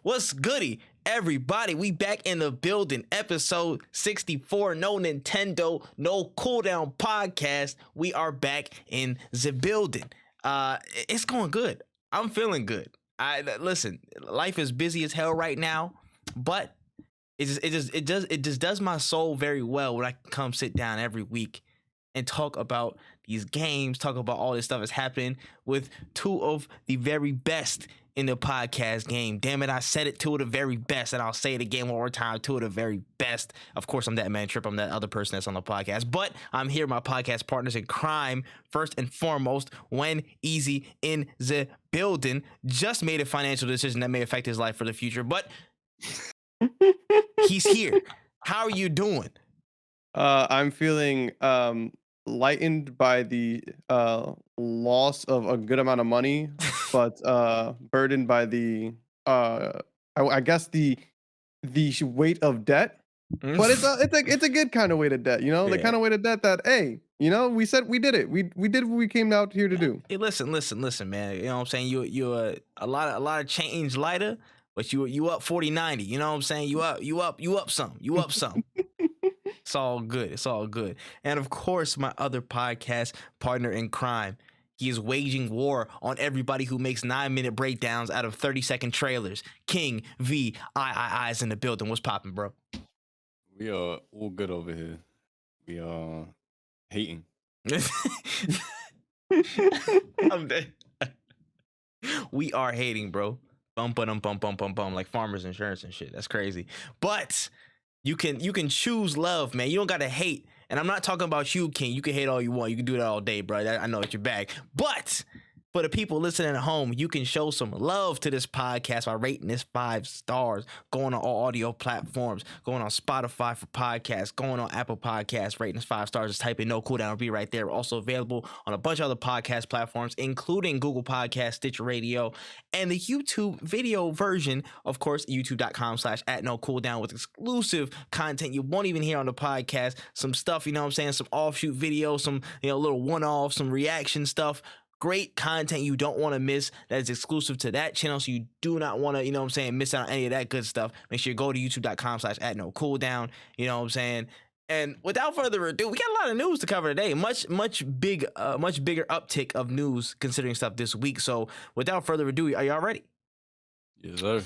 What's goody, everybody? We back in the building. Episode 64. No Nintendo, No Cooldown Podcast. We are back in the building. It's going good. I'm feeling good. Listen. Life is busy as hell right now, but it just does my soul very well when I can come sit down every week and talk about these games, talk about all this stuff that's happening with two of the very best in the podcast game. Damn it, I said it, two of the very best, and I'll say it again one more time, two of the very best. Of course, I'm that man, Tripp. I'm that other person that's on the podcast, but I'm here, my podcast partners in crime, first and foremost, when Easy in the building. Just made a financial decision that may affect his life for the future, but he's here. How are you doing? I'm feeling lightened by the loss of a good amount of money, but burdened by the I guess the weight of debt. But it's a good kind of weight of debt, you know, the kind of weight of debt that, hey, you know, we said we did it. We did what we came out here to do. Hey, listen, man. You know what I'm saying? You a lot of change lighter, but you up 40-90. You know what I'm saying? You up some. It's all good. It's all good. And of course, my other podcast partner in crime. He is waging war on everybody who makes 9-minute breakdowns out of 30-second trailers. King V I is in the building. What's popping, bro? We are all good over here. We are hating. I'm dead. We are hating, bro. Bum, like farmers insurance and shit. That's crazy. But you can choose love, man. You don't gotta hate. And I'm not talking about you, King. You can hate all you want. You can do that all day, bro. I know it's your bag. But for the people listening at home, you can show some love to this podcast by rating this 5 stars, going on all audio platforms, going on Spotify for podcasts, going on Apple Podcasts, rating this 5 stars. Just type in No Cooldown, it'll be right there. We're also available on a bunch of other podcast platforms, including Google Podcasts, Stitcher Radio, and the YouTube video version, of course, youtube.com/@NoCooldown with exclusive content you won't even hear on the podcast. Some stuff, you know what I'm saying? Some offshoot videos, some, you know, little one-off, some reaction stuff. Great content you don't want to miss that is exclusive to that channel, so you do not want to, you know what I'm saying, miss out on any of that good stuff. Make sure you go to youtube.com/@NoCooldown, you know what I'm saying? And without further ado, we got a lot of news to cover today. Much bigger uptick of news considering stuff this week. So without further ado, are y'all ready? Yes, sir.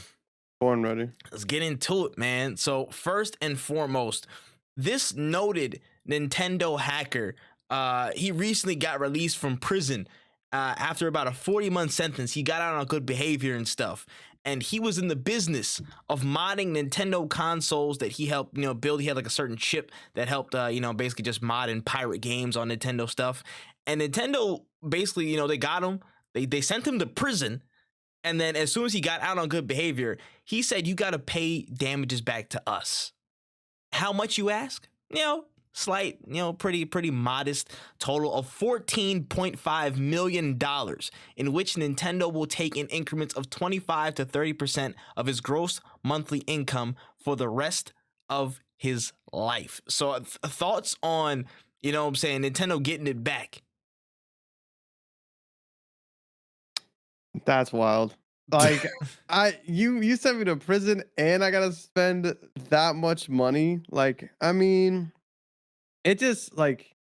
Born ready. Let's get into it, man. So first and foremost, this noted Nintendo hacker, he recently got released from prison after about a 40-month sentence. He got out on good behavior and stuff. And he was in the business of modding Nintendo consoles that he helped, you know, build. He had like a certain chip that helped, you know, basically just mod and pirate games on Nintendo stuff. And Nintendo basically, you know, they got him. They sent him to prison. And then as soon as he got out on good behavior, he said, you got to pay damages back to us. How much, you ask? You know, slight, you know, pretty modest total of $14.5 million, in which Nintendo will take in increments of 25 to 30% of his gross monthly income for the rest of his life. So thoughts on, you know what I'm saying, Nintendo getting it back? That's wild. Like you sent me to prison and I gotta spend that much money. Like, I mean, it just like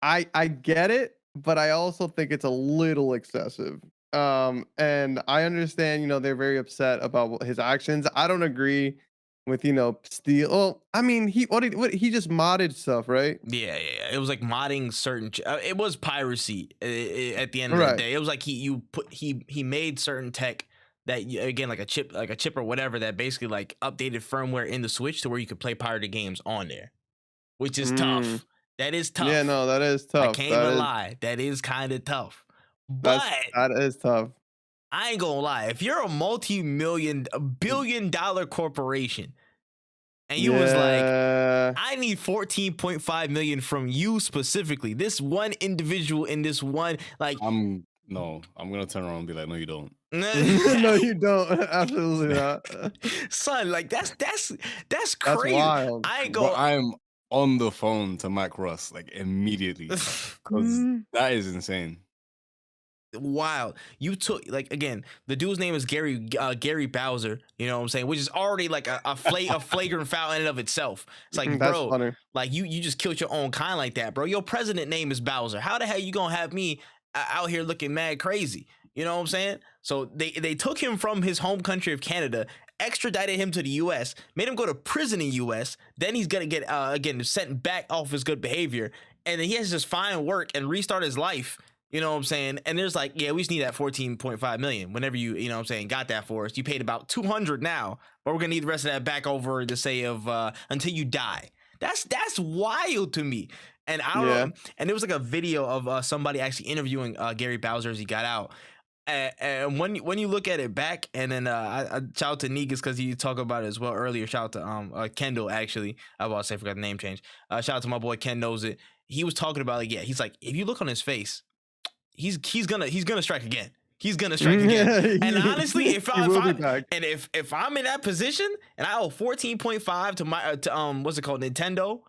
I get it, but I also think it's a little excessive. And I understand, you know, they're very upset about his actions. I don't agree with, you know, steal. Well, I mean, he just modded stuff, right? Yeah. It was like modding certain. It was piracy at the end of the day. It was like he made certain tech that, again, like a chip or whatever, that basically like updated firmware in the Switch to where you could play pirated games on there, which is tough. That is tough. Yeah, no, that is tough. I can't even lie. That is kind of tough. But that is tough. I ain't gonna lie. If you're a billion-dollar corporation and you was like, I need 14.5 million from you specifically, this one individual in this one, like, I'm gonna turn around and be like, no, you don't. No, you don't. Absolutely not. Son, like that's crazy. That's wild. I'm on the phone to Mike Ross like immediately because that is insane. wild. You took, like, again, the dude's name is Gary Bowser, you know what I'm saying, which is already like a flagrant foul in and of itself. It's like, That's bro, funny. like you just killed your own kind like that, bro. Your president name is Bowser. How the hell you gonna have me out here looking mad crazy? You know what I'm saying? So they took him from his home country of Canada, extradited him to the U.S., made him go to prison in U.S. Then he's gonna get again sent back off his good behavior, and then he has to just find work and restart his life. You know what I'm saying? And there's like, yeah, we just need that 14.5 million. Whenever you know what I'm saying, got that for us. You paid about 200 now, but we're gonna need the rest of that back over to say of until you die. That's wild to me. And I don't know. And there was like a video of somebody actually interviewing Gary Bowser as he got out. And when you look at it back, and then I shout out to Negus because he talked about it as well earlier. Shout out to Kendall, actually. I was about to say, I forgot the name change. Shout out to my boy Ken knows it. He was talking about, like, yeah, he's like, if you look on his face, he's gonna strike again. He's gonna strike again. And honestly, if I'm in that position and I owe 14.5 to my what's it called, Nintendo,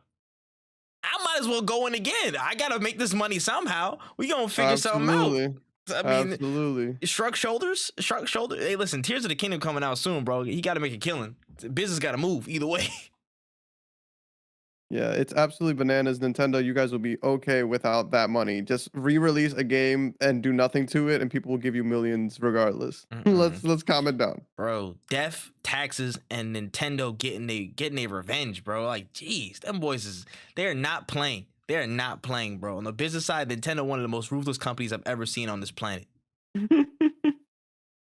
I might as well go in again. I gotta make this money somehow. We gonna figure something out. I mean, absolutely. Shrug shoulders. Hey, listen, Tears of the Kingdom coming out soon, bro. He got to make a killing. Business got to move either way. Yeah, it's absolutely bananas. Nintendo, you guys will be okay without that money. Just re-release a game and do nothing to it, and people will give you millions regardless. Let's calm it down, bro. Death, taxes, and Nintendo getting a revenge, bro. Like, geez, them boys they're not playing. They're not playing, bro. On the business side, Nintendo, one of the most ruthless companies I've ever seen on this planet.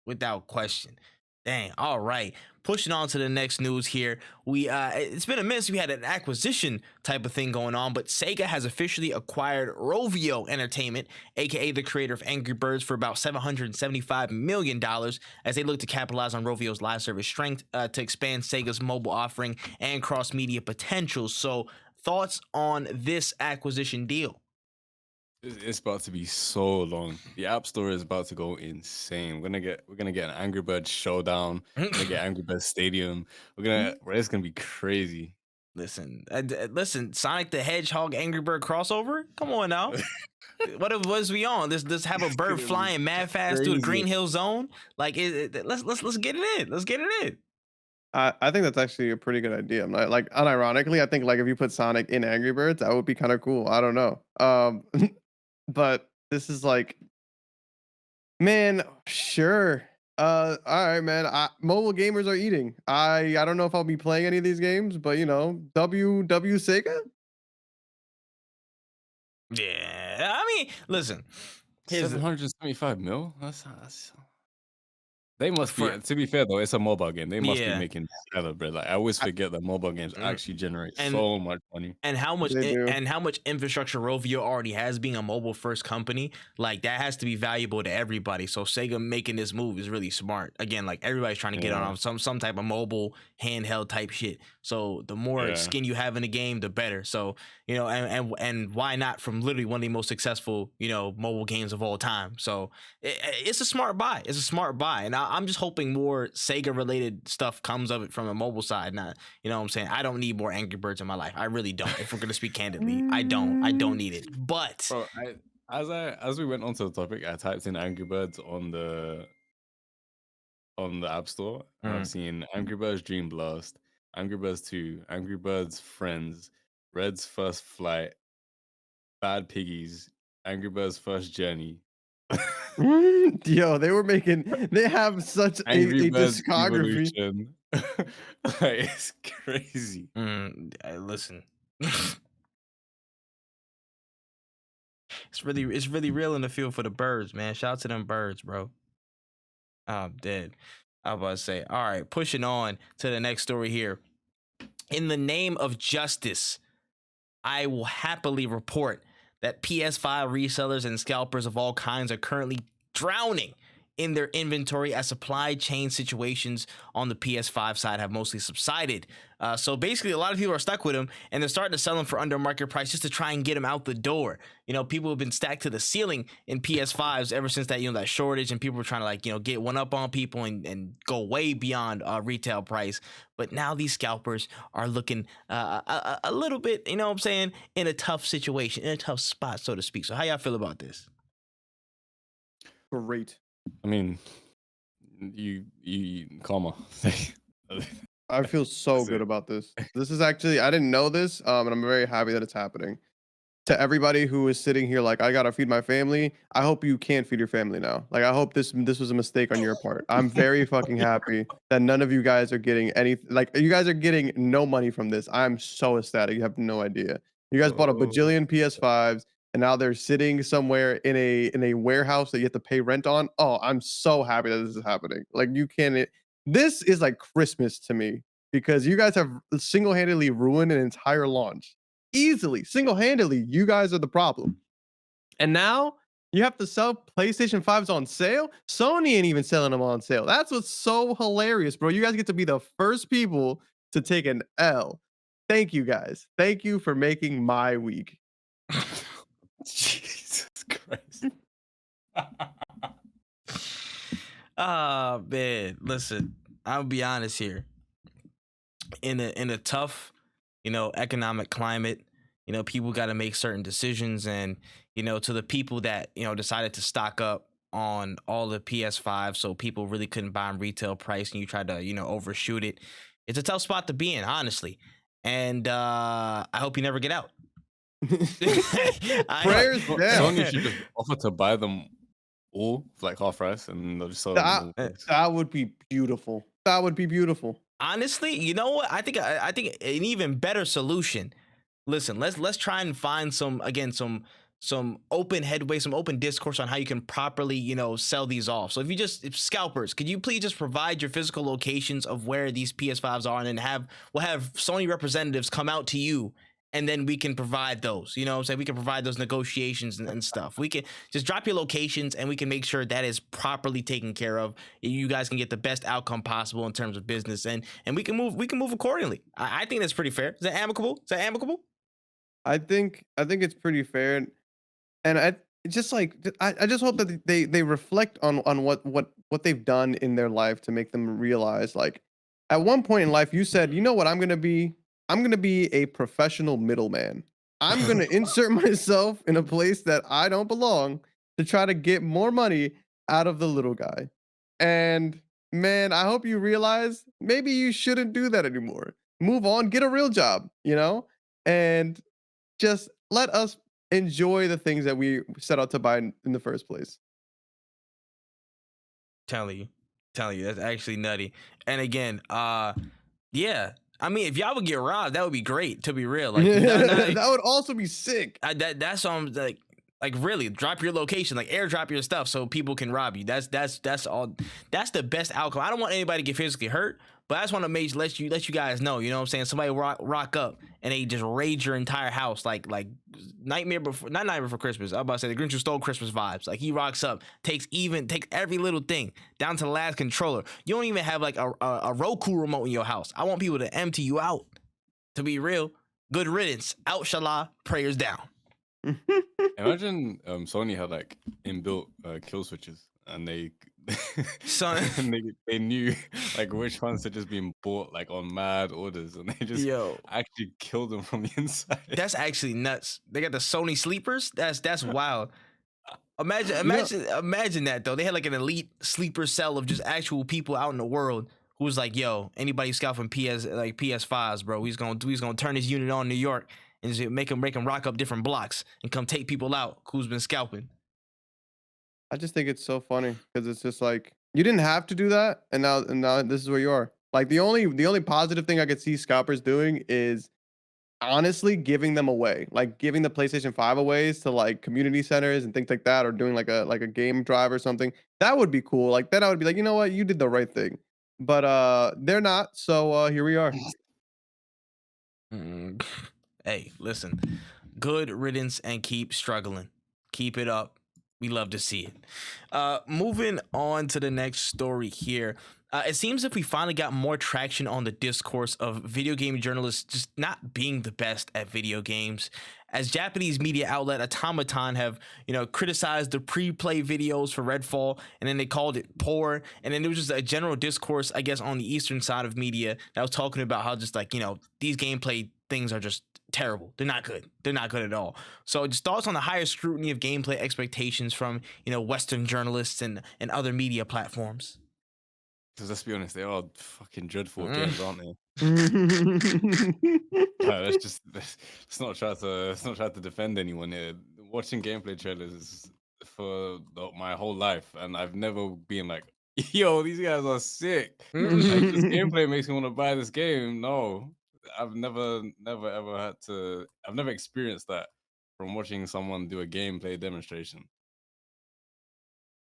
Without question. Dang. All right. Pushing on to the next news here. It's been a minute since we had an acquisition type of thing going on, but Sega has officially acquired Rovio Entertainment, aka the creator of Angry Birds, for about $775 million as they look to capitalize on Rovio's live service strength to expand Sega's mobile offering and cross-media potential. So, thoughts on this acquisition deal? It's about to be so long. The App Store is about to go insane. We're gonna get an Angry Birds showdown. We're gonna get Angry Birds Stadium. It's gonna be crazy. Listen, Sonic the Hedgehog Angry Bird crossover? Come on now. What was we on? Let's have a bird flying mad fast through the Green Hill Zone. Like, let's get it in. Let's get it in. I think that's actually a pretty good idea. I'm not, like, unironically, I think, like, if you put Sonic in Angry Birds, that would be kind of cool. I don't know. But this is like, man, sure. All right, man. Mobile gamers are eating. I don't know if I'll be playing any of these games, but you know, W Sega. Yeah, I mean, listen. 775 mil. That's They must be. To be fair though, it's a mobile game. They must be making hella bread. Like, I always forget that mobile games actually generate so much money. And how much infrastructure Rovio already has, being a mobile first company. Like, that has to be valuable to everybody. So Sega making this move is really smart. Again, like, everybody's trying to get on some type of mobile handheld type shit. So the more skin you have in the game, the better. So, you know, and why not from literally one of the most successful, you know, mobile games of all time. So it's a smart buy. It's a smart buy. And I'm just hoping more Sega related stuff comes of it from a mobile side. Not, you know what I'm saying? I don't need more Angry Birds in my life. I really don't. If we're gonna speak candidly, I don't need it. But bro, as we went onto the topic, I typed in Angry Birds on the App Store. And I've seen Angry Birds Dream Blast, Angry Birds 2, Angry Birds Friends, Red's First Flight, Bad Piggies, Angry Birds First Journey. Yo, they have such a discography. Like, it's crazy. Listen. It's really real in the field for the birds, man. Shout out to them birds, bro. I'm dead. I was about to say, all right, pushing on to the next story here. In the name of justice, I will happily report that PS5 resellers and scalpers of all kinds are currently drowning in their inventory as supply chain situations on the PS5 side have mostly subsided. So basically, a lot of people are stuck with them, and they're starting to sell them for under market price just to try and get them out the door. You know, people have been stacked to the ceiling in PS5s ever since that, you know, that shortage, and people were trying to, like, you know, get one up on people and go way beyond retail price. But now these scalpers are looking a little bit, you know what I'm saying, in a tough situation, in a tough spot, so to speak. So how y'all feel about this? great. I mean, you karma. I feel so That's good it. about this. This is actually, I didn't know this, and I'm very happy that it's happening. To everybody who is sitting here like, I gotta feed my family, I hope you can't feed your family now. Like, I hope this was a mistake on your part. I'm very fucking happy that none of you guys are getting any, like, you guys are getting no money from this. I'm so ecstatic. You have no idea. You guys bought a bajillion PS5s, and now they're sitting somewhere in a warehouse that you have to pay rent on. Oh, I'm so happy that this is happening. Like, you can't. This is like Christmas to me because you guys have single-handedly ruined an entire launch. Easily, single-handedly, you guys are the problem. And now you have to sell PlayStation 5s on sale. Sony ain't even selling them on sale. That's what's so hilarious, bro. You guys get to be the first people to take an L. Thank you, guys. Thank you for making my week. Jesus Christ. Man, listen, I'll be honest here. In a tough, economic climate, people got to make certain decisions, and to the people that decided to stock up on all the PS5, so people really couldn't buy them retail price, and you tried to overshoot it. It's a tough spot to be in, honestly, and I hope you never get out. Prayers down. Sony should just offer to buy them all for like half price, and they'll just sell them. That would be beautiful. That would be beautiful. Honestly, you know what? I think an even better solution. Listen, let's try and find some open headway, some open discourse on how you can properly, sell these off. So if scalpers, could you please just provide your physical locations of where these PS5s are, and then we'll have Sony representatives come out to you, and then we can provide those. You know what I'm saying? We can provide those negotiations and stuff. We can just drop your locations, and we can make sure that is properly taken care of. You guys can get the best outcome possible in terms of business, and we can move accordingly. I think that's pretty fair. Is that amicable? I think it's pretty fair, and I just hope that they reflect on what they've done in their life to make them realize, like, at one point in life you said, you know what, I'm gonna be a professional middleman. I'm gonna insert myself in a place that I don't belong to try to get more money out of the little guy. And man, I hope you realize maybe you shouldn't do that anymore. Move on, get a real job, and just let us enjoy the things that we set out to buy in the first place. Telling you, that's actually nutty. And again, yeah. I mean, if y'all would get robbed, that would be great. To be real, like that would also be sick. That's like really drop your location, like airdrop your stuff so people can rob you. That's all. That's the best outcome. I don't want anybody to get physically hurt, but I just want to let you guys know. You know what I'm saying? Somebody rock up and they just raid your entire house, like not Nightmare Before Christmas. I'm about to say the Grinch Who Stole Christmas vibes. Like, he rocks up, takes every little thing down to the last controller. You don't even have like a Roku remote in your house. I want people to empty you out. To be real, good riddance. Out, Shala. Prayers down. Imagine Sony had like inbuilt kill switches, and they Son, and they knew like which ones had just been bought like on mad orders, and they just actually killed them from the inside. That's actually nuts. They got the Sony sleepers. That's wild. Imagine that though. They had like an elite sleeper cell of just actual people out in the world who was like, yo, anybody scalping PS5s, bro, he's gonna turn his unit on in New York and just make them rock up different blocks and come take people out who's been scalping. I just think it's so funny because it's just like, you didn't have to do that, and now this is where you are. Like, the only positive thing I could see scalpers doing is honestly giving them away, like giving the PlayStation 5 away to like community centers and things like that, or doing like a game drive or something. That would be cool. Like, then I would be like, you know what, you did the right thing. But they're not, so here we are. Hey, listen, good riddance and keep struggling. Keep it up. We love to see it. Moving on to the next story here. It seems if we finally got more traction on the discourse of video game journalists just not being the best at video games, as Japanese media outlet Automaton have, criticized the pre-play videos for Redfall, and then they called it poor. And then there was just a general discourse, I guess, on the Eastern side of media that was talking about how just like, these gameplay things are just terrible. They're not good. They're not good at all. So just thoughts on the higher scrutiny of gameplay expectations from, Western journalists and other media platforms. Because let's be honest, they are fucking dreadful games, aren't they? Let's not try to defend anyone here. Watching gameplay trailers for my whole life, and I've never been like, yo, these guys are sick. Like, this gameplay makes me want to buy this game. No, I've never experienced that from watching someone do a gameplay demonstration.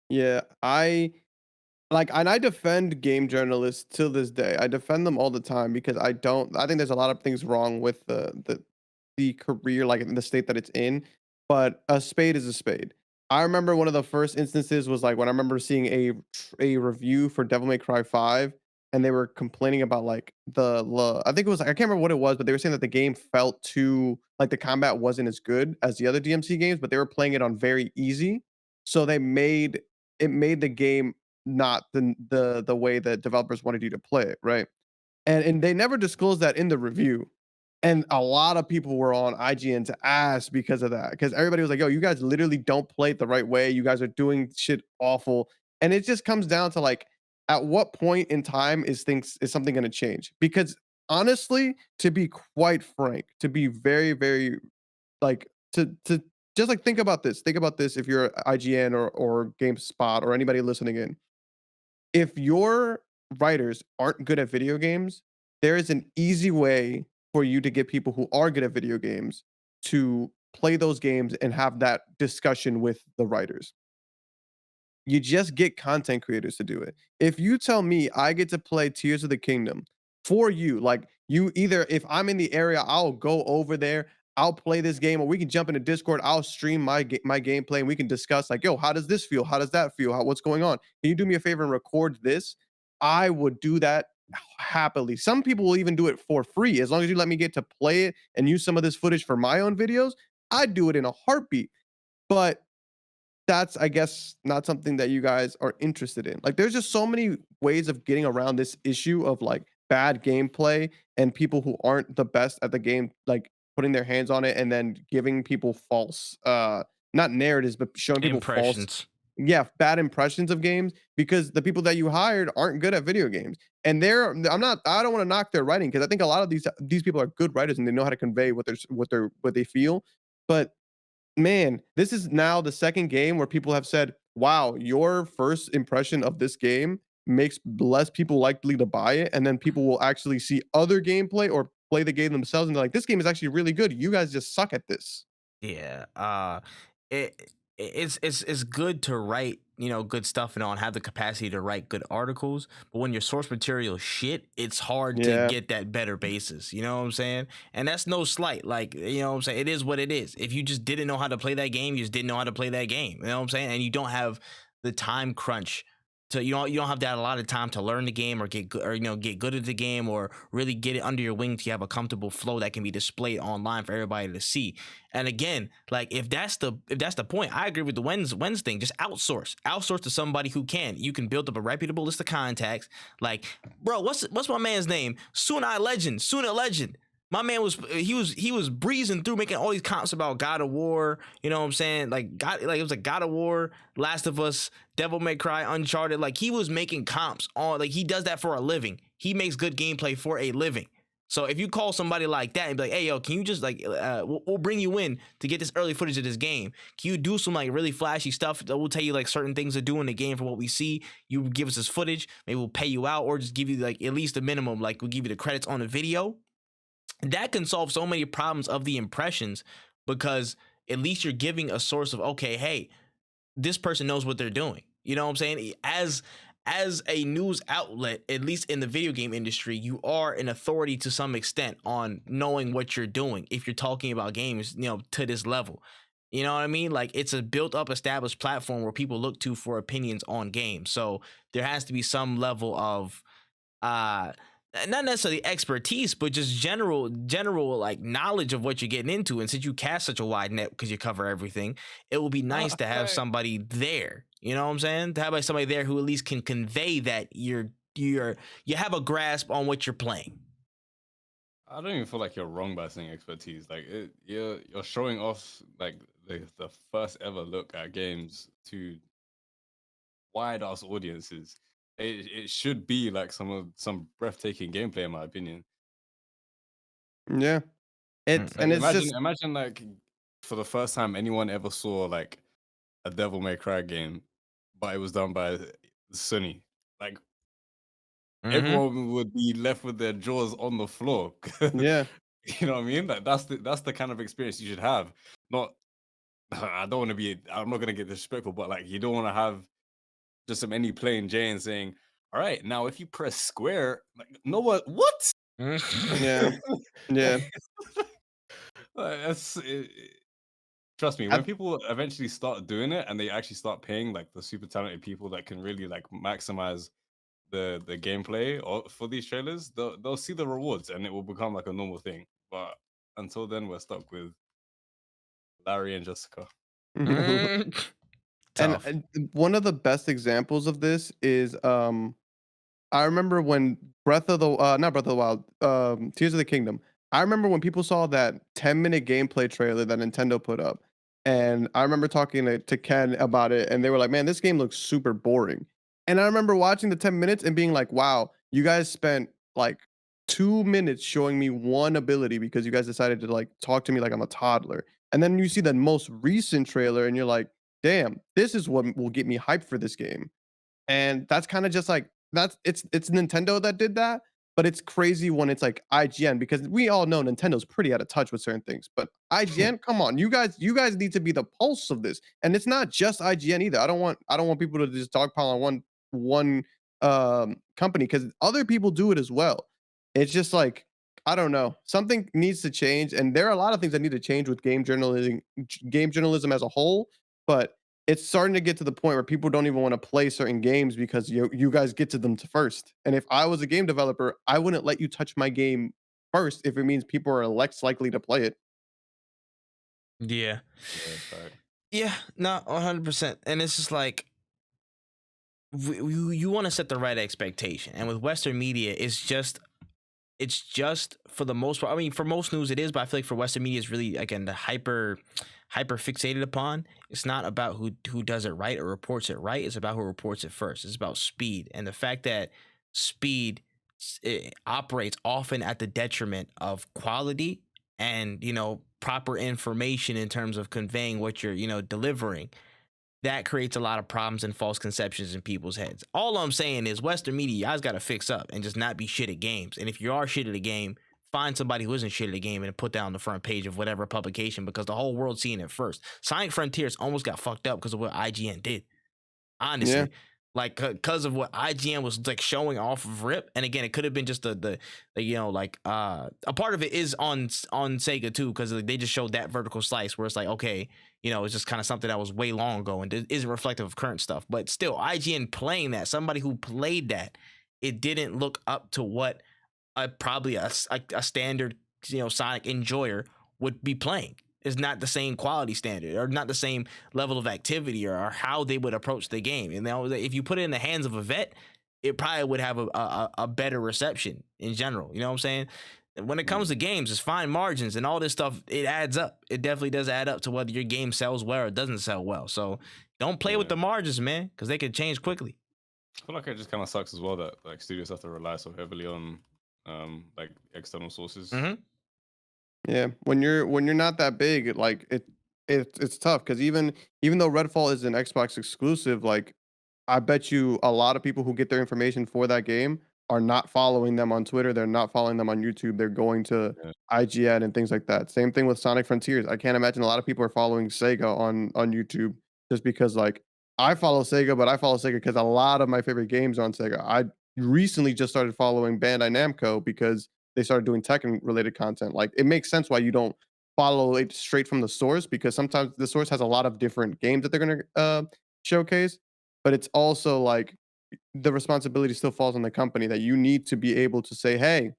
Yeah, and I defend game journalists till this day. I defend them all the time because I think there's a lot of things wrong with the career, like in the state that it's in, but a spade is a spade. I remember one of the first instances was like when I remember seeing a review for Devil May Cry 5, and they were complaining about like I think it was, I can't remember what it was, but they were saying that the game felt too, like the combat wasn't as good as the other DMC games, but they were playing it on very easy. So it made the game not the way that developers wanted you to play it, right? And they never disclosed that in the review. And a lot of people were on IGN's ass because of that. Because everybody was like, yo, you guys literally don't play it the right way. You guys are doing shit awful. And it just comes down to like, at what point in time is something going to change? Because honestly, to be quite frank, to be very, very like to just like think about this. Think about this if you're IGN or GameSpot or anybody listening in. If your writers aren't good at video games, there is an easy way for you to get people who are good at video games to play those games and have that discussion with the writers. You just get content creators to do it. If you tell me I get to play Tears of the Kingdom for you, like you either, if I'm in the area, I'll go over there, I'll play this game, or we can jump into Discord, I'll stream my gameplay and we can discuss like, yo, how does this feel? How does that feel? What's going on? Can you do me a favor and record this? I would do that happily. Some people will even do it for free. As long as you let me get to play it and use some of this footage for my own videos, I'd do it in a heartbeat. But that's, I guess, not something that you guys are interested in. Like, there's just so many ways of getting around this issue of like bad gameplay and people who aren't the best at the game, like putting their hands on it and then giving people false, not narratives, but showing people Impressions. yeah, bad impressions of games because the people that you hired aren't good at video games. And I don't want to knock their writing because I think a lot of these people are good writers and they know how to convey what they feel. But man, this is now the second game where people have said, wow, your first impression of this game makes less people likely to buy it. And then people will actually see other gameplay or play the game themselves and they're like, this game is actually really good. You guys just suck at this. Yeah. It's good to write, good stuff and all, and have the capacity to write good articles. But when your source material shit, it's hard to get that better basis. You know what I'm saying? And that's no slight. Like, you know what I'm saying? It is what it is. If you just didn't know how to play that game, you just didn't know how to play that game. You know what I'm saying? And you don't have the time crunch to, you don't have that a lot of time to learn the game or get good, or get good at the game or really get it under your wing to have a comfortable flow that can be displayed online for everybody to see. And again, like if that's the point, I agree with the Wens thing. Just outsource to somebody who can. You can build up a reputable list of contacts. Like, bro, what's my man's name? Suna Legend. My man was breezing through making all these comps about God of War, you know what I'm saying? Like it was like God of War, Last of Us, Devil May Cry, Uncharted. Like he was making comps on, like he does that for a living. He makes good gameplay for a living. So if you call somebody like that and be like, hey yo, can you just like we'll bring you in to get this early footage of this game. Can you do some like really flashy stuff that will tell you like certain things to do in the game for what we see? You give us this footage, maybe we'll pay you out or just give you like at least the minimum, like we'll give you the credits on the video. That can solve so many problems of the impressions because at least you're giving a source of, okay, hey, this person knows what they're doing. You know what I'm saying? As a news outlet, at least in the video game industry, you are an authority to some extent on knowing what you're doing if you're talking about games, to this level. You know what I mean? Like it's a built up, established platform where people look to for opinions on games. So there has to be some level of not necessarily expertise, but just general like knowledge of what you're getting into. And since you cast such a wide net because you cover everything, it will be nice to have somebody there. You know what I'm saying? To have like somebody there who at least can convey that you have a grasp on what you're playing. I don't even feel like you're wrong by saying expertise. Like you're showing off like the first ever look at games to wide ass audiences. It should be like some breathtaking gameplay, in my opinion. Yeah. It's Like and it's imagine just imagine like for the first time anyone ever saw like a Devil May Cry game, but it was done by Sony. Like Mm-hmm. everyone would be left with their jaws on the floor. yeah. You know what I mean? Like that's the kind of experience you should have. Not I don't want to be. I'm not gonna get disrespectful, but like you don't want to have just some any plain Jane saying, "All right, now if you press square, like no what?" Yeah. Yeah. Like, trust me, when I, people eventually start doing it and they actually start paying like the super talented people that can really like maximize the gameplay for these trailers, they'll see the rewards and it will become like a normal thing. But until then, we're stuck with Larry and Jessica. and, Tough. and one of the best examples of this is I remember when Breath of the not Breath of the Wild, Tears of the Kingdom. I remember when people saw that 10-minute gameplay trailer that Nintendo put up, and I remember talking to Ken about it, and they were like, "Man, this game looks super boring." And I remember watching the 10 minutes and being like, "Wow, you guys spent like 2 minutes showing me one ability because you guys decided to like talk to me like I'm a toddler." And then you see the most recent trailer, and you're like, "Damn, this is what will get me hyped for this game." And that's kind of just like it's Nintendo that did that, but it's crazy when it's like IGN because we all know Nintendo's pretty out of touch with certain things. But IGN, come on, you guys need to be the pulse of this. And it's not just IGN either. I don't want people to just dogpile on one company because other people do it as well. It's just like I don't know. Something needs to change, and there are a lot of things that need to change with game journalism as a whole. But it's starting to get to the point where people don't even want to play certain games because you guys get to them first. And if I was a game developer, I wouldn't let you touch my game first if it means people are less likely to play it. Yeah. Yeah, fact. Yeah. No, 100%. And it's just like you want to set the right expectation. And with Western media, it's just for the most part. I mean, for most news it is, but I feel like for Western media, it's really again the hyper fixated upon. It's not about who does it right or reports it right. It's about who reports it first. It's about speed, and the fact that speed it operates often at the detriment of quality and proper information in terms of conveying what you're delivering. That creates a lot of problems and false conceptions in people's heads. All I'm saying is Western media, you guys got to fix up and just not be shit at games. And if you are shit at a game, find somebody who isn't shit at a game and put that on the front page of whatever publication because the whole world's seeing it first. Sonic Frontiers almost got fucked up because of what IGN did. Yeah. Honestly, like because of what IGN was like showing off of Rip, and again, it could have been just the a part of it is on Sega too because they just showed that vertical slice where it's like okay, it's just kind of something that was way long ago and isn't reflective of current stuff, but still IGN playing that somebody who played that it didn't look up to what probably a standard Sonic enjoyer would be playing. Is not the same quality standard or not the same level of activity or how they would approach the game. And now, if you put it in the hands of a vet, it probably would have a better reception in general. You know what I'm saying? When it comes to games, it's fine margins and all this stuff. It adds up. It definitely does add up to whether your game sells well or doesn't sell well. So don't play with the margins, man, because they could change quickly. I feel like it just kind of sucks as well that like studios have to rely so heavily on like external sources. Mm-hmm. Yeah, when you're not that big, like it's tough because even though Redfall is an Xbox exclusive, like I bet you a lot of people who get their information for that game are not following them on Twitter. They're not following them on YouTube. They're going to Yeah. IGN and things like that. Same thing with Sonic Frontiers. I can't imagine a lot of people are following Sega on YouTube just because like I follow Sega, but I follow Sega because a lot of my favorite games are on Sega. I recently just started following Bandai Namco because they started doing Tekken related content. Like it makes sense why you don't follow it straight from the source because sometimes the source has a lot of different games that they're going to showcase, but it's also like the responsibility still falls on the company that you need to be able to say, "Hey,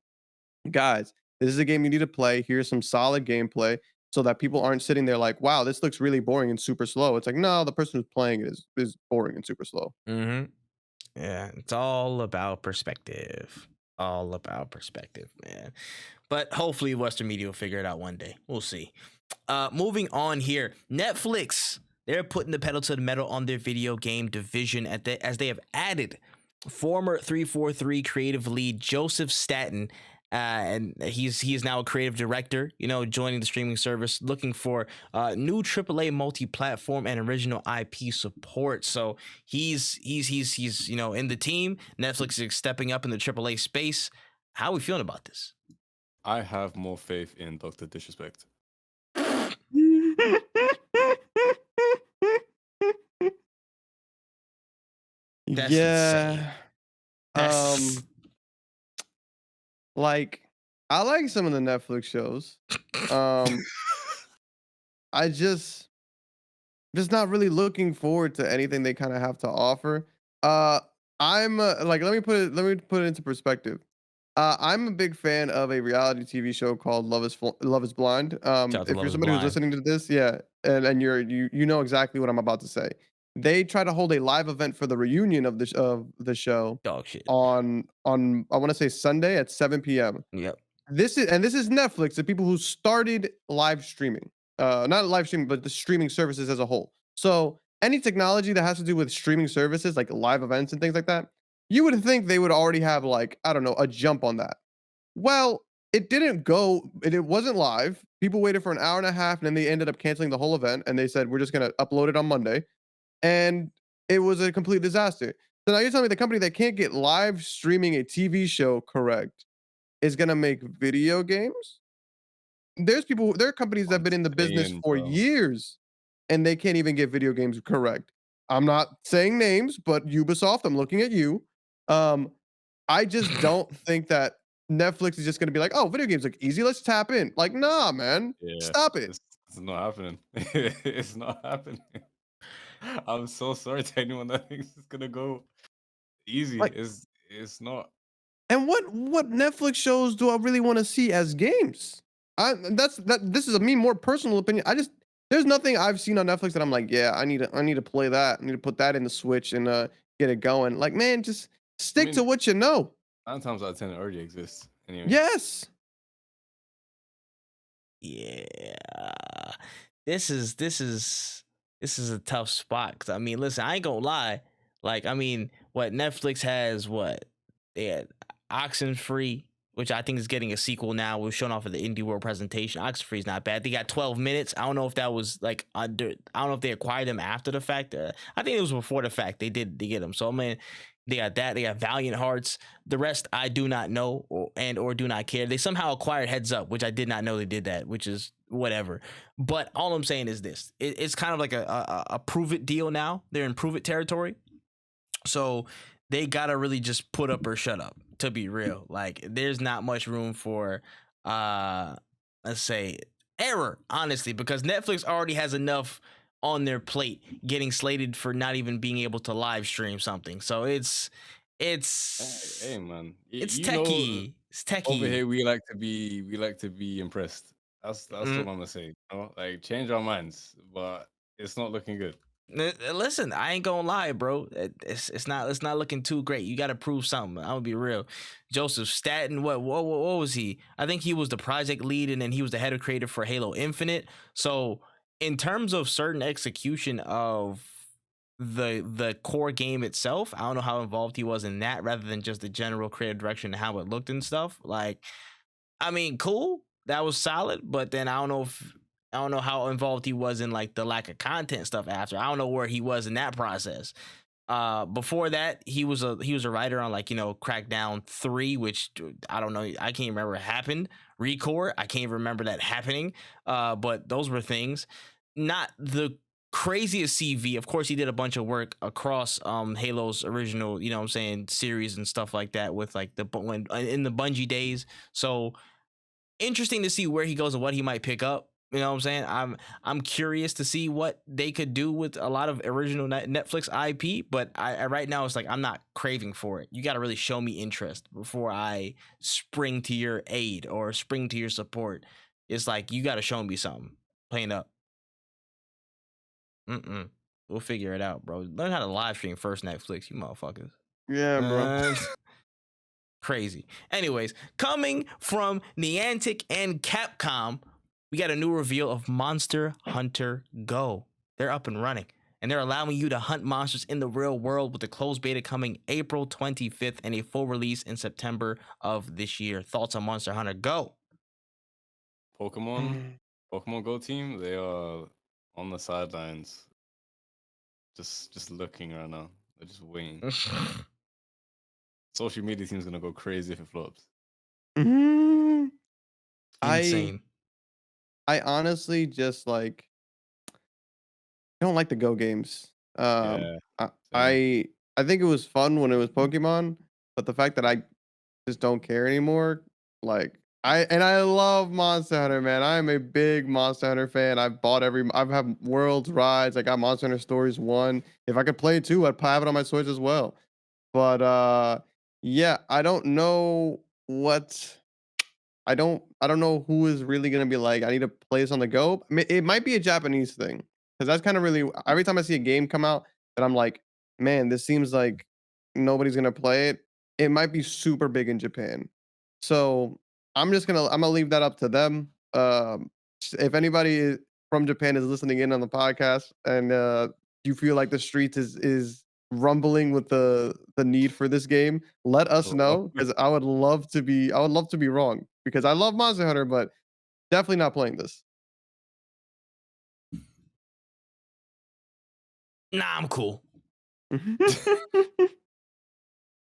guys, this is a game you need to play. Here's some solid gameplay." So that people aren't sitting there like, "Wow, this looks really boring and super slow." It's like, no, the person who's playing it is boring and super slow. Mm-hmm. Yeah, it's all about perspective. All about perspective, man. But hopefully Western media will figure it out one day. We'll see. Moving on here. Netflix, they're putting the pedal to the metal on their video game division as they have added former 343 creative lead Joseph Staten. And he is now a creative director, joining the streaming service, looking for new AAA multi-platform and original IP support. So he's in the team. Netflix is stepping up in the AAA space. How are we feeling about this? I have more faith in Dr. Disrespect. That's yeah. insane. That's... Like, I like some of the Netflix shows. I just not really looking forward to anything they kind of have to offer. I'm like, let me put it into perspective. I'm a big fan of a reality TV show called Love is Blind. Shout out to If Love you're is somebody who's Blind. listening to this, yeah, and you know exactly what I'm about to say. They try to hold a live event for the reunion of the show Dog shit. on I want to say Sunday at 7 p.m. Yep. This is Netflix, the people who started live streaming. Not live streaming, but the streaming services as a whole. So any technology that has to do with streaming services, like live events and things like that, you would think they would already have, like, I don't know, a jump on that. Well, it didn't go, it wasn't live. People waited for an hour and a half, and then they ended up canceling the whole event, and they said, we're just gonna upload it on Monday. And it was a complete disaster. So now you're telling me the company that can't get live streaming a TV show correct is gonna make video games? There are companies that have been in the business Insane, for bro. years, and they can't even get video games correct. I'm not saying names, but Ubisoft, I'm looking at you. I just don't think that Netflix is just gonna be like, oh, video games look easy, let's tap in. Like, nah, man. Yeah, Stop it. it's not happening. It's not happening. I'm so sorry to anyone that thinks it's gonna go easy. Like, It's not. and what Netflix shows do I really want to see as games? This is a me more personal opinion. There's nothing I've seen on Netflix that I'm like, yeah, I need to play that. I need to put that in the Switch and get it going. Like, man, just stick to mean, what you know. 9 times out of 10 it already exists. Anyway. Yes. Yeah. This is a tough spot. 'Cause, I mean, listen, I ain't gonna lie. Like, I mean, what Netflix has, what they had Oxenfree, which I think is getting a sequel now. We're showing off at the Indie World presentation. Oxenfree is not bad. They got 12 minutes. I don't know if that was like I don't know if they acquired them after the fact. I think it was before the fact. They get them. So I mean, they got that. They got Valiant Hearts. The rest I do not know or do not care. They somehow acquired Heads Up, which I did not know they did that, which is whatever. But all I'm saying is this: it's kind of like a prove it deal now. They're in prove it territory. So they gotta really just put up or shut up, to be real. Like, there's not much room for let's say error, honestly, because Netflix already has enough on their plate getting slated for not even being able to live stream something. So it's Hey man, it's you know, techie. It's techie. over here we like to be impressed. That's what I'm gonna say. Like, change our minds, but it's not looking good. Listen, I ain't gonna lie, bro. It's not looking too great. You got to prove something. I'm gonna be real. Joseph Staten, what was he? I think he was the project lead, and then he was the head of creative for Halo Infinite. So in terms of certain execution of the core game itself, I don't know how involved he was in that, rather than just the general creative direction and how it looked and stuff. Like, I mean, cool, that was solid, but then I don't know how involved he was in like the lack of content stuff after. I don't know where he was in that process. Before that, he was a writer on, like, Crackdown 3, which I don't know, I can't remember what happened. Recore, I can't remember that happening. But those were things. Not the craziest CV. Of course, he did a bunch of work across Halo's original, series and stuff like that, with like in the Bungie days. So interesting to see where he goes and what he might pick up. You know what I'm saying? I'm curious to see what they could do with a lot of original Netflix IP, but I right now it's like I'm not craving for it. You got to really show me interest before I spring to your aid or spring to your support. It's like, you got to show me something. Plain up. We'll figure it out, bro. Learn how to live stream first, Netflix, you motherfuckers. Yeah, bro. Crazy. Anyways, coming from Niantic and Capcom, we got a new reveal of Monster Hunter Go. They're up and running, and they're allowing you to hunt monsters in the real world, with the closed beta coming April 25th and a full release in September of this year. Thoughts on Monster Hunter Go? Pokemon Go team, they are on the sidelines, just looking right now. They're just waiting. Social media team's gonna go crazy if it flops. Mhm. Insane. I honestly just like I don't like the Go games. Yeah, I, same. I think it was fun when it was Pokemon, but the fact that I just don't care anymore, like I love Monster Hunter, man. I am a big Monster Hunter fan. I've had Worlds rides. I got Monster Hunter Stories 1. If I could play it 2, I'd have it on my Switch as well. But yeah, I don't know what I don't know who is really gonna be like, I need to play this on the go. It might be a Japanese thing, because that's kind of really every time I see a game come out that I'm like, man, this seems like nobody's gonna play it. It might be super big in Japan. So I'm gonna leave that up to them. If anybody from Japan is listening in on the podcast and you feel like the streets is rumbling with the need for this game, let us Oh, know, because I would love to be wrong, because I love Monster Hunter, but definitely not playing this. Nah, I'm cool.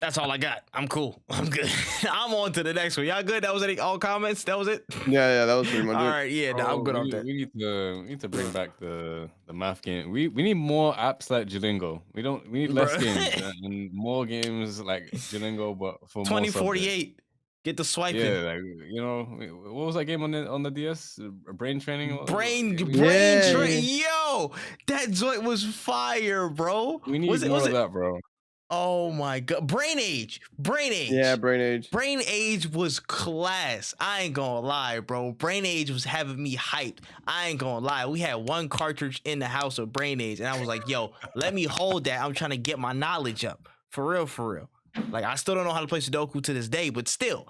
That's all I got. I'm cool. I'm good. I'm on to the next one. Y'all good? That was all comments? That was it? Yeah, that was pretty much All it. right, yeah, nah, I'm good on that. We need to bring back the math game. We need more apps like Duolingo. We need less Bruh. games and more games like Duolingo, but for more subjects. 2048. Get the swiping. Yeah, like what was that game on the DS? Brain training. Brain Yeah. train. Yo, that joint was fire, bro. We need Was more it? of that, bro. Oh my god, Brain Age. Yeah, Brain Age. Brain Age was class. I ain't gonna lie, bro. Brain Age was having me hyped. I ain't gonna lie. We had one cartridge in the house of Brain Age, and I was like, yo, let me hold that. I'm trying to get my knowledge up. For real. Like, I still don't know how to play Sudoku to this day, but still,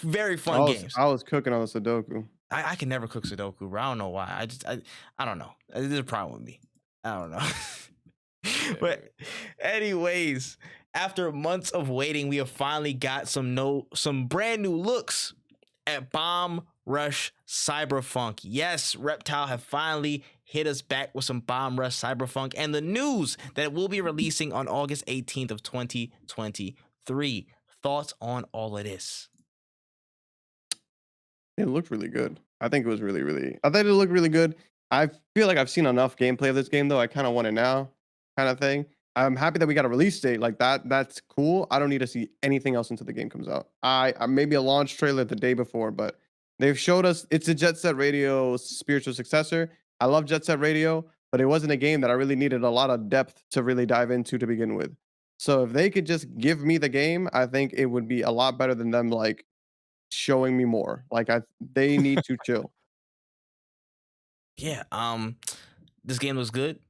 very fun games. I was cooking on the Sudoku. I can never cook Sudoku, bro. I don't know why. I don't know. There's a problem with me. I don't know. But anyways, after months of waiting, we have finally got some brand new looks at Bomb Rush Cyberpunk. Yes, Reptile have finally hit us back with some Bomb Rush Cyberpunk, and the news that it will be releasing on August 18th of 2023. Thoughts on all of this? It looked really good. I think it was I think it looked really good. I feel like I've seen enough gameplay of this game, though. I kind of want it now, kind of thing. I'm happy that we got a release date like that. That's cool. I don't need to see anything else until the game comes out. I maybe a launch trailer the day before, but they've showed us it's a Jet Set Radio spiritual successor. I love Jet Set Radio, but it wasn't a game that I really needed a lot of depth to really dive into to begin with. So if they could just give me the game, I think it would be a lot better than them like showing me more. They need to chill. Yeah, this game looks good.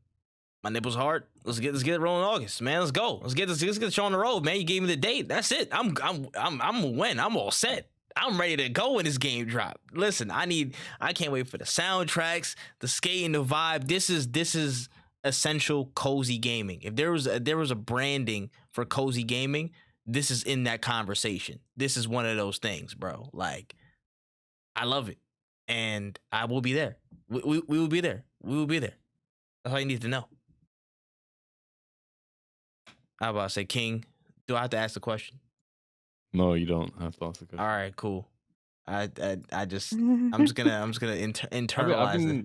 My nipples hard. Let's get it rolling in August, man. Let's go. Let's get the show on the road, man. You gave me the date. That's it. I'm a win. I'm all set. I'm ready to go when this game drop. Listen, I can't wait for the soundtracks, the skating, the vibe. This is essential cozy gaming. If there was a branding for cozy gaming, this is in that conversation. This is one of those things, bro. Like, I love it, and I will be there. We will be there. We will be there. That's all you need to know. I was about to say, King, do I have to ask the question? No, you don't have to ask the question. All right, cool. I'm just gonna internalize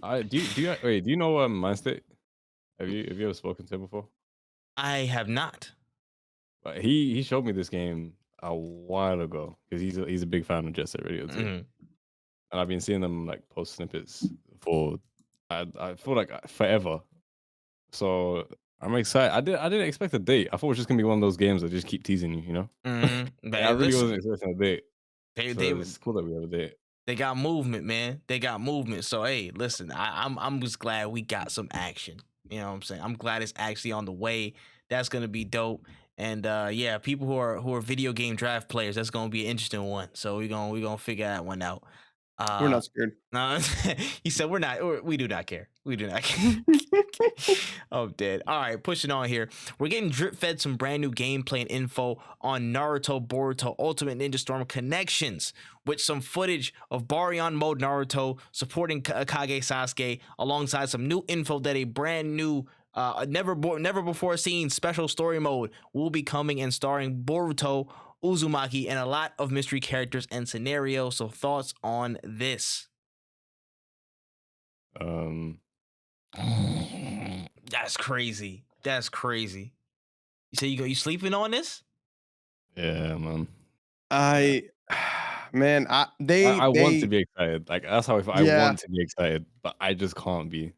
it. Do you know Mindstate? Have you ever spoken to him before? I have not. But he showed me this game a while ago because he's a big fan of Jet Set Radio too, and I've been seeing them like post snippets for I feel like forever. So I'm excited. I didn't expect a date. I thought it was just gonna be one of those games that just keep teasing you, you know. But I really listen, wasn't expecting a date. It's cool that we have a date. They got movement, man. They got movement. So hey, listen, I'm just glad we got some action. You know what I'm saying? I'm glad it's actually on the way. That's gonna be dope. And yeah, people who are video game draft players, that's gonna be an interesting one. So we gonna figure that one out. We're not scared. No, he said we do not care. We do not care. Oh, dead. All right, pushing on here. We're getting drip fed some brand new gameplay and info on Naruto Boruto Ultimate Ninja Storm Connections, with some footage of Baryon mode Naruto supporting Kage Sasuke, alongside some new info that a brand new never before seen special story mode will be coming and starring Boruto, Uzumaki, and a lot of mystery characters and scenarios. So thoughts on this? That's crazy. That's crazy. You say you sleeping on this? Yeah, man. I want to be excited. Like that's how I want to be excited, but I just can't be.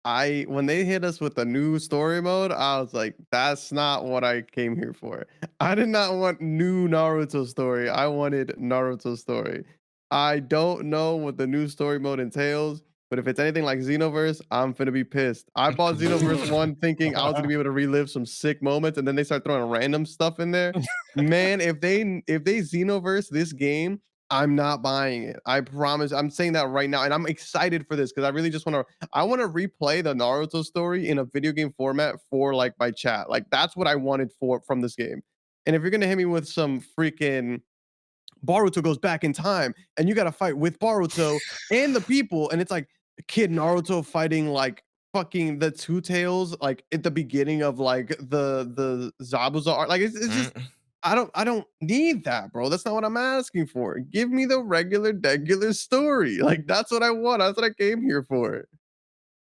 When they hit us with the new story mode, I was like, that's not what I came here for. I did not want new Naruto story. I wanted Naruto story. I don't know what the new story mode entails, but if it's anything like Xenoverse, I'm finna be pissed. I bought Xenoverse 1 thinking I was gonna be able to relive some sick moments, and then they start throwing random stuff in there. Man, if they Xenoverse this game, I'm not buying it. I promise. I'm saying that right now, and I'm excited for this because I really just want to. I want to replay the Naruto story in a video game format for like my chat. Like that's what I wanted from this game. And if you're gonna hit me with some freaking Boruto goes back in time, and you got to fight with Boruto and the people, and it's like Kid Naruto fighting like fucking the Two Tails, like at the beginning of like the Zabuza art. Like it's just. I don't need that, bro. That's not what I'm asking for. Give me the regular story. Like that's what I want. That's what I came here for.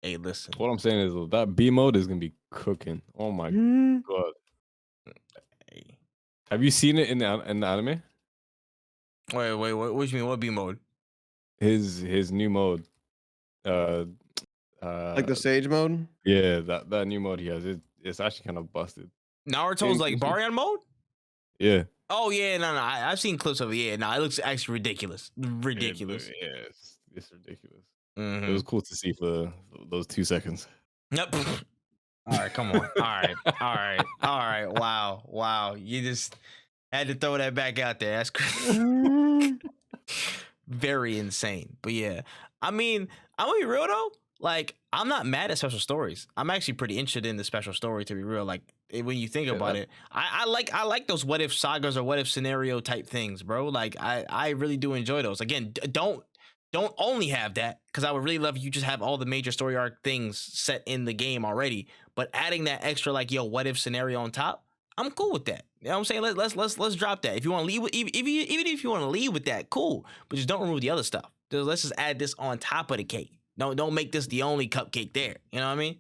Hey, listen. What I'm saying is that B mode is gonna be cooking. Oh my god. Hey. Have you seen it in the anime? Wait. What do you mean? What B mode? His new mode. Like the Sage mode? Yeah, that new mode he has. It's actually kind of busted. Naruto's like Baryon mode? Yeah. Oh yeah, no. I've seen clips of it. Yeah, no, it looks actually ridiculous. Ridiculous. Yeah, it's ridiculous. Mm-hmm. It was cool to see for those 2 seconds. Yep. All right, come on. All right. Wow. You just had to throw that back out there. That's crazy. Very insane. But yeah, I mean, I'm gonna be real though. Like, I'm not mad at special stories. I'm actually pretty interested in the special story, to be real. Like, when you think about it, I like those what if sagas or what if scenario type things, bro. Like, I really do enjoy those. Again, don't only have that, because I would really love if you just have all the major story arc things set in the game already. But adding that extra, like, yo, what if scenario on top, I'm cool with that. You know what I'm saying? Let's drop that. If you want to leave with, even if you want to leave with that, cool. But just don't remove the other stuff. Let's just add this on top of the cake. Don't make this the only cupcake there. You know what I mean?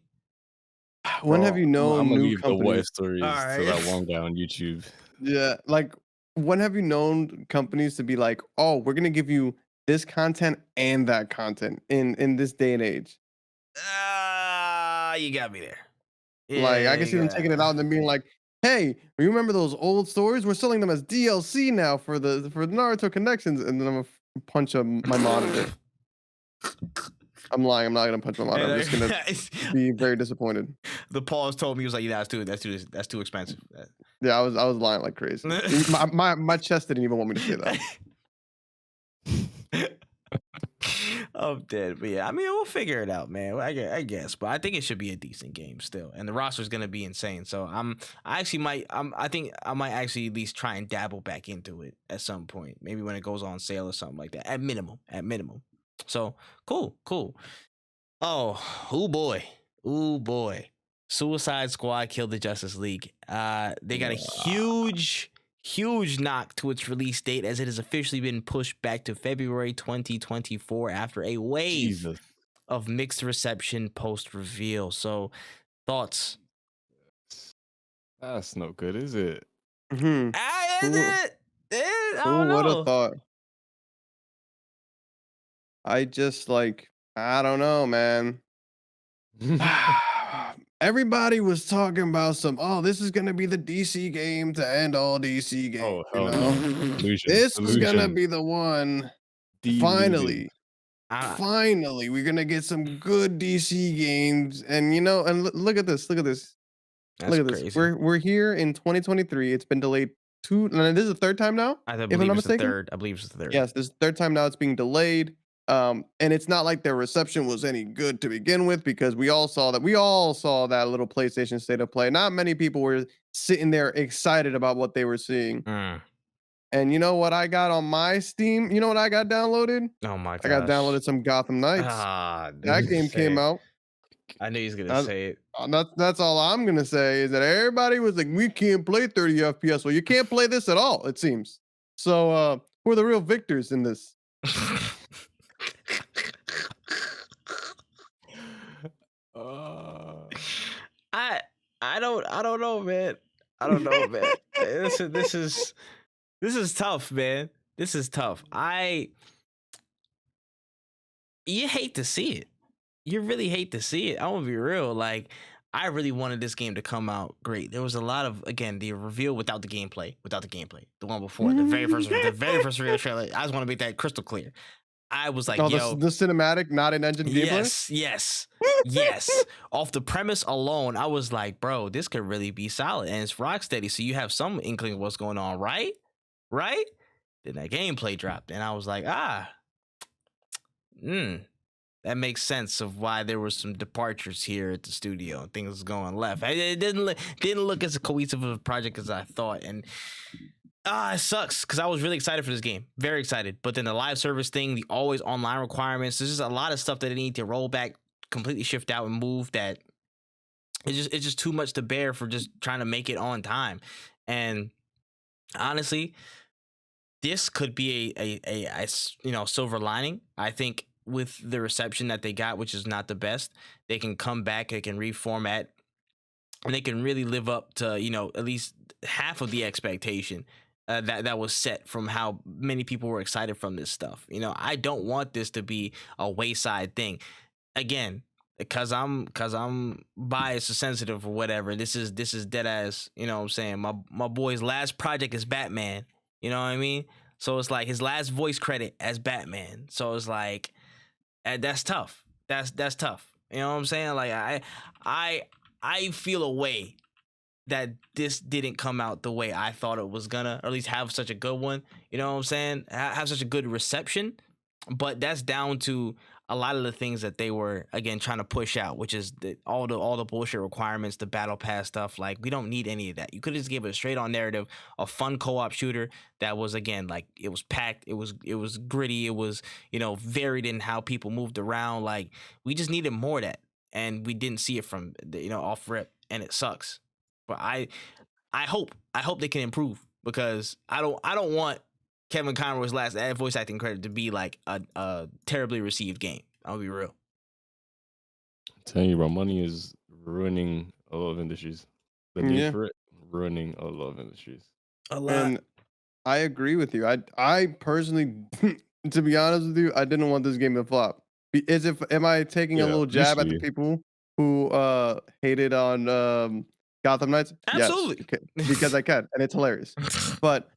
When have you known I'm gonna new leave companies? the what if stories to that one guy on YouTube. Yeah, like when have you known companies to be like, oh, we're gonna give you this content and that content in this day and age? You got me there. Like I can see them taking it out and then being like, hey, remember those old stories? We're selling them as DLC now for the Naruto Connections, and then I'm gonna punch my monitor. I'm lying. I'm not gonna punch my monitor. I'm just gonna be very disappointed. The pause told me, he was like, yeah, that's too expensive. Yeah, I was lying like crazy. my chest didn't even want me to say that. I'm dead. But yeah, I mean, we'll figure it out, man. I guess, but I think it should be a decent game still, and the roster is gonna be insane. So I think I might actually at least try and dabble back into it at some point, maybe when it goes on sale or something like that. At minimum. So cool. Oh boy. Suicide Squad killed the Justice League. They got a huge knock to its release date, as it has officially been pushed back to February 2024 after a wave of mixed reception post reveal. So, thoughts? That's not good, is it? Mm-hmm. I don't Who would know. have thought? I just I don't know, man. Everybody was talking about this is gonna be the DC game to end all DC games. This is gonna be the one. Finally, we're gonna get some good DC games, and and look at this. That's Look at this. crazy. We're here in 2023. It's been delayed this is the third time now, I if I'm believe not it's the mistaken. third. I believe it's the third. Yes, this is the third time now it's being delayed. And it's not like their reception was any good to begin with because we all saw that little PlayStation State of Play. Not many people were sitting there excited about what they were seeing. Mm. And you know what I got on my Steam? You know what I got downloaded? Oh my I got gosh. downloaded some Gotham Knights. Ah, That game came out. I knew he was gonna Uh, say it. That's all I'm gonna say is that everybody was like, we can't play 30 FPS. Well, you can't play this at all, it seems. So who are the real victors in this? Uh, I don't know, man. I don't know, man. This is tough, man. This is tough. You hate to see it. You really hate to see it. I'm gonna be real. Like, I really wanted this game to come out great. There was a lot of, again, the reveal without the gameplay. The one before, the very first real trailer. I just want to make that crystal clear. I was like, Oh, yo, the cinematic, not in engine gameplay? yes. Off the premise alone, I was like, bro, this could really be solid. And it's Rocksteady, so you have some inkling of what's going on, right? Right? Then that gameplay dropped, and I was like, that makes sense of why there were some departures here at the studio and things going left. It didn't look as cohesive of a project as I thought, and it sucks because I was really excited for this game, very excited. But then the live service thing, the always online requirements, there's just a lot of stuff that they need to roll back, completely shift out and move. That it's just too much to bear for just trying to make it on time. And honestly, this could be a silver lining. I think with the reception that they got, which is not the best, they can come back, they can reformat, and they can really live up to at least half of the expectation that was set from how many people were excited from this stuff. I don't want this to be a wayside thing. Again, because I'm biased or sensitive or whatever. This is dead ass. You know what I'm saying? My boy's last project is Batman. You know what I mean? So it's like his last voice credit as Batman. So it's like that's tough. That's tough. You know what I'm saying? Like I feel a way that this didn't come out the way I thought it was gonna, or at least have such a good one. You know what I'm saying? Have such a good reception. But that's down to a lot of the things that they were, again, trying to push out, which is all the bullshit requirements, the battle pass stuff. Like, we don't need any of that. You could just give it a straight on narrative, a fun co-op shooter that was, again, like, it was packed, it was gritty, it was varied in how people moved around. Like, we just needed more of that, and we didn't see it from off rip, and it sucks. But I hope they can improve, because I don't want Kevin Conroy's last voice acting credit to be like a terribly received game. I'll be real. I'm telling you, bro, money is ruining a lot of industries. The need for it, ruining a lot of industries. A lot. And I agree with you. I personally, to be honest with you, I didn't want this game to flop. Am I taking a little jab at the people who hated on Gotham Knights? Absolutely. Yes, because I can, and it's hilarious. But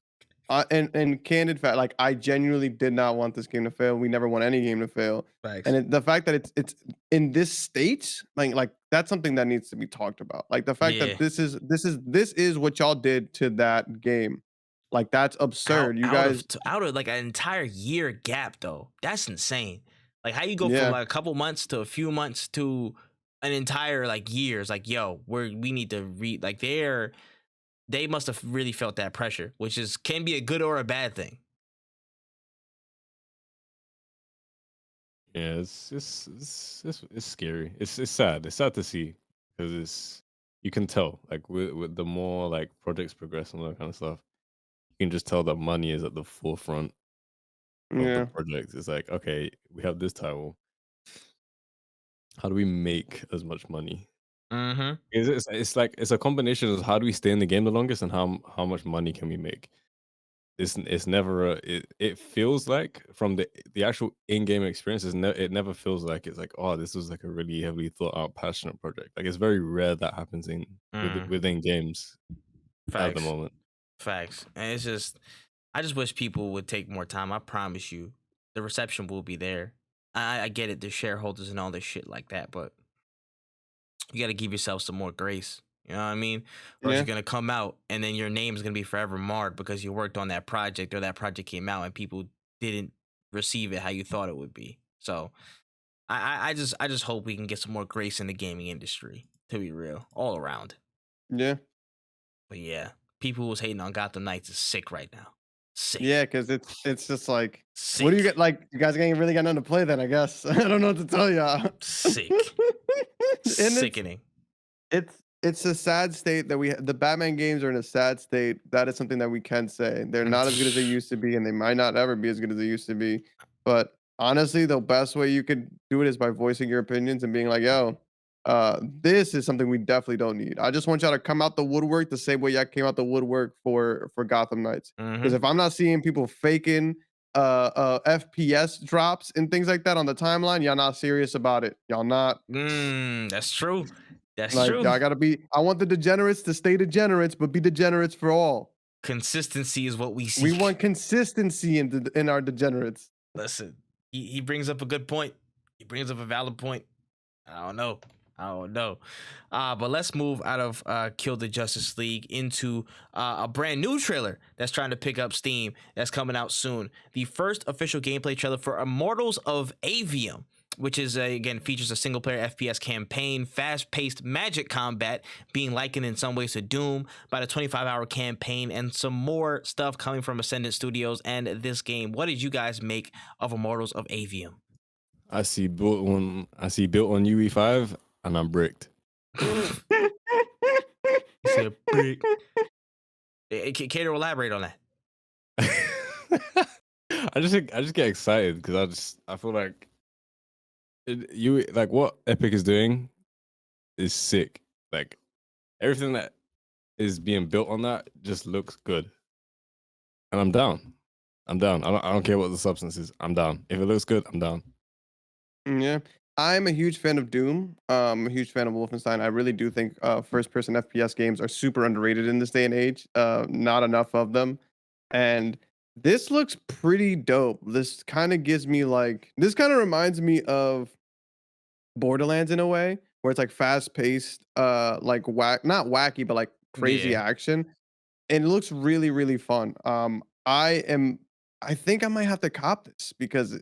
and candid fact, like, I genuinely did not want this game to fail. We never want any game to fail. Thanks. And the fact that it's in this state, like that's something that needs to be talked about. Like, the fact that this is what y'all did to that game. Like, that's absurd. Out of like an entire year gap, though. That's insane. Like, how you go from like a couple months to a few months to an entire like years. Like, yo, we need to read. Like, they must have really felt that pressure, which can be a good or a bad thing. Yeah, it's scary. It's sad. It's sad to see, because you can tell, like, with the more like projects progress and all that kind of stuff, you can just tell that money is at the forefront of the project. It's like, okay, we have this title. How do we make as much money? Mm-hmm. It's like it's a combination of how do we stay in the game the longest and how much money can we make. It's never it feels like, from the actual in-game experience, it never feels like it's like, oh, this was like a really heavily thought out, passionate project. Like, it's very rare that happens within games at the moment. Facts. And it's just, I just wish people would take more time. I promise you, the reception will be there. I get it, the shareholders and all this shit like that, but you got to give yourself some more grace. You know what I mean? Or is Yeah. it gonna come out and then your name is gonna be forever marred because you worked on that project or that project came out and people didn't receive it how you thought it would be. So I just hope we can get some more grace in the gaming industry, to be real, all around. Yeah. But yeah, people who was hating on Gotham Knights is sick right now. Sick. Yeah, because it's just like, Sick. what do you get? Like, you guys ain't really got nothing to play then, I guess. I don't know what to tell y'all. Sick. And Sickening. it's a sad state that the Batman games are in a sad state. That is something that we can say. They're not as good as they used to be, and they might not ever be as good as they used to be. But honestly, the best way you could do it is by voicing your opinions and being like, yo, this is something we definitely don't need. I just want y'all to come out the woodwork the same way y'all came out the woodwork for Gotham Knights. Because if I'm not seeing people faking FPS drops and things like that on the timeline, y'all not serious about it. Y'all not. That's true. That's Like, true. y'all gotta be. I want the degenerates to stay degenerates, but be degenerates for all. Consistency is what we seek. We want consistency in our degenerates. Listen, he brings up a good point. He brings up a valid point. I don't know. But let's move out of Kill the Justice League into a brand new trailer that's trying to pick up steam that's coming out soon. The first official gameplay trailer for Immortals of Avium, which is again features a single player FPS campaign, fast-paced magic combat being likened in some ways to Doom, about a 25-hour campaign, and some more stuff coming from Ascendant Studios and this game. What did you guys make of Immortals of Avium? I see built on UE5 and I'm bricked. You said brick. Care to elaborate on that? I just get excited because I feel like what Epic is doing is sick. Like everything that is being built on that just looks good, and I'm down. I don't care what the substance is. I'm down. If it looks good, I'm down. Yeah, I'm a huge fan of Doom. I'm a huge fan of Wolfenstein. I really do think first-person FPS games are super underrated in this day and age. Not enough of them, and this looks pretty dope. This kind of reminds me of Borderlands in a way, where it's like fast-paced, like not wacky, but like crazy action, and it looks really, really fun. I think I might have to cop this because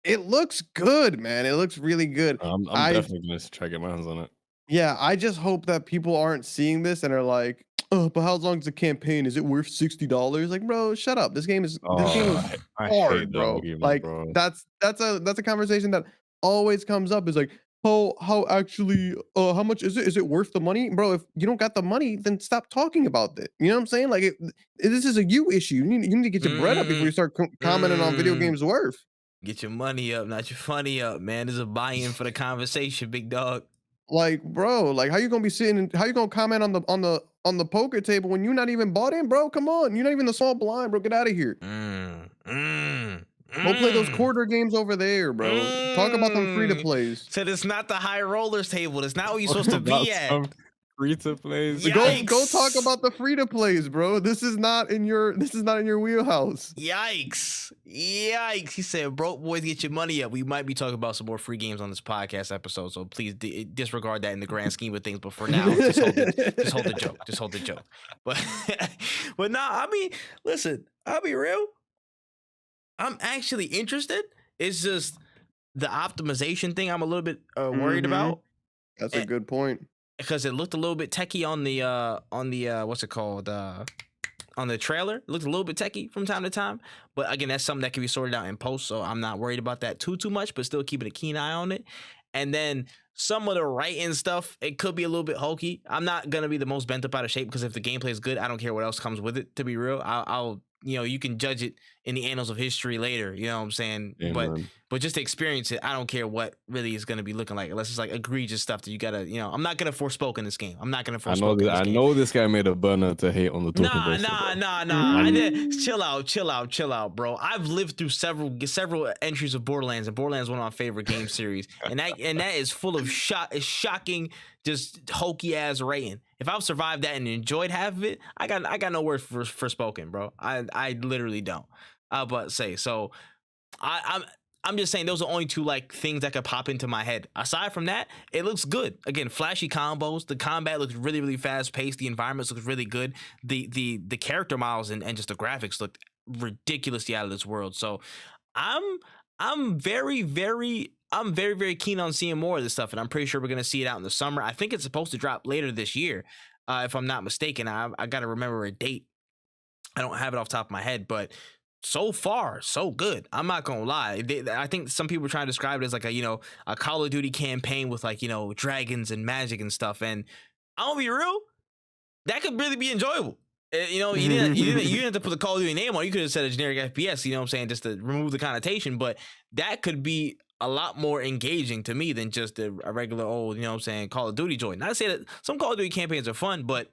it looks good, man. It looks really good. I'm definitely gonna try to get my hands on it. Yeah, I just hope that people aren't seeing this and are like, "Oh, but how long is the campaign? Is it worth $60?" Like, bro, shut up. This game is I hard, hate bro. argument, Like, bro. that's a conversation that always comes up. Is like, how actually, how much is it? Is it worth the money, bro? If you don't got the money, then stop talking about it. You know what I'm saying? Like, this is a you issue. You need to get your bread up before you start commenting on video games worth. Get your money up, not your funny up, man. There's a buy-in for the conversation, big dog. Like, bro, like how you gonna be sitting and how you gonna comment on the poker table when you're not even bought in, bro? Come on, you're not even the small blind, bro. Get out of here. Go play those quarter games over there, bro. Talk about them free to plays. So it's not the high rollers table. It's not where you're supposed to be at. Free to plays. Go talk about the free to plays, bro. This is not in your wheelhouse. Yikes. He said, broke boys, get your money up. We might be talking about some more free games on this podcast episode, so please disregard that in the grand scheme of things. But for now, just hold the joke. Just hold the joke. But nah, I mean, listen, I'll be real. I'm actually interested. It's just the optimization thing I'm a little bit worried about. That's a good point. Because it looked a little bit techie on the what's it called? On the trailer. It looked a little bit techie from time to time. But again, that's something that can be sorted out in post, so I'm not worried about that too much, but still keeping a keen eye on it. And then some of the writing stuff, it could be a little bit hokey. I'm not gonna be the most bent up out of shape because if the gameplay is good, I don't care what else comes with it, to be real. I'll you can judge it in the annals of history later, you know what I'm saying? Yeah, but just to experience it, I don't care what really is going to be looking like, unless it's like egregious stuff that you gotta, I'm not gonna forspoken this game. I'm not gonna forspoken this game. I know this guy made a burner to hate on the talking. Nah. I did. Chill out, bro. I've lived through several entries of Borderlands, and Borderlands is one of my favorite game series, and that is full of shocking, just hokey ass rating. If I've survived that and enjoyed half of it, I got no word for spoken, bro. I literally don't. But say so. I'm I'm just saying those are only two like things that could pop into my head. Aside from that, it looks good. Again, flashy combos. The combat looks really, really fast paced. The environments look really good. The character models and just the graphics look ridiculously out of this world. So I'm very, very keen on seeing more of this stuff, and I'm pretty sure we're gonna see it out in the summer. I think it's supposed to drop later this year, if I'm not mistaken. I gotta remember a date. I don't have it off the top of my head, but so far so good. I'm not gonna lie. I think some people are trying to describe it as like a Call of Duty campaign with like dragons and magic and stuff. And I'm gonna be real, that could really be enjoyable. You didn't have to put the Call of Duty name on. You could have said a generic FPS. You know what I'm saying, just to remove the connotation. But that could be a lot more engaging to me than just a regular old Call of Duty joint. Not to say that some Call of Duty campaigns are fun, but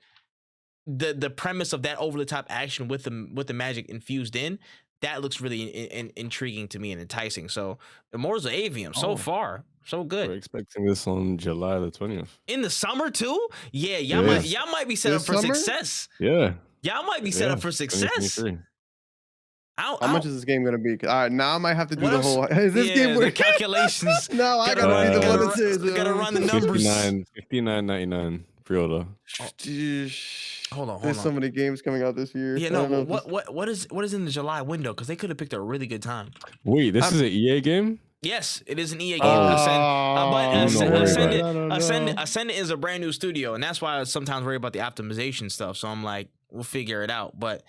the premise of that over the top action with the magic infused in, that looks really intriguing to me and enticing. So Immortals of Avium, so far so good. We're expecting this on July the 20th. In the summer too? Yeah, y'all might be set up for success. Yeah. Y'all might be set up for success. How much is this game gonna be? All right, now I might have to do the whole. Is this game the calculations? No, I gotta be the one that says. Gotta run the numbers. $59.99 pre-order. Hold on. There's so many games coming out this year. Yeah, no. What is in the July window? Because they could have picked a really good time. Wait, this is an EA game? Yes, it is an EA game. Ascendant is a brand new studio, and that's why I sometimes worry about the optimization stuff. So I'm like, we'll figure it out. But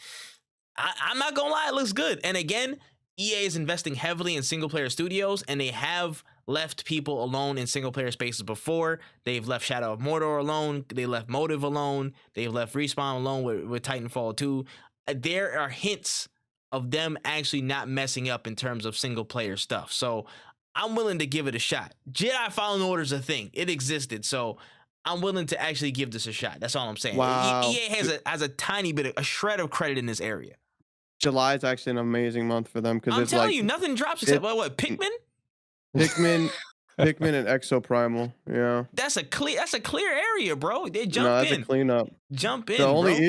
I'm not gonna lie, it looks good. And again, EA is investing heavily in single player studios, and they have left people alone in single player spaces before. They've left Shadow of Mordor alone. They left Motive alone. They've left Respawn alone with Titanfall 2. There are hints of them actually not messing up in terms of single player stuff. So I'm willing to give it a shot. Jedi Fallen Order is a thing. It existed. So I'm willing to actually give this a shot. That's all I'm saying. Wow. EA has a tiny bit, a shred of credit in this area. July is actually an amazing month for them because I'm it's telling like you, nothing drops except what Pikmin and Exoprimal. Yeah, that's a clear area, bro. They jump that's in. a cleanup. Jump in. The only bro.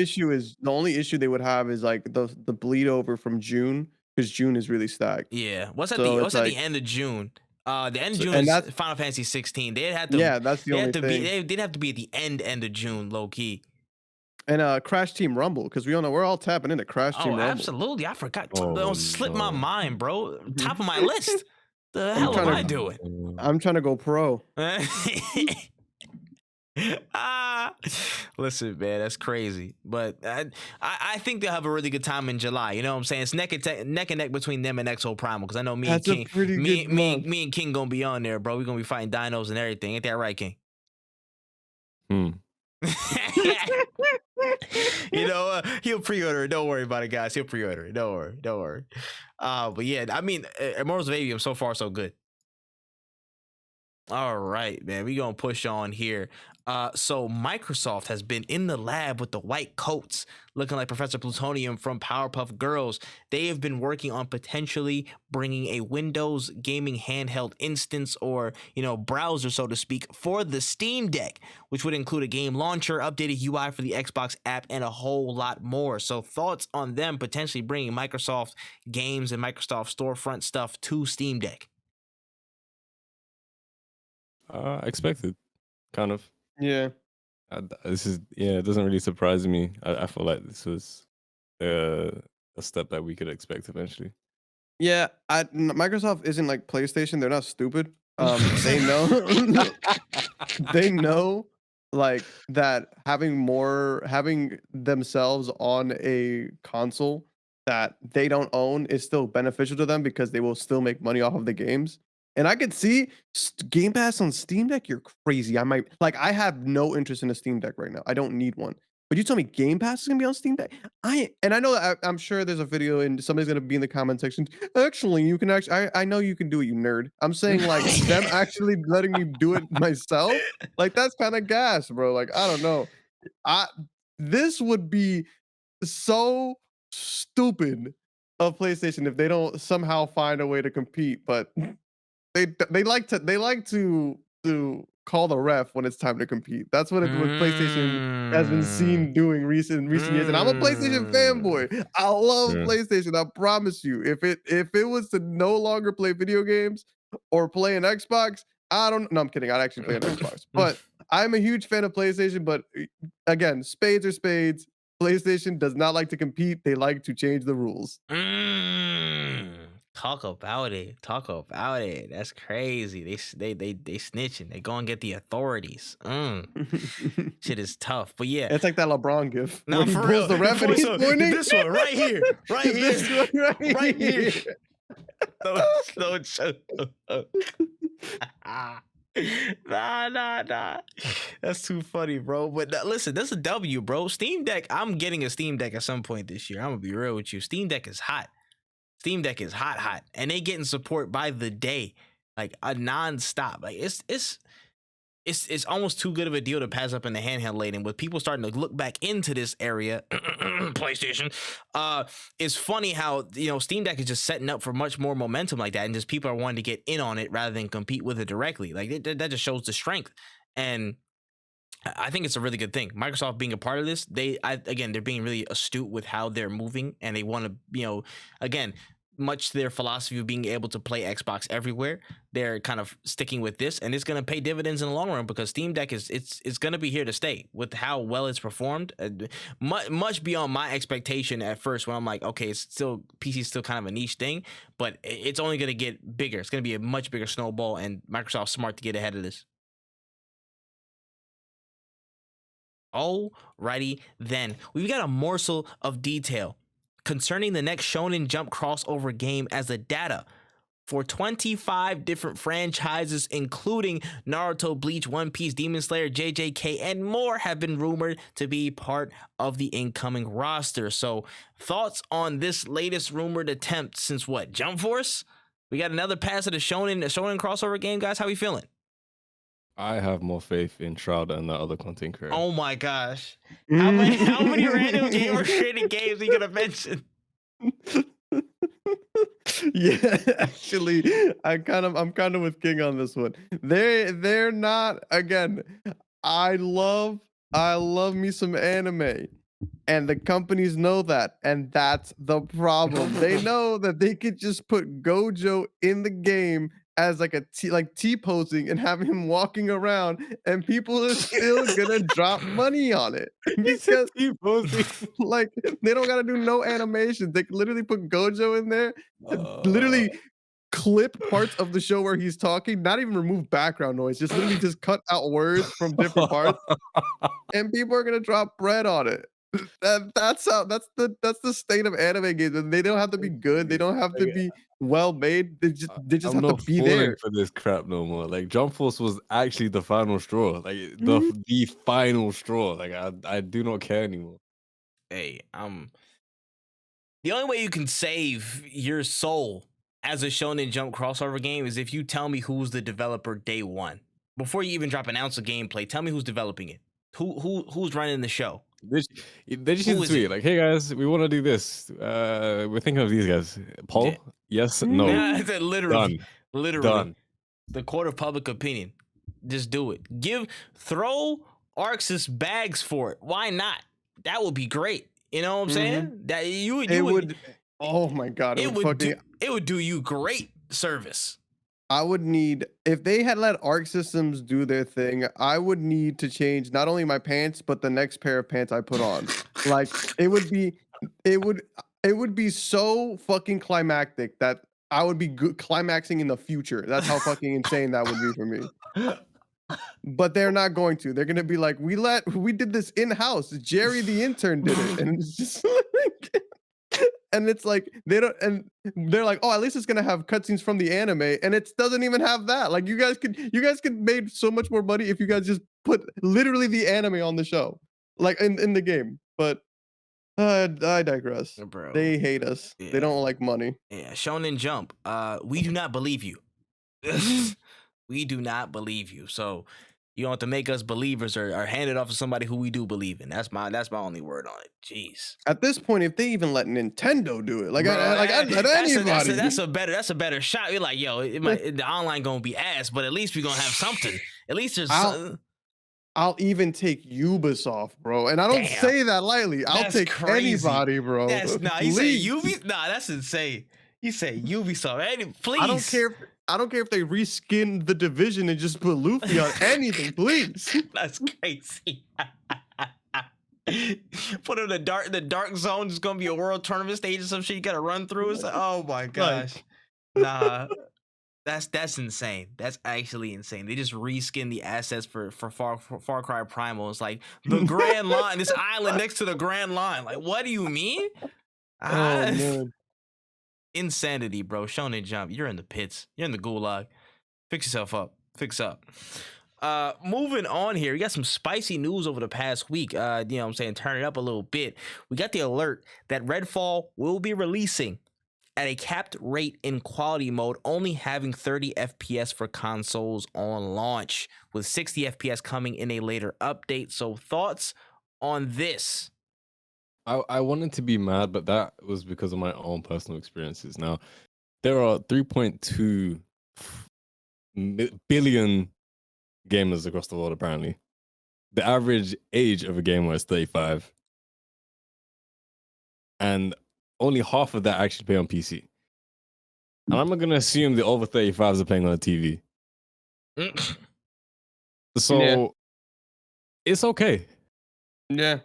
issue they would have is like the bleed over from June, because June is really stacked. Yeah. What's at the end of June? The end of June is Final Fantasy 16. They'd have to. Yeah, that's the only thing. They'd have to be at the end of June, low key. And Crash Team Rumble, because we're all tapping into Crash Team Rumble. Absolutely. I forgot. Don't slip my mind, bro. Top of my list. The hell am I doing? I'm trying to go pro. Listen, man, that's crazy. But I think they'll have a really good time in July. You know what I'm saying? It's neck and neck between them and Exoprimal, because I know me and King gonna be on there, bro. We're gonna be fighting dinos and everything. Ain't that right, King? He'll pre-order it. Don't worry about it, guys. He'll pre-order it. Don't worry. But yeah, I mean, Immortals of Avium, so far so good. All right, man, we gonna push on here. So Microsoft has been in the lab with the white coats, looking like Professor Plutonium from Powerpuff Girls. They have been working on potentially bringing a Windows gaming handheld instance, or browser, so to speak, for the Steam Deck, which would include a game launcher, updated UI for the Xbox app, and a whole lot more. So thoughts on them potentially bringing Microsoft games and Microsoft storefront stuff to Steam Deck? Expected, kind of. Yeah. It doesn't really surprise me. I feel like this was a step that we could expect eventually. Yeah, Microsoft isn't like PlayStation. They're not stupid. They know they know like that having themselves on a console that they don't own is still beneficial to them, because they will still make money off of the games. And I could see Game Pass on Steam Deck. You're crazy. I have no interest in a Steam Deck right now. I don't need one. But you tell me Game Pass is gonna be on Steam Deck? I know that I'm sure there's a video and somebody's gonna be in the comment section. Actually, you can I know you can do it, you nerd. I'm saying like them actually letting me do it myself. Like that's kind of gas, bro. Like I don't know. This would be so stupid of PlayStation if they don't somehow find a way to compete, but they like to call the ref when it's time to compete. That's what PlayStation has been seen doing recent years. And I'm a PlayStation fanboy. I love PlayStation. I promise you. If it was to no longer play video games or play an Xbox, no, I'm kidding. I'd actually play an Xbox. But I'm a huge fan of PlayStation. But again, spades are spades. PlayStation does not like to compete. They like to change the rules. Talk about it. That's crazy. They snitching. They go and get the authorities. Shit is tough. But yeah, it's like that LeBron gif. No, for real. The ref and he's pointing. This one right here. Right here. No joke. Nah. That's too funny, bro. But listen, that's a W, bro. Steam Deck. I'm getting a Steam Deck at some point this year. I'm gonna be real with you. Steam Deck is hot. Steam Deck is hot, and they getting support by the day, like a nonstop. Like it's almost too good of a deal to pass up in the handheld lane. And with people starting to look back into this area, PlayStation, it's funny how Steam Deck is just setting up for much more momentum like that, and just people are wanting to get in on it rather than compete with it directly. Like that just shows the strength, and I think it's a really good thing. Microsoft being a part of this, they're being really astute with how they're moving, and they want to, again, much to their philosophy of being able to play Xbox everywhere, they're kind of sticking with this, and it's going to pay dividends in the long run because Steam Deck it's going to be here to stay with how well it's performed, much beyond my expectation at first. When I'm like, okay, PC's still kind of a niche thing, but it's only going to get bigger. It's going to be a much bigger snowball, and Microsoft's smart to get ahead of this. Alrighty then, we've got a morsel of detail concerning the next Shonen Jump crossover game, as the data for 25 different franchises, including Naruto, Bleach, One Piece, Demon Slayer, JJK, and more, have been rumored to be part of the incoming roster. So, thoughts on this latest rumored attempt since what? Jump Force? We got another pass at a Shonen crossover game, guys. How we feeling? I have more faith in Shroud and the other content creator. Oh my gosh. How many random gamer-created games are you gonna mention? Yeah, actually, I'm kind of with King on this one. They're not, again, I love me some anime. And the companies know that, and that's the problem. They know that they could just put Gojo in the game as like T-posing and have him walking around, and people are still gonna drop money on it because T-posing. Like they don't gotta do no animation. They can literally put Gojo in there, literally clip parts of the show where he's talking, not even remove background noise, just literally just cut out words from different parts, and people are gonna drop bread on it. That's the state of anime games. And they don't have to be good. They don't have to be well made. They just I'm have to be there for this crap no more. Like Jump Force was actually the final straw. Like the final straw. Like I do not care anymore. Hey, the only way you can save your soul as a Shonen Jump crossover game is if you tell me who's the developer day one. Before you even drop an ounce of gameplay, tell me who's developing it. Who's running the show? They just need to tweet like, "Hey guys, we want to do this. We're thinking of these guys." Paul, yes, no, literally, done. The court of public opinion. Just do it. Throw Arxis bags for it. Why not? That would be great. You know what I'm saying? That you would. Oh my god! It would do you great service. I would need, if they had let Arc Systems do their thing, I would need to change not only my pants, but the next pair of pants I put on. Like it would be so fucking climactic that I would be climaxing in the future. That's how fucking insane that would be for me. But they're not going to. They're gonna be like, we did this in-house. Jerry the intern did it. And it's just like, and it's like they don't, and they're like, oh, at least it's gonna have cutscenes from the anime, and it doesn't even have that. Like you guys could made so much more money if you guys just put literally the anime on the show, like in the game. But I digress. Bro. They hate us. Yeah. They don't like money. Yeah, Shonen Jump. We do not believe you. We do not believe you. So you don't have to make us believers or hand it off to somebody who we do believe in. That's my only word on it. Jeez. At this point, if they even let Nintendo do it, I'd let anybody. That's a better shot. You're like, yo, the online gonna be ass, but at least we're gonna have something. At least there's I'll even take Ubisoft, bro. And I don't Damn. say that lightly. I'll That's take crazy. anybody, bro. That's you say Please. Ubisoft. Nah, that's insane. You say Ubisoft. Please. I don't care if they reskin the Division and just put Luffy on anything, please. That's crazy. Put in the dark zone. It's gonna be a world tournament stage or some shit you gotta run through. It's like, oh my gosh. Nah. That's insane. That's actually insane. They just reskin the assets for Far Cry Primal. It's like the Grand Line, this island next to the Grand Line. Like, what do you mean? Oh man. Insanity, bro. Shonen Jump. You're in the pits. You're in the gulag. Fix yourself up. Fix up. Moving on here. We got some spicy news over the past week. You know what I'm saying? Turn it up a little bit. We got the alert that Redfall will be releasing at a capped rate in quality mode, only having 30 FPS for consoles on launch, with 60 FPS coming in a later update. So thoughts on this? I wanted to be mad, but that was because of my own personal experiences. Now, there are 3.2 billion gamers across the world, apparently. The average age of a gamer is 35. And only half of that actually play on PC. And I'm not going to assume the over 35s are playing on a TV. So, it's okay. Yeah.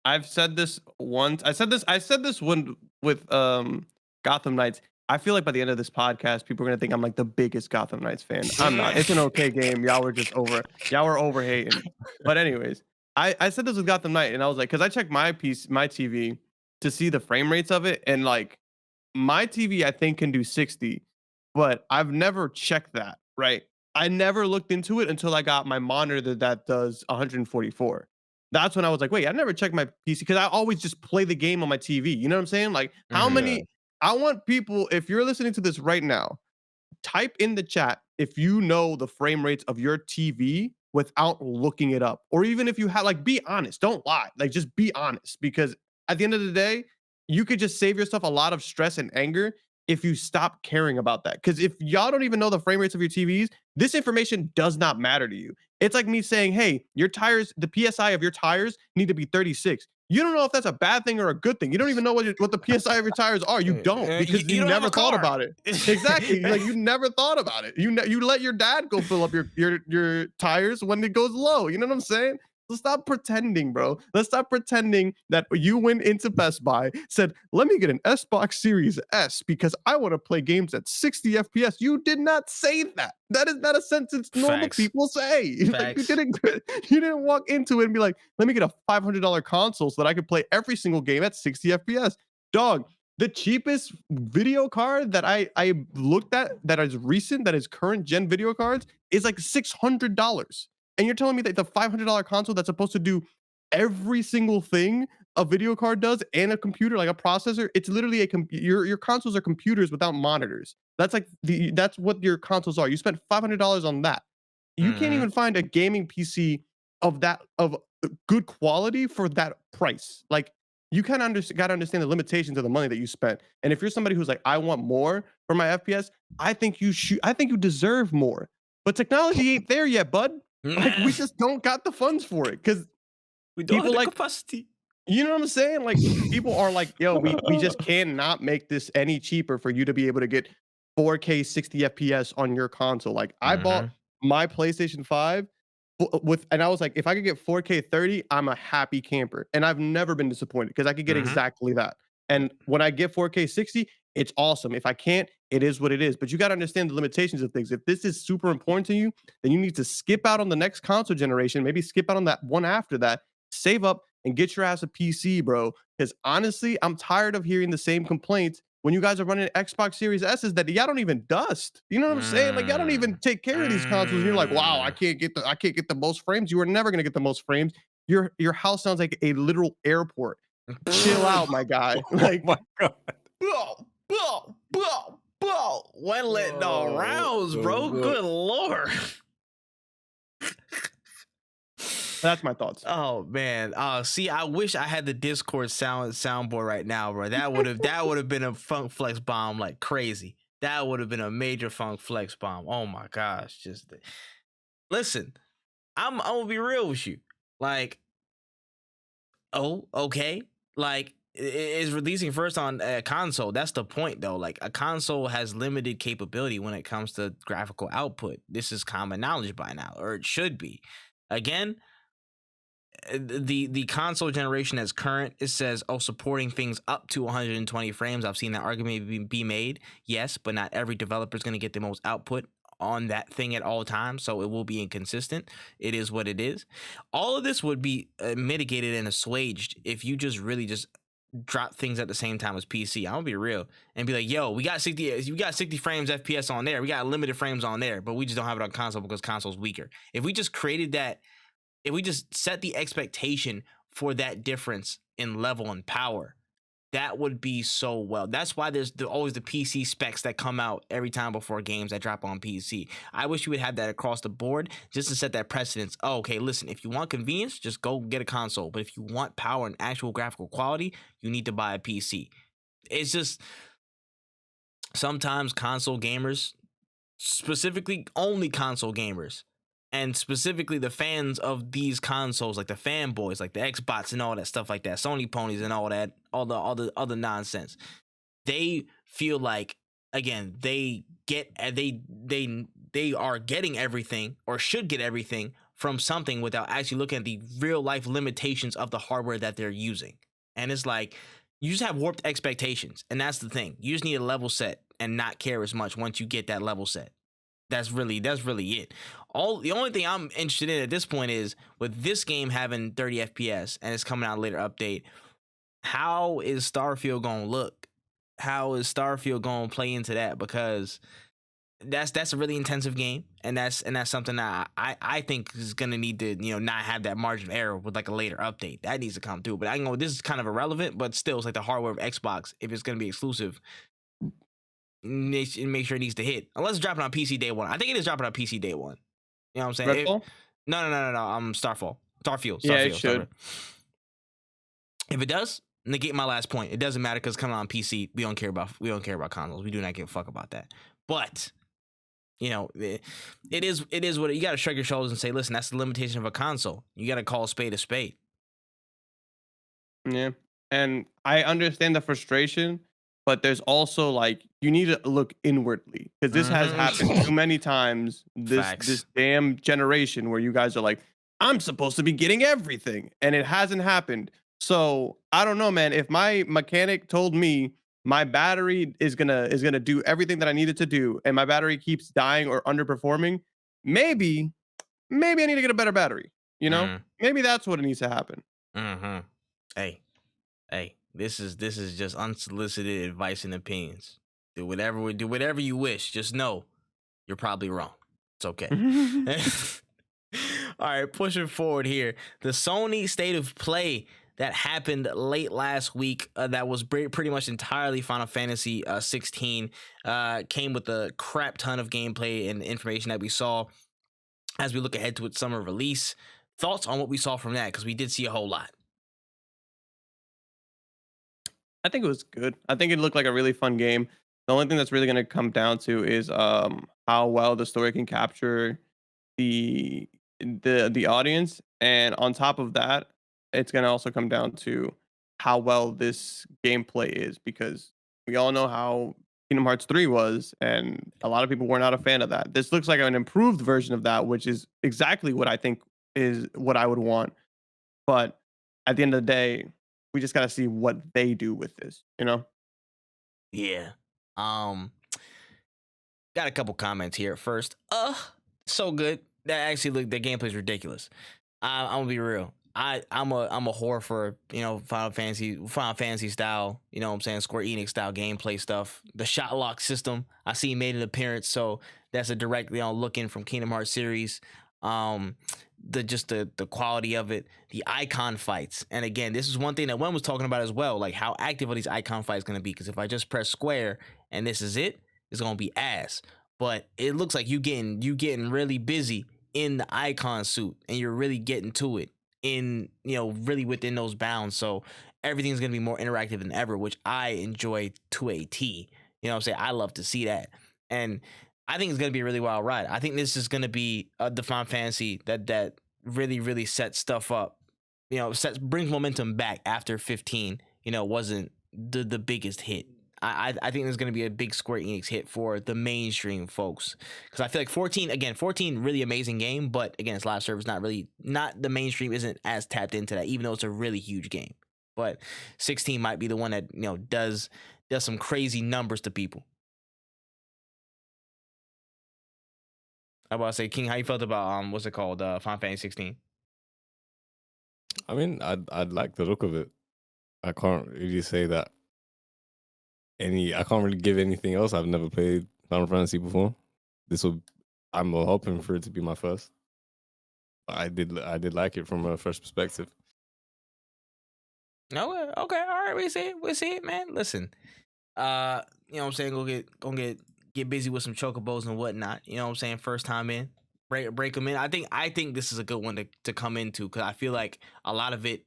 I've said this once. I said this one with Gotham Knights. I feel like by the end of this podcast, people are gonna think I'm like the biggest Gotham Knights fan. I'm not. It's an okay game. Y'all were over hating. But anyways, I said this with Gotham Knight, and I was like, because I checked my TV to see the frame rates of it, and like my TV I think can do 60, but I've never checked that. Right? I never looked into it until I got my monitor that does 144. That's when I was like, wait, I never checked my PC because I always just play the game on my TV. You know what I'm saying? Like, how many? I want people, if you're listening to this right now, type in the chat if you know the frame rates of your TV without looking it up. Or even if you have, like, be honest. Don't lie. Like, just be honest. Because at the end of the day, you could just save yourself a lot of stress and anger if you stop caring about that. Because if y'all don't even know the frame rates of your TVs, this information does not matter to you. It's like me saying, hey, your tires, the PSI of your tires need to be 36. You don't know if that's a bad thing or a good thing. You don't even know what the PSI of your tires are. You don't, because you never thought about it. Exactly. Like, you never thought about it. You let your dad go fill up your tires when it goes low. You know what I'm saying? So stop pretending, bro. Let's stop pretending that you went into Best Buy, said, let me get an Xbox Series S because I want to play games at 60 FPS. You did not say that. That is not a sentence normal people say. Like, you didn't walk into it and be like, let me get a $500 console so that I could play every single game at 60 FPS. Dog, the cheapest video card that I looked at that is recent, that is current gen video cards, is like $600. And you're telling me that the $500 console that's supposed to do every single thing a video card does and a computer, like a processor, it's literally your consoles are computers without monitors. That's like that's what your consoles are. You spent $500 on that. You can't even find a gaming PC of good quality for that price. Like, you kind of got to understand the limitations of the money that you spent. And if you're somebody who's like, I want more for my FPS, I think you deserve more. But technology ain't there yet, bud. Like, we just don't got the funds for it because we don't have the like capacity. You know what I'm saying? Like, people are like, yo, we just cannot make this any cheaper for you to be able to get 4K 60 FPS on your console. Like, I bought my PlayStation 5 and I was like, if I could get 4K 30, I'm a happy camper. And I've never been disappointed because I could get exactly that. And when I get 4K 60, it's awesome. If I can't, it is what it is. But you got to understand the limitations of things. If this is super important to you, then you need to skip out on the next console generation, maybe skip out on that one after that, save up and get your ass a PC, bro. Because honestly, I'm tired of hearing the same complaints when you guys are running Xbox Series S's that y'all don't even dust. You know what I'm saying? Like, y'all don't even take care of these consoles. And you're like, wow, I can't get the most frames. You are never gonna get the most frames. Your house sounds like a literal airport. Chill out, my guy. Like, oh my God. When letting all rounds, bro. Good Lord. That's my thoughts. Oh man. See, I wish I had the Discord soundboard right now, bro. That would have been a funk flex bomb like crazy. That would have been a major funk flex bomb. Oh my gosh. listen, I'm gonna be real with you. Like, oh, okay. Like, it's releasing first on a console. That's the point, though. Like, a console has limited capability when it comes to graphical output. This is common knowledge by now, or it should be. Again, the console generation as current, it says, oh, supporting things up to 120 frames. I've seen that argument be made. Yes, but not every developer is going to get the most output on that thing at all times, so it will be inconsistent. It is what it is. All of this would be mitigated and assuaged if you just really just drop things at the same time as PC. I'm gonna be real and be like, yo, we got 60 frames FPS on there, we got limited frames on there, but we just don't have it on console because console's weaker. If we just created that, if we just set the expectation for that difference in level and power, that would be so well. That's why there's always the PC specs that come out every time before games that drop on PC. I wish you would have that across the board just to set that precedence. Oh, okay, listen, if you want convenience, just go get a console. But if you want power and actual graphical quality, you need to buy a PC. It's just sometimes console gamers, specifically only console gamers, and specifically the fans of these consoles, like the fanboys, like the Xbox and all that stuff like that, Sony ponies and all that, all the other nonsense. They feel like, again, they are getting everything, or should get everything from something, without actually looking at the real life limitations of the hardware that they're using. And it's like, you just have warped expectations, and that's the thing. You just need a level set and not care as much once you get that level set. That's really it. The only thing I'm interested in at this point is, with this game having 30 FPS and it's coming out later update, how is Starfield gonna look? How is Starfield gonna play into that? Because that's a really intensive game, and that's something that I think is gonna need to, not have that margin of error with like a later update. That needs to come through. But I know this is kind of irrelevant, but still, it's like the hardware of Xbox. If it's gonna be exclusive, make sure it needs to hit. Unless it's dropping on PC day one. I think it is dropping on PC day one. You know what I'm saying? Redfall? No. Starfield. Yeah, it Starfield. should. If it does, negate my last point. It doesn't matter because it's coming on PC. We don't care about consoles. We do not give a fuck about that. But it is what you got to shrug your shoulders and say, listen, that's the limitation of a console. You got to call a spade a spade. Yeah, and I understand the frustration, but there's also, like, you need to look inwardly, because this has happened too many times this damn generation, where you guys are like, I'm supposed to be getting everything, and it hasn't happened. So I don't know, man. If my mechanic told me my battery is gonna do everything that I need it to do, and my battery keeps dying or underperforming, maybe I need to get a better battery. Maybe that's what needs to happen. Hey, this is just unsolicited advice and opinions. Do whatever you wish. Just know you're probably wrong. It's okay. All right, pushing forward here. The Sony State of Play that happened late last week, that was pretty much entirely Final Fantasy 16, came with a crap ton of gameplay and information that we saw as we look ahead to its summer release. Thoughts on what we saw from that? Because we did see a whole lot. I think it was good. I think it looked like a really fun game. The only thing that's really going to come down to is how well the story can capture the audience, and on top of that, it's going to also come down to how well this gameplay is, because we all know how Kingdom Hearts 3 was, and a lot of people were not a fan of that. This looks like an improved version of that, which is exactly what I think is what I would want. But at the end of the day, we just got to see what they do with this, Yeah. Got a couple comments here. First, so good. That actually the gameplay is ridiculous. I'm gonna be real. I'm a whore for Final Fantasy style, what I'm saying, Square Enix style gameplay stuff. The shot lock system I see made an appearance, so that's a direct look in from Kingdom Hearts series. The quality of it, the icon fights, and again, this is one thing that one was talking about as well, like how active are these icon fights going to be? Because if I just press square and this is it's going to be ass. But it looks like you getting really busy in the icon suit, and you're really getting to it in really within those bounds. So everything's going to be more interactive than ever, which I enjoy to a T. You know what I'm saying? I love to see that. And I think it's gonna be a really wild ride. I think this is gonna be the Final Fantasy that really really sets stuff up. You know, brings momentum back after 15. You know, wasn't the biggest hit. I think there's gonna be a big Square Enix hit for the mainstream folks, because I feel like 14 really amazing game, but again, it's live service, not the mainstream isn't as tapped into that, even though it's a really huge game. But 16 might be the one that does some crazy numbers to people. I about to say, King, how you felt about what's it called, Final Fantasy 16? I mean, I'd like the look of it. I can't really say that I can't really give anything else. I've never played Final Fantasy before. I'm hoping for it to be my first. I did like it from a fresh perspective. Okay, all right, we see it, man. Listen, you know what I'm saying, go get busy with some chocobos and whatnot. You know what I'm saying, first time in, break them in. I think this is a good one to come into, because I feel like a lot of it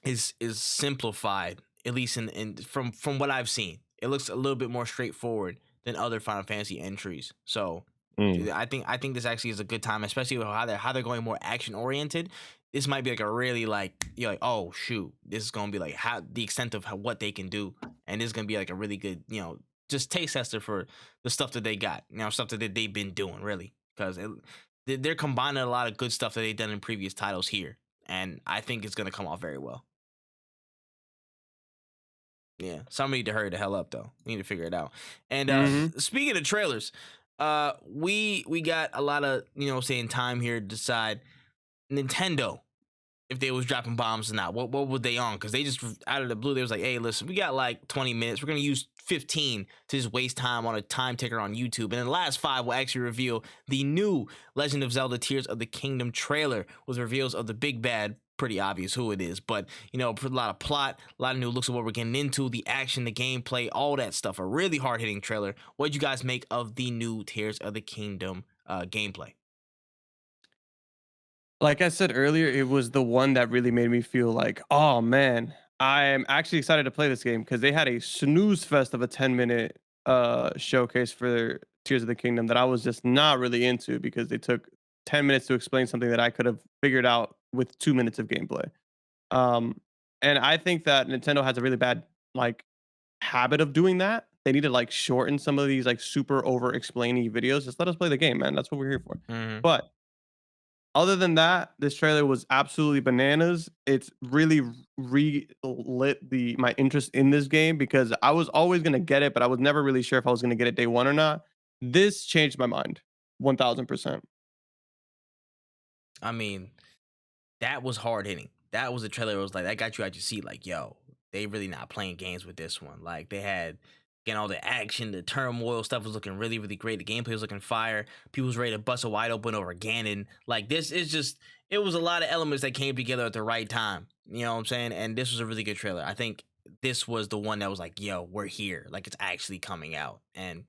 is simplified, at least from what I've seen. It looks a little bit more straightforward than other Final Fantasy entries. So I think this actually is a good time, especially with how they're going more action oriented. This might be like a really you're like, oh shoot, this is gonna be like how the extent of what they can do, and this is gonna be like a really good, just taste tester for the stuff that they got, stuff that they've been doing, really, because they're combining a lot of good stuff that they've done in previous titles here, and I think it's gonna come off very well. Yeah, somebody need to hurry the hell up though. We need to figure it out. And speaking of trailers, we got a lot of saying time here to decide Nintendo if they was dropping bombs or not. What were they on? Because they just out of the blue, they was like, hey, listen, we got like 20 minutes. We're gonna use 15 to just waste time on a time ticker on YouTube, and then the last 5 will actually reveal the new Legend of Zelda Tears of the Kingdom trailer with reveals of the big bad. Pretty obvious who it is, but a lot of plot, a lot of new looks of what we're getting into, the action, the gameplay, all that stuff. A really hard-hitting trailer. What did you guys make of the new Tears of the Kingdom gameplay? Like I said earlier, it was the one that really made me feel like, oh man, I am actually excited to play this game, because they had a snooze fest of a 10-minute showcase for Tears of the Kingdom that I was just not really into, because they took 10 minutes to explain something that I could have figured out with 2 minutes of gameplay. And I think that Nintendo has a really bad habit of doing that. They need to shorten some of these super over explaining videos. Just let us play the game, man. That's what we're here for. But other than that, this trailer was absolutely bananas. It's really relit my interest in this game, because I was always going to get it, but I was never really sure if I was going to get it day one or not. This changed my mind 1000%. I mean, that was hard hitting. That was a trailer that was like, that got you out your seat. Like, yo, they really not playing games with this one. Like, they had, again, all the action, the turmoil stuff was looking really, really great. The gameplay was looking fire. People was ready to bust it wide open over Ganon. Like, this is just, it was a lot of elements that came together at the right time. You know what I'm saying? And this was a really good trailer. I think this was the one that was like, yo, we're here. Like, it's actually coming out. And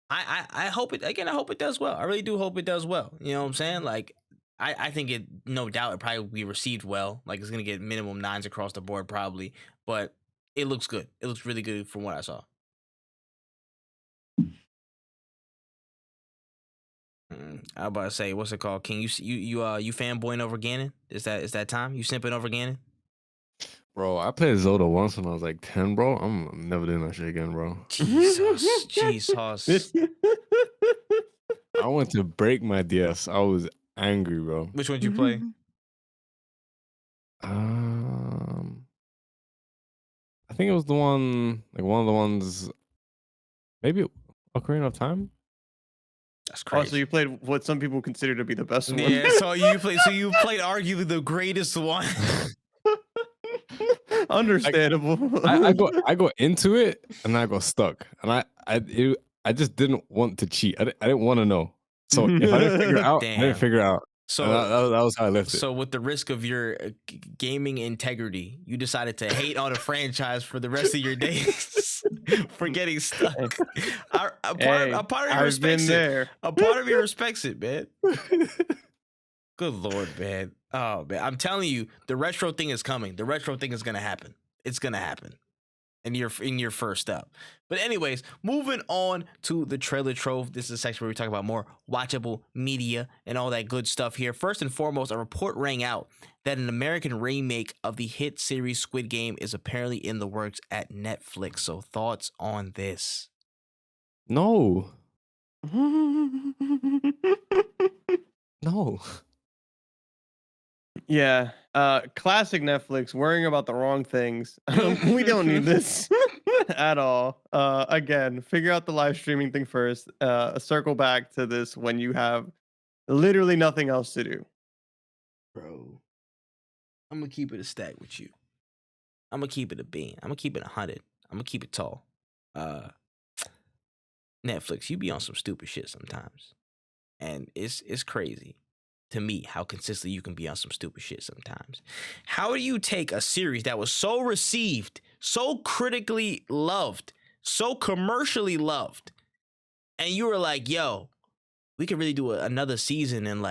I hope it, again, I hope it does well. I really do hope it does well. You know what I'm saying? Like, I think it, no doubt, it probably will be received well. Like, it's gonna get minimum 9s across the board probably, but it looks good. It looks really good from what I saw. I about to say, what's it called, King? You fanboying over Ganon? Is that time? You simping over Ganon? Bro, I played Zelda once when I was like 10, bro. I'm never doing that shit again, bro. Jesus. I went to break my DS. I was angry, bro. Which one did you play? I think it was the one, one of the ones, maybe Ocarina of Time. That's crazy. Oh, so you played what some people consider to be the best one. Yeah, so you played arguably the greatest one. Understandable. I go into it and I got stuck, and I just didn't want to cheat. I didn't want to know. So if I didn't figure it out, I didn't figure it out. So that was how I left it. So with the risk of your gaming integrity, you decided to hate on a franchise for the rest of your days for getting stuck. A part of me respects it. A part of me respects it, man. Good Lord, man. Oh, man. I'm telling you, the retro thing is coming. The retro thing is going to happen. It's going to happen. and you're first up. But anyways, moving on to the trailer trove. This is a section where we talk about more watchable media and all that good stuff here. First and foremost, a report rang out that an American remake of the hit series Squid Game is apparently in the works at Netflix. So thoughts on this? No. No. Yeah. Classic Netflix, worrying about the wrong things. We don't need this at all. Again, figure out the live streaming thing first. Circle back to this when you have literally nothing else to do. Bro, I'm going to keep it a stack with you. I'm going to keep it a bean. I'm going to keep it 100. I'm going to keep it tall. Netflix, you be on some stupid shit sometimes. And it's crazy to me how consistently you can be on some stupid shit sometimes. How do you take a series that was so received, so critically loved, so commercially loved, and you were like, yo, we could really do another season in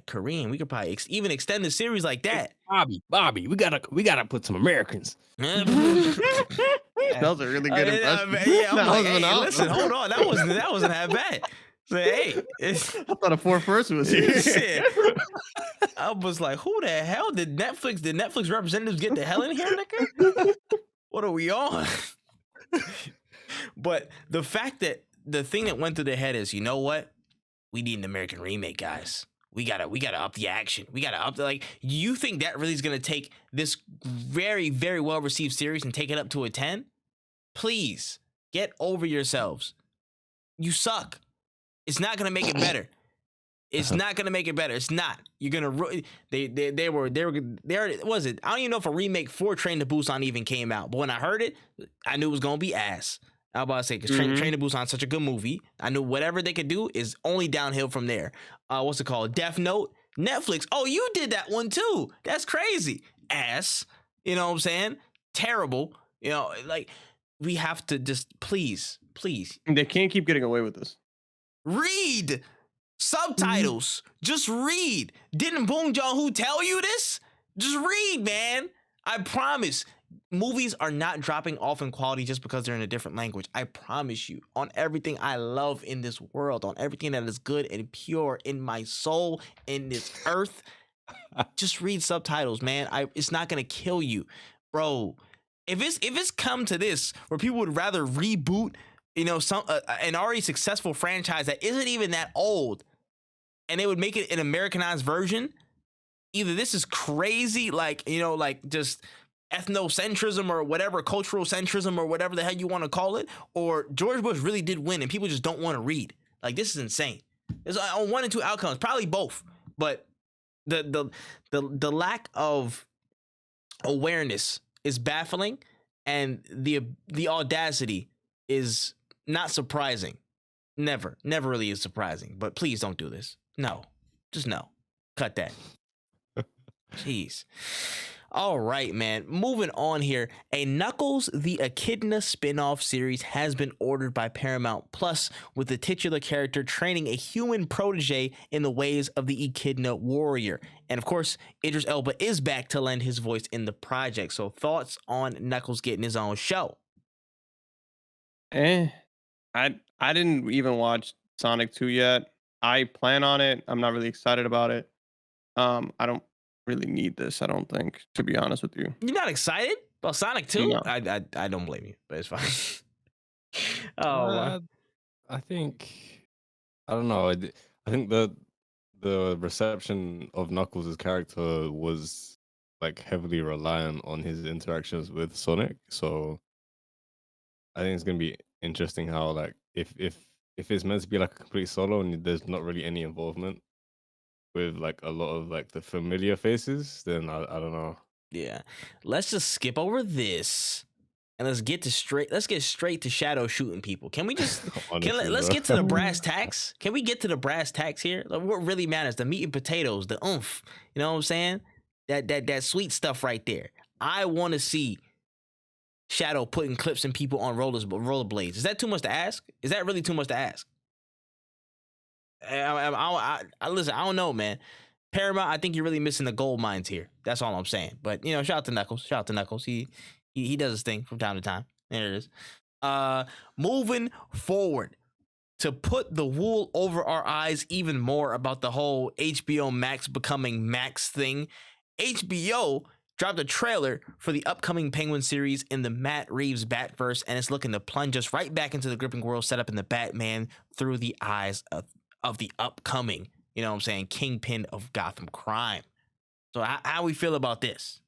Korean. We could probably even extend the series like that. Bobby, we gotta put some Americans. That was a really good impression. Yeah, I'm like, hey, listen, hold on, that wasn't that bad. So, hey, I thought a 4th person was here. Shit. I was like, who the hell did Netflix representatives get the hell in here, nigga? What are we on? But the fact that the thing that went through their head is, you know what? We need an American remake, guys. We gotta up the action. We gotta up the, like, you think that really is gonna take this very, very well received series and take it up to a 10? Please get over yourselves. You suck. It's not gonna make it better. It's not gonna make it better. It's not. You're gonna. They were. Was it? I don't even know if a remake for Train to Busan even came out. But when I heard it, I knew it was gonna be ass. I was about to say, because Train to Busan is such a good movie. I knew whatever they could do is only downhill from there. What's it called? Death Note. Netflix. Oh, you did that one too. That's crazy. Ass. You know what I'm saying? Terrible. You know, like, we have to just please. They can't keep getting away with this. Read subtitles. Just read. Didn't Bong Joon-ho tell you this? Just read, man. I promise. Movies are not dropping off in quality just because they're in a different language. I promise you. On everything I love in this world, on everything that is good and pure in my soul, in this earth, just read subtitles, man. It's not gonna kill you, bro. If it's come to this where people would rather reboot, you know, some an already successful franchise that isn't even that old, and they would make it an Americanized version, either this is crazy, like, you know, like just ethnocentrism or whatever, cultural centrism or whatever the hell you want to call it, or George Bush really did win and people just don't want to read. Like, this is insane. There's on 1 and 2 outcomes, probably both, but the lack of awareness is baffling, and the audacity is not surprising. Never really is surprising. But please don't do this. No, just no. Cut that. Jeez. All right, man. Moving on here. A Knuckles the Echidna spin-off series has been ordered by Paramount Plus, with the titular character training a human protege in the ways of the Echidna warrior. And of course, Idris Elba is back to lend his voice in the project. So thoughts on Knuckles getting his own show? I didn't even watch Sonic 2 yet. I plan on it. I'm not really excited about it. I don't really need this, I don't think, to be honest with you. You're not excited about Sonic 2? No. I don't blame you, but it's fine. Oh, I think, I don't know. I think the reception of Knuckles' character was like heavily reliant on his interactions with Sonic. So I think it's gonna be interesting how, like, if it's meant to be like a complete solo and there's not really any involvement with like a lot of like the familiar faces, then I don't know. yeah. Let's just skip over this and let's get straight to Shadow shooting people. Can we just Honestly, let's bro. get to the brass tacks? Can we get to the brass tacks here? Like, what really matters? The meat and potatoes, the oomph. You know what I'm saying? That sweet stuff right there. I want to see Shadow putting clips in people on rollerblades. Is that too much to ask? Is that really too much to ask? Listen, I don't know, man. Paramount, I think you're really missing the gold mines here. That's all I'm saying. But, you know, shout out to Knuckles. He does his thing from time to time. There it is. Moving forward, to put the wool over our eyes even more about the whole HBO Max becoming Max thing, HBO dropped a trailer for the upcoming Penguin series in the Matt Reeves Batverse, and it's looking to plunge us right back into the gripping world set up in the Batman through the eyes of the upcoming, you know what I'm saying, Kingpin of Gotham crime. So how we feel about this?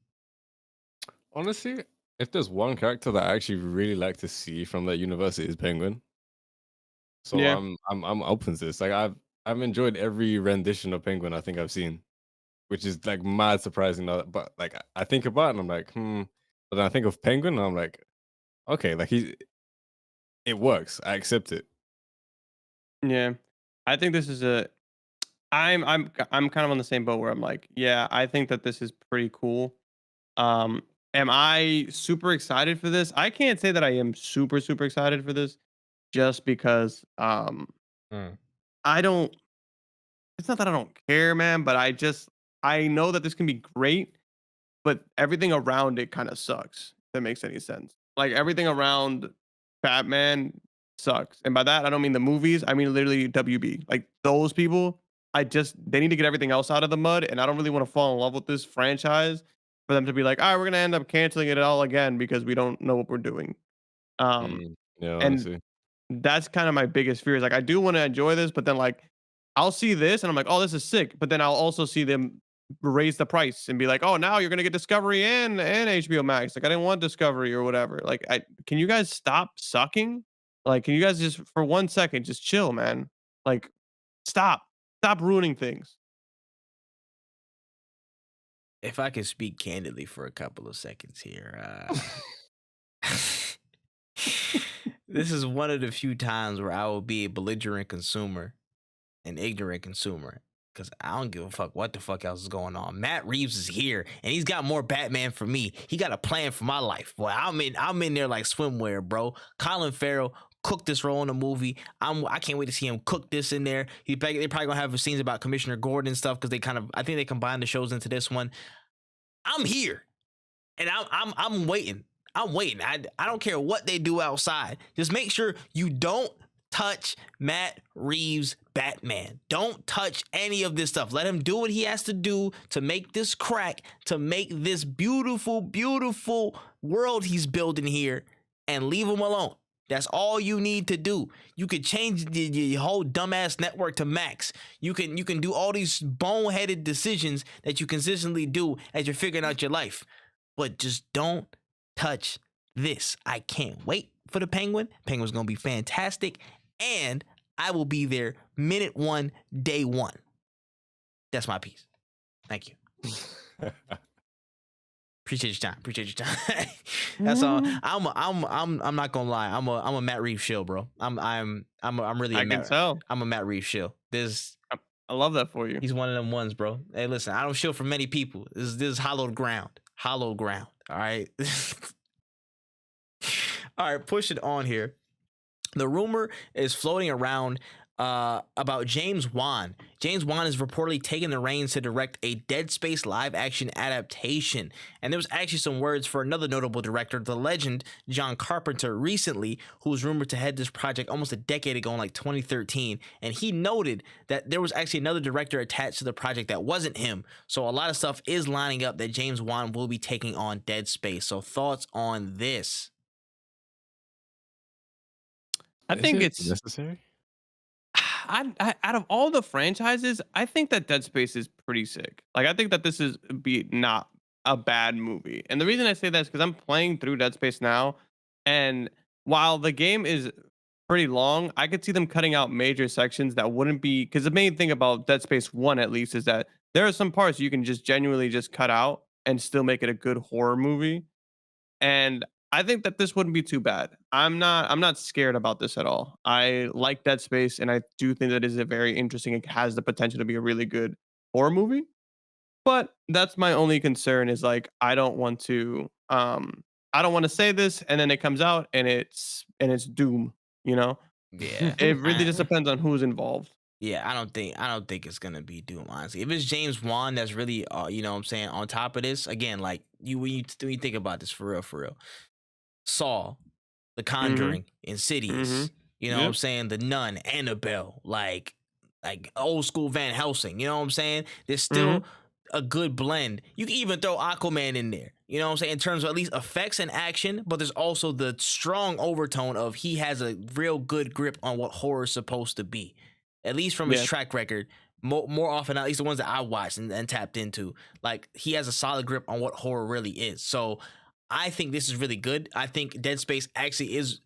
Honestly, if there's one character that I actually really like to see from that universe, it is Penguin. So Yeah. I'm open to this. Like I've enjoyed every rendition of Penguin I think I've seen, which is like mad surprising. But like I think about it and I'm like, But then I think of Penguin and I'm like, okay, like it works. I accept it. Yeah. I think this is I'm kind of on the same boat where I'm like, yeah, I think that this is pretty cool. Am I super excited for this? I can't say that I am super super excited for this just because Mm. I don't it's not that I don't care, man, but I know that this can be great, but everything around it kind of sucks. If that makes any sense. Like everything around Batman sucks. And by that I don't mean the movies, I mean literally WB. Like those people, they need to get everything else out of the mud, and I don't really want to fall in love with this franchise for them to be like, "All right, we're going to end up canceling it all again because we don't know what we're doing." Um Yeah, and honestly. that's kind of my biggest fear is like I do want to enjoy this, but then like I'll see this and I'm like, oh, this is sick. But then I'll also see them raise the price and be like, oh, now you're gonna get Discovery and HBO Max. Like I didn't want Discovery or whatever. Like can you guys stop sucking? Like, can you guys just for 1 second just chill, man? Like, stop. Stop ruining things. If I could speak candidly for a couple of seconds here, this is one of the few times where I will be a belligerent consumer, an ignorant consumer, because I don't give a fuck what the fuck else is going on. Matt Reeves is here, and he's got more Batman for me. He got a plan for my life. Boy, I'm in there like swimwear, bro. Colin Farrell cooked this role in the movie. I can't wait to see him cook this in there. They're probably gonna have scenes about Commissioner Gordon and stuff because I think they combined the shows into this one. I'm here, and I'm waiting. I'm waiting. I don't care what they do outside. Just make sure you don't touch Matt Reeves' Batman. Don't touch any of this stuff. Let him do what he has to do to make this crack, to make this beautiful, beautiful world he's building here, and leave him alone. That's all you need to do. You could change the whole dumbass network to Max. You can do all these boneheaded decisions that you consistently do as you're figuring out your life. But just don't touch this. I can't wait for the Penguin. Penguin's gonna be fantastic, and I will be there minute one, day one. That's my piece. Thank you. Appreciate your time. That's all. I'm not gonna lie. I'm a Matt Reeves shill, bro. I'm really I can tell. I'm a Matt Reeves shill. I love that for you. He's one of them ones, bro. Hey, listen, I don't shill for many people. This is hallowed ground. Hallowed ground. All right. All right, push it on here. The rumor is floating around about James Wan. James Wan is reportedly taking the reins to direct a Dead Space live action adaptation. And there was actually some words for another notable director, the legend John Carpenter, recently, who was rumored to head this project almost a decade ago in like 2013. And he noted that there was actually another director attached to the project that wasn't him. So a lot of stuff is lining up that James Wan will be taking on Dead Space. So thoughts on this? I think it's necessary. out of all the franchises, I think that Dead Space is pretty sick. Like, I think that this is not a bad movie. And the reason I say that is because I'm playing through Dead Space now, and while the game is pretty long, I could see them cutting out major sections that wouldn't be, because the main thing about Dead Space 1 at least is that there are some parts you can just genuinely just cut out and still make it a good horror movie. And I think that this wouldn't be too bad. I'm not scared about this at all. I like Dead Space, and I do think that it is a very interesting, it has the potential to be a really good horror movie. But that's my only concern is like I don't want to say this and then it comes out and it's doom, you know? Yeah. It really just depends on who's involved. Yeah, I don't think it's gonna be Doom, honestly. If it's James Wan that's really you know what I'm saying, on top of this, again, like when you think about this for real. Saw, The Conjuring, Insidious. You know what I'm Yep. saying? The Nun, Annabelle, like old school Van Helsing. You know what I'm saying? There's still a good blend. You can even throw Aquaman in there. You know what I'm saying? In terms of at least effects and action, but there's also the strong overtone of he has a real good grip on what horror is supposed to be. At least from his Yeah. track record, more often, at least the ones that I watched and tapped into, like he has a solid grip on what horror really is. So I think this is really good. I think Dead Space actually is.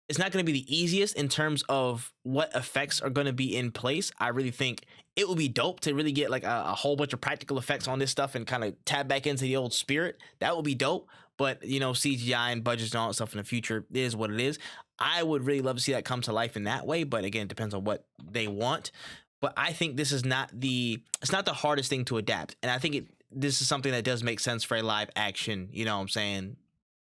It's not going to be the easiest in terms of what effects are going to be in place. I really think it would be dope to really get like a whole bunch of practical effects on this stuff and kind of tap back into the old spirit. That would be dope. But, you know, CGI and budgets and all that stuff in the future is what it is. I would really love to see that come to life in that way. But again, it depends on what they want. But I think this is it's not the hardest thing to adapt. And I think this is something that does make sense for a live action, you know what I'm saying?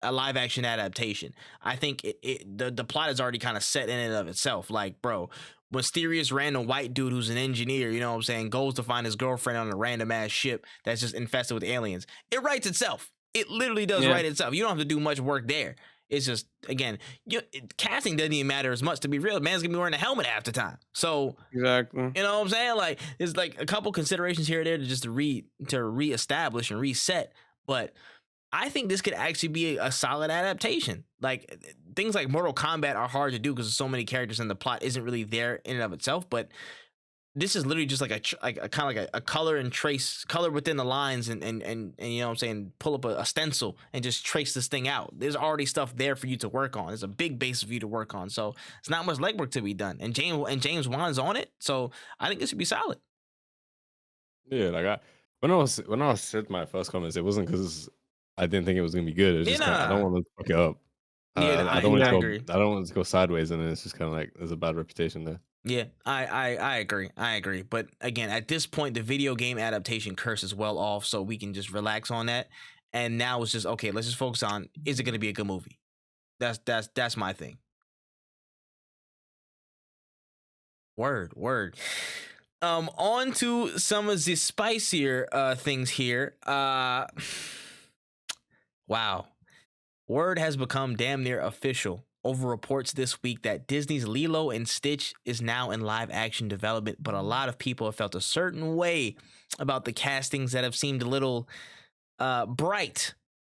A live action adaptation. I think the plot is already kind of set in and of itself. Like, bro, mysterious random white dude who's an engineer, you know what I'm saying, goes to find his girlfriend on a random ass ship that's just infested with aliens. It writes itself. It literally does write itself. You don't have to do much work there. It's just, again, casting doesn't even matter as much, to be real. The man's gonna be wearing a helmet half the time. So Exactly. you know what I'm saying? Like, there's like a couple considerations here and there to reestablish and reset. But I think this could actually be a solid adaptation. Like, things like Mortal Kombat are hard to do because there's so many characters and the plot isn't really there in and of itself. But this is literally just like a kind of like a color and trace, color within the lines and you know what I'm saying, pull up a stencil and just trace this thing out. There's already stuff there for you to work on. There's a big base for you to work on. So it's not much legwork to be done. And James Wan's on it. So I think this should be solid. Yeah, like when I said my first comments, it wasn't because I didn't think it was gonna be good. It's just I don't want to fuck it up. I don't want I to agree. I don't want it to go sideways, and then it's just kind of like there's a bad reputation there. Yeah, I agree. But again, at this point, the video game adaptation curse is well off, so we can just relax on that. And now it's just, okay, let's just focus on, is it going to be a good movie? That's my thing. Word. On to some of the spicier things here. Wow. Word has become damn near official over reports this week that Disney's Lilo and Stitch is now in live action development, but a lot of people have felt a certain way about the castings that have seemed a little bright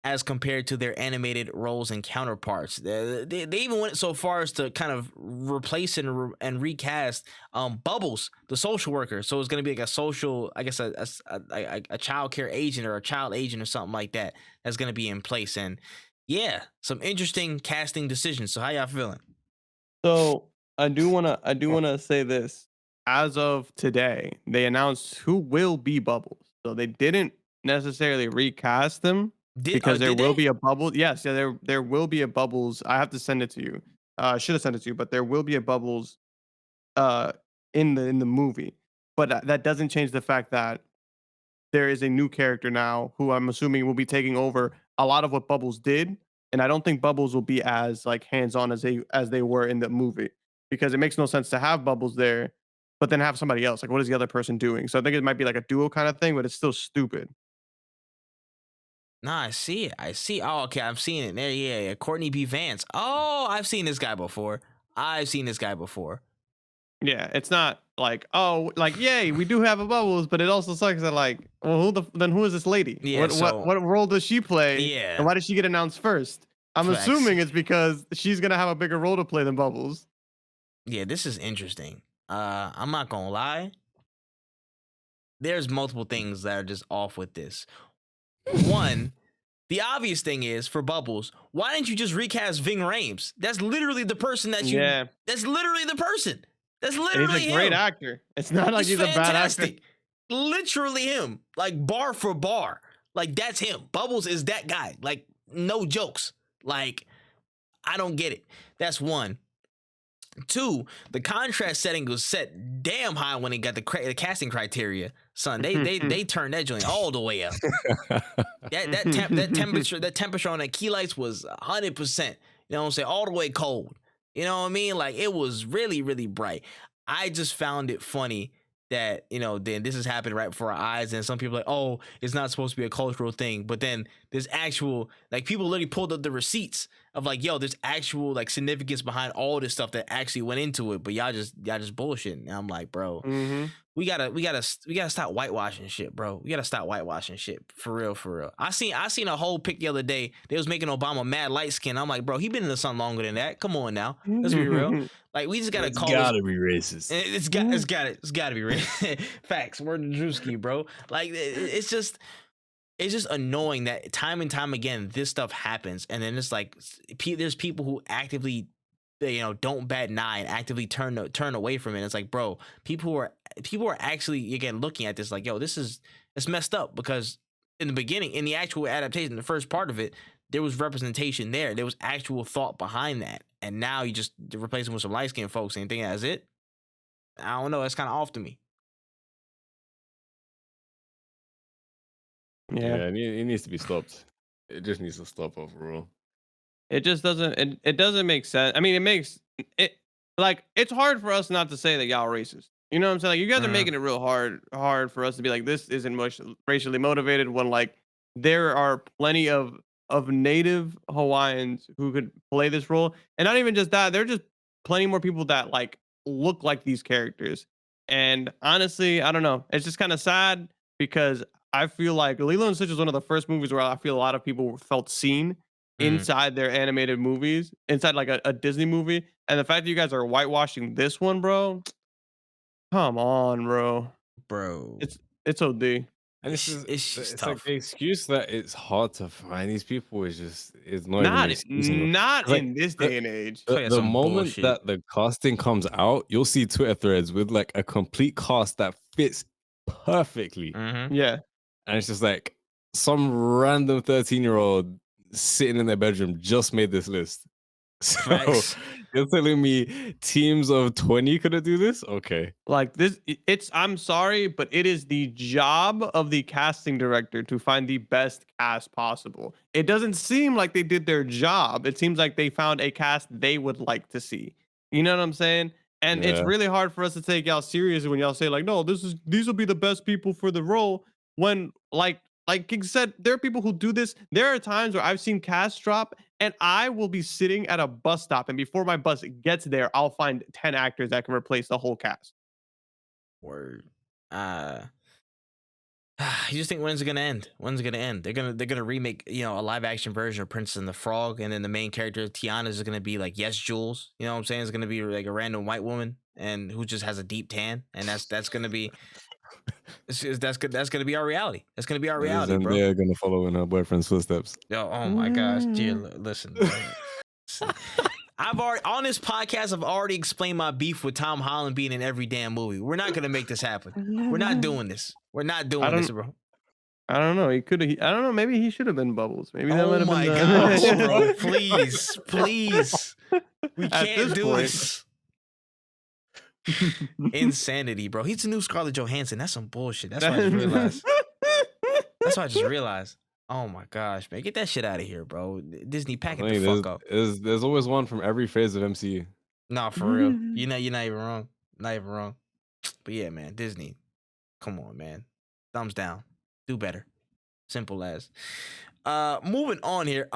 as compared to their animated roles and counterparts. They even went so far as to kind of replace and recast Bubbles, the social worker. So it's going to be like a social, I guess, a child care agent or a child agent or something like that that's going to be in place. And yeah, some interesting casting decisions. So how y'all feeling? So I do wanna say this. As of today, they announced who will be Bubbles. So they didn't necessarily recast them because there will be a Bubbles. Yes, yeah, there will be a Bubbles. I have to send it to you. I should have sent it to you, but there will be a Bubbles in the movie. But that doesn't change the fact that there is a new character now who I'm assuming will be taking over a lot of what Bubbles did, and I don't think Bubbles will be as like hands-on as they were in the movie, because it makes no sense to have Bubbles there, but then have somebody else. Like, what is the other person doing? So I think it might be like a duo kind of thing, but it's still stupid. Nah, I see it. Oh, okay, I'm seeing it there. Yeah. Courtney B. Vance. Oh, I've seen this guy before. Yeah, it's not like, oh, like, yay, we do have a Bubbles, but it also sucks that, like, well, who is this lady? Yeah, what role does she play? Yeah. And why did she get announced first? I'm Facts. assuming it's because she's gonna have a bigger role to play than Bubbles. Yeah, this is interesting. I'm not gonna lie. There's multiple things that are just off with this. One, the obvious thing is for Bubbles, why didn't you just recast Ving Rhames? That's literally the person that you. Yeah. That's literally the person. That's And literally he's a great him. actor. It's not like he's a bad actor. Literally him. Like bar for bar. Like that's him. Bubbles is that guy. Like no jokes. Like I don't get it. That's one. Two, the contrast setting was set damn high when they got the casting criteria. Son, they turned that joint all the way up. that temperature on that key lights was 100%. You know what I'm saying? All the way cold. You know what I mean? Like it was really, really bright. I just found it funny that, you know, then this is happening right before our eyes, and some people are like, oh, it's not supposed to be a cultural thing. But then there's actual, like, people literally pulled up the receipts of like, yo, there's actual like significance behind all this stuff that actually went into it, but y'all just bullshitting. And I'm like, bro, we gotta stop whitewashing shit, bro. We gotta stop whitewashing shit for real, for real. I seen a whole pic the other day. They was making Obama mad light skin. I'm like, bro, he been in the sun longer than that. Come on now, let's be real. Like, we just gotta call gotta this. be racist. It's gotta be racist. Facts. Word to Drewski, bro. Like, it's just annoying that time and time again this stuff happens, and then it's like there's people who actively, you know, don't bat an eye and actively turn away from it. It's like, bro, people are actually, again, looking at this like, yo, it's messed up, because in the beginning, in the actual adaptation, the first part of it, there was representation there was actual thought behind that, and now you just replace them with some light-skinned folks and think that's it. I don't know, that's kind of off to me. Yeah, it needs to be stopped. It just needs to stop overall. It just doesn't. It doesn't make sense. I mean, it makes it like it's hard for us not to say that y'all racist. You know what I'm saying? Like, you guys are making it real hard for us to be like, this isn't much racially motivated, when like there are plenty of native Hawaiians who could play this role, and not even just that, there are just plenty more people that like look like these characters. And honestly, I don't know. It's just kind of sad, because I feel like Lilo and Stitch was one of the first movies where I feel a lot of people felt seen inside their animated movies, inside like a Disney movie. And the fact that you guys are whitewashing this one, bro, come on, bro. It's OD. And it's just it's tough. like the excuse that it's hard to find these people is just, it's not Not like, in this day and age. The moment that the casting comes out, you'll see Twitter threads with like a complete cast that fits perfectly. Yeah. And it's just like some random 13-year-old sitting in their bedroom just made this list. So Facts. you're telling me teams of 20 couldn't do this? Okay. Like this, I'm sorry, but it is the job of the casting director to find the best cast possible. It doesn't seem like they did their job. It seems like they found a cast they would like to see. You know what I'm saying? And it's really hard for us to take y'all serious when y'all say like, no, these will be the best people for the role. When like Kxng said, there are people who do this. There are times where I've seen cast drop, and I will be sitting at a bus stop, and before my bus gets there, I'll find 10 actors that can replace the whole cast. Word. You just think, when's it gonna end? When's it gonna end? They're gonna remake, you know, a live action version of Princess and the Frog, and then the main character Tiana is gonna be like Yes Jules. You know what I'm saying? It's gonna be like a random white woman and who just has a deep tan, and that's gonna be that's gonna be our reality. That's gonna be our reality, bro. They're gonna follow in her boyfriend's footsteps. Yo, oh my gosh, dear, listen. I've already, on this podcast, I've already explained my beef with Tom Holland being in every damn movie. We're not gonna make this happen. We're not doing this. We're not doing this, bro. I don't know. He could have. I don't know. Maybe he should have been Bubbles. Maybe that would have been. Oh my gosh, bro! Please, we can't do this. Insanity, bro. He's the new Scarlett Johansson. That's some bullshit. That's what I just realized. That's what I just realized. Oh my gosh, man. Get that shit out of here, bro. Disney, pack it the fuck up. There's always one from every phase of MCU. Nah, for real. You're not even wrong. Not even wrong. But yeah, man, Disney. Come on, man. Thumbs down. Do better. Simple as. Moving on here.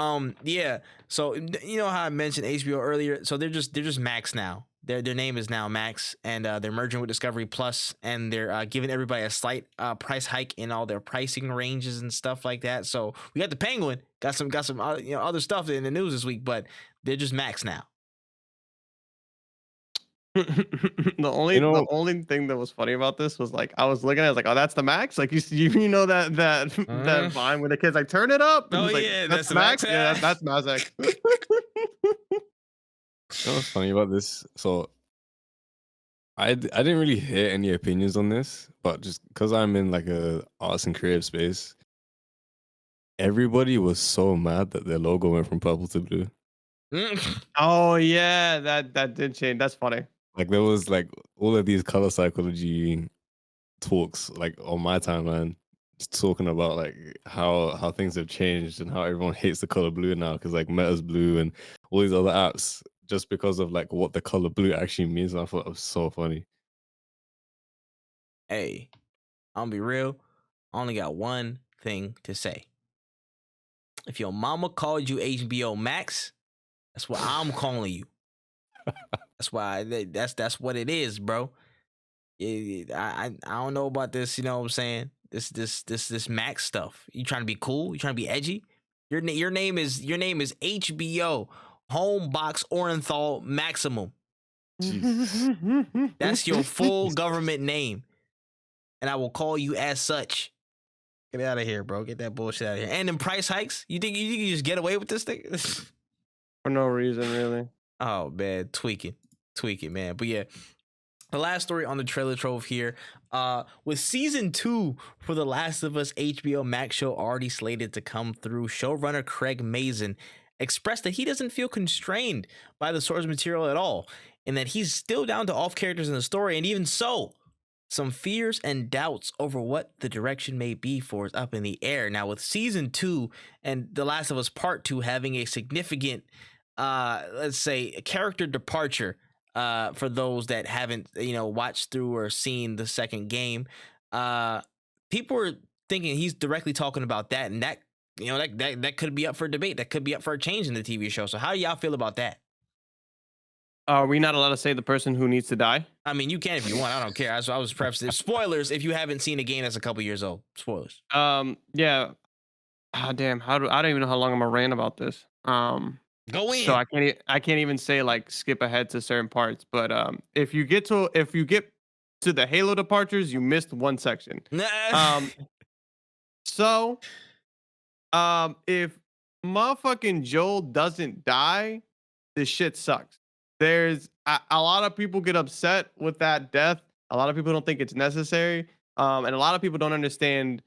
Yeah. So you know how I mentioned HBO earlier? So they're just Max now. Their name is now Max, and they're merging with Discovery Plus, and they're giving everybody a slight price hike in all their pricing ranges and stuff like that. So we got the Penguin, got some other stuff in the news this week, but they're just Max now. The only thing that was funny about this was like I was looking at it, I was like, oh, that's the Max. Like you know that that Vine where the kids like turn it up. Oh like, yeah, that's Max. Yeah, that's Max. You know what's funny about this? So I didn't really hear any opinions on this, but just because I'm in like a arts and creative space, everybody was so mad that their logo went from purple to blue. Oh yeah, that did change. That's funny. Like there was like all of these color psychology talks like on my timeline, just talking about like how things have changed and how everyone hates the color blue now because like Meta's blue and all these other apps, just because of like what the color blue actually means. And I thought it was so funny. Hey, I'm gonna be real. I only got one thing to say. If your mama called you HBO Max, That's what I'm calling you. That's why. That's what it is, bro. I don't know about this. You know what I'm saying? This Max stuff. You trying to be cool? You trying to be edgy? Your name is HBO Homebox Orenthal Maximum. That's your full government name, and I will call you as such. Get out of here, bro. Get that bullshit out of here. And then price hikes. You think you can just get away with this thing? For no reason, really. Oh man, tweaking, man. But yeah, the last story on the trailer trove here, with season 2 for The Last of Us HBO Max show already slated to come through, showrunner Craig Mazin expressed that he doesn't feel constrained by the source material at all, and that he's still down to off characters in the story. And even so, some fears and doubts over what the direction may be for is up in the air. Now, with season 2 and The Last of Us Part 2 having a significant, let's say, a character departure, for those that haven't, watched through or seen the second game, people are thinking he's directly talking about that, and that, that could be up for debate. That could be up for a change in the TV show. So how do y'all feel about that? Are we not allowed to say the person who needs to die? I mean, you can if you want. I don't care. I was prefacing spoilers if you haven't seen a game that's a couple years old. Spoilers. Yeah. Damn. I don't even know how long I'm gonna rant about this. Go in. So I can't even say like skip ahead to certain parts. But if you get to the Halo departures, you missed one section. So if motherfucking Joel doesn't die, this shit sucks. There's a lot of people get upset with that death. A lot of people don't think it's necessary. And a lot of people don't understand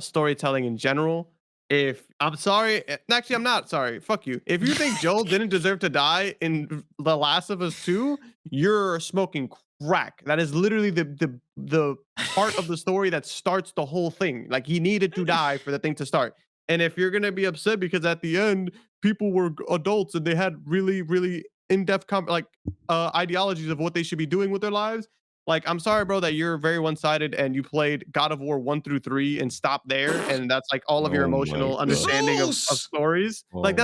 storytelling in general. If I'm sorry, actually, I'm not sorry. Fuck you. If you think Joel didn't deserve to die in The Last of Us 2, you're smoking crack. That is literally the part of the story that starts the whole thing. Like, he needed to die for the thing to start. And if you're gonna be upset because at the end people were adults and they had really, really in-depth ideologies of what they should be doing with their lives, like, I'm sorry, bro, that you're very one-sided and you played God of War 1 through 3 and stopped there, and that's like all of your emotional understanding of stories. Like,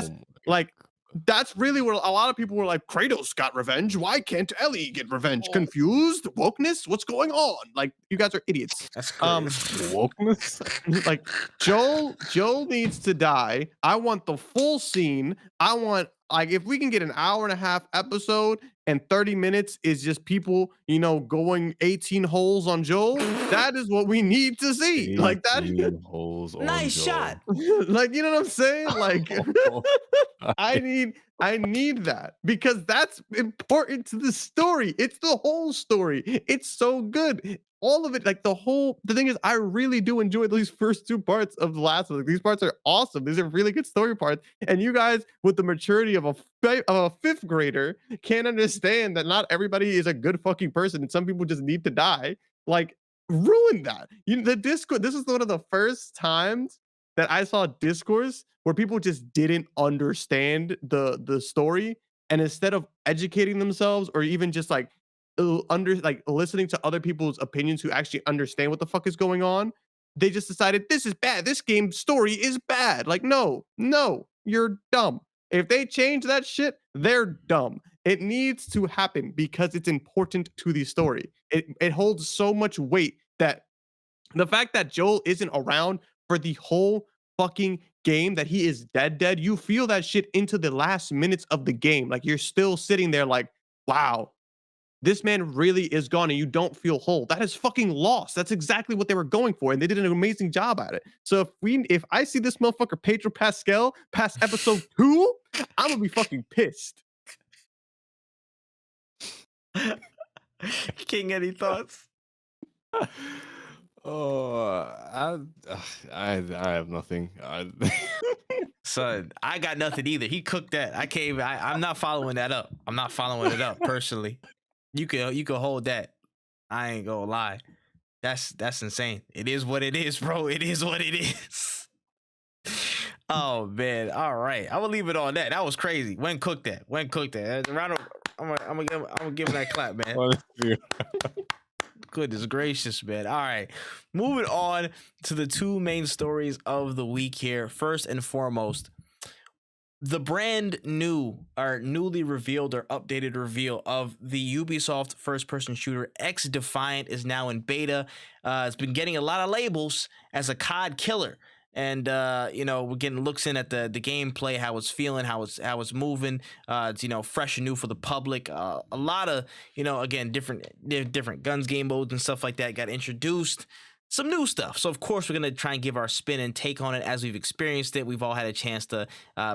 that's really what a lot of people were like. Kratos got revenge. Why can't Ellie get revenge? Confused? Wokeness? What's going on? Like, you guys are idiots. That's crazy. Wokeness? Like, Joel needs to die. I want the full scene. I want, like, if we can get an hour and a half episode and 30 minutes is just people, going 18 holes on Joel, that is what we need to see. Like, that holes on nice Joel. shot. Like, you know what I'm saying? Like, I need that, because that's important to the story. It's the whole story. It's so good. All of it, like the thing is, I really do enjoy these first 2 parts of The Last of Us. These parts are awesome. These are really good story parts. And you guys, with the maturity of a 5th grader, can't understand that not everybody is a good fucking person and some people just need to die. Like, ruin that. The Discord, this is one of the first times that I saw discourse where people just didn't understand the story, and instead of educating themselves or even just listening to other people's opinions who actually understand what the fuck is going on, they just decided this is bad. This game's story is bad. Like, no, you're dumb. If they change that shit, they're dumb. It needs to happen because it's important to the story. It holds so much weight that the fact that Joel isn't around for the whole fucking game, that he is dead, you feel that shit into the last minutes of the game. Like, you're still sitting there like, wow, this man really is gone, and you don't feel whole. That is fucking lost. That's exactly what they were going for, and they did an amazing job at it. So if I see this motherfucker Pedro Pascal past episode 2, I'm gonna be fucking pissed. King, any thoughts? Oh, I have nothing. Son, I got nothing either. He cooked that. I'm not following that up. I'm not following it up personally. You can hold that. I ain't gonna lie. That's insane. It is what it is, bro. It is what it is. Oh man. All right. I will leave it on that. That was crazy. When cooked that. I'm gonna give him that clap, man. Goodness gracious, man. All right. Moving on to the 2 main stories of the week here. First and foremost, the brand new or newly revealed or updated reveal of the Ubisoft first-person shooter X Defiant is now in beta. It's been getting a lot of labels as a COD killer, and we're getting looks in at the gameplay, how it's feeling, how it's moving. It's fresh and new for the public. A lot of again different guns, game modes, and stuff like that got introduced. Some new stuff. So of course we're gonna try and give our spin and take on it as we've experienced it. We've all had a chance to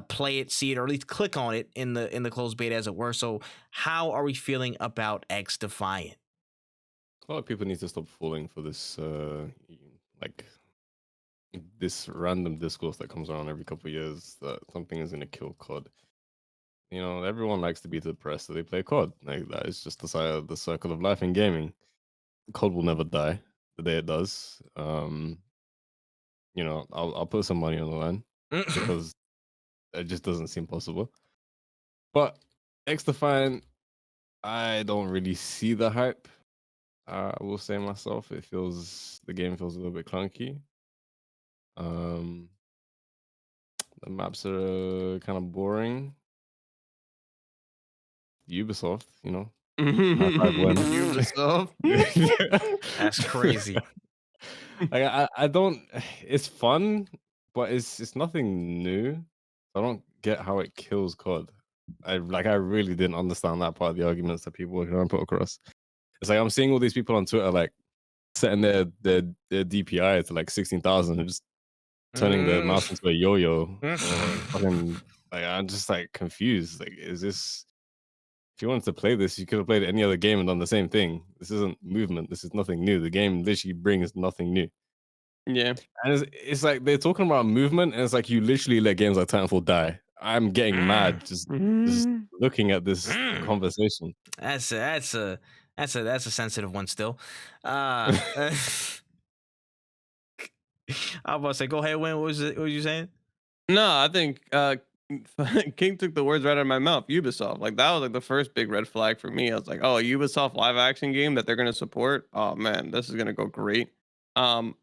play it, see it, or at least click on it in the closed beta, as it were. So how are we feeling about X Defiant? A lot of people need to stop falling for this like this random discourse that comes around every couple of years that something is gonna kill COD. Everyone likes to be depressed, so they play COD. Like that is just the circle of life in gaming. COD will never die the day it does. I'll put some money on the line because it just doesn't seem possible. But X Defiant, I don't really see the hype. I will say myself, the game feels a little bit clunky. The maps are kind of boring. Ubisoft, high five when Ubisoft. That's crazy. Like I don't. It's fun, but it's nothing new. I don't get how it kills COD. I really didn't understand that part of the arguments that people were trying to put across. It's like I'm seeing all these people on Twitter like setting their DPI to like 16,000 and just turning their mouse into a yo-yo. Fucking, like I'm just like confused. Like, is this? If you wanted to play this, you could have played any other game and done the same thing. This isn't movement. This is nothing new. The game literally brings nothing new. Yeah. And it's like they're talking about movement, and it's like you literally let games like Titanfall die. I'm getting mad just looking at this conversation. That's a sensitive one still. I was about to say, go ahead, Wayne. What was you saying? No, I think King took the words right out of my mouth. Ubisoft, like that was like the first big red flag for me. I was like, oh, a Ubisoft live action game that they're gonna support. Oh man, this is gonna go great. I've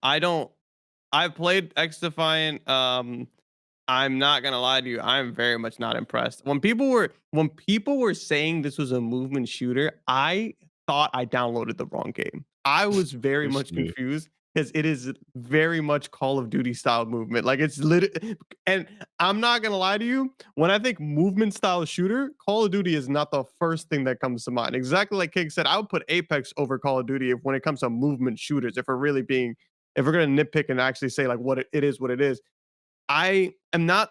played X Defiant. I'm not gonna lie to you. I'm very much not impressed. When people were saying this was a movement shooter, I thought I downloaded the wrong game. I was very much confused because it is very much Call of Duty style movement. Like it's and I'm not gonna lie to you. When I think movement style shooter, Call of Duty is not the first thing that comes to mind. Exactly like Kxng said, I would put Apex over Call of Duty when it comes to movement shooters. If we're gonna nitpick and actually say like what it is, what it is. I'm not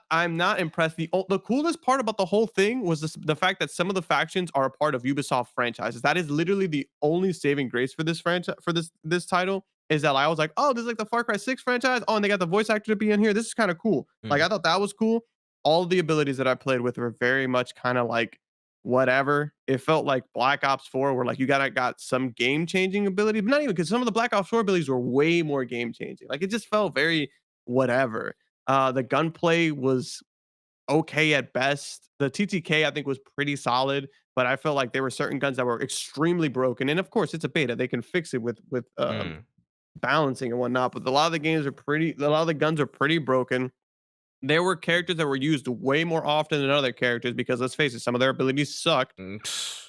impressed. The coolest part about the whole thing was the fact that some of the factions are a part of Ubisoft franchises. That is literally the only saving grace for this franchise, for this title, is that I was like, oh, this is like the Far Cry 6 franchise. Oh, and they got the voice actor to be in here. This is kind of cool. Like I thought that was cool. All of the abilities that I played with were very much kind of like whatever. It felt like Black Ops 4, where like you got some game changing ability, but not even, because some of the Black Ops 4 abilities were way more game changing. Like it just felt very whatever. The gunplay was okay at best. The TTK I think was pretty solid, but I felt like there were certain guns that were extremely broken. And of course, it's a beta; they can fix it with balancing and whatnot. But a lot of the guns are pretty broken. There were characters that were used way more often than other characters because let's face it, some of their abilities sucked.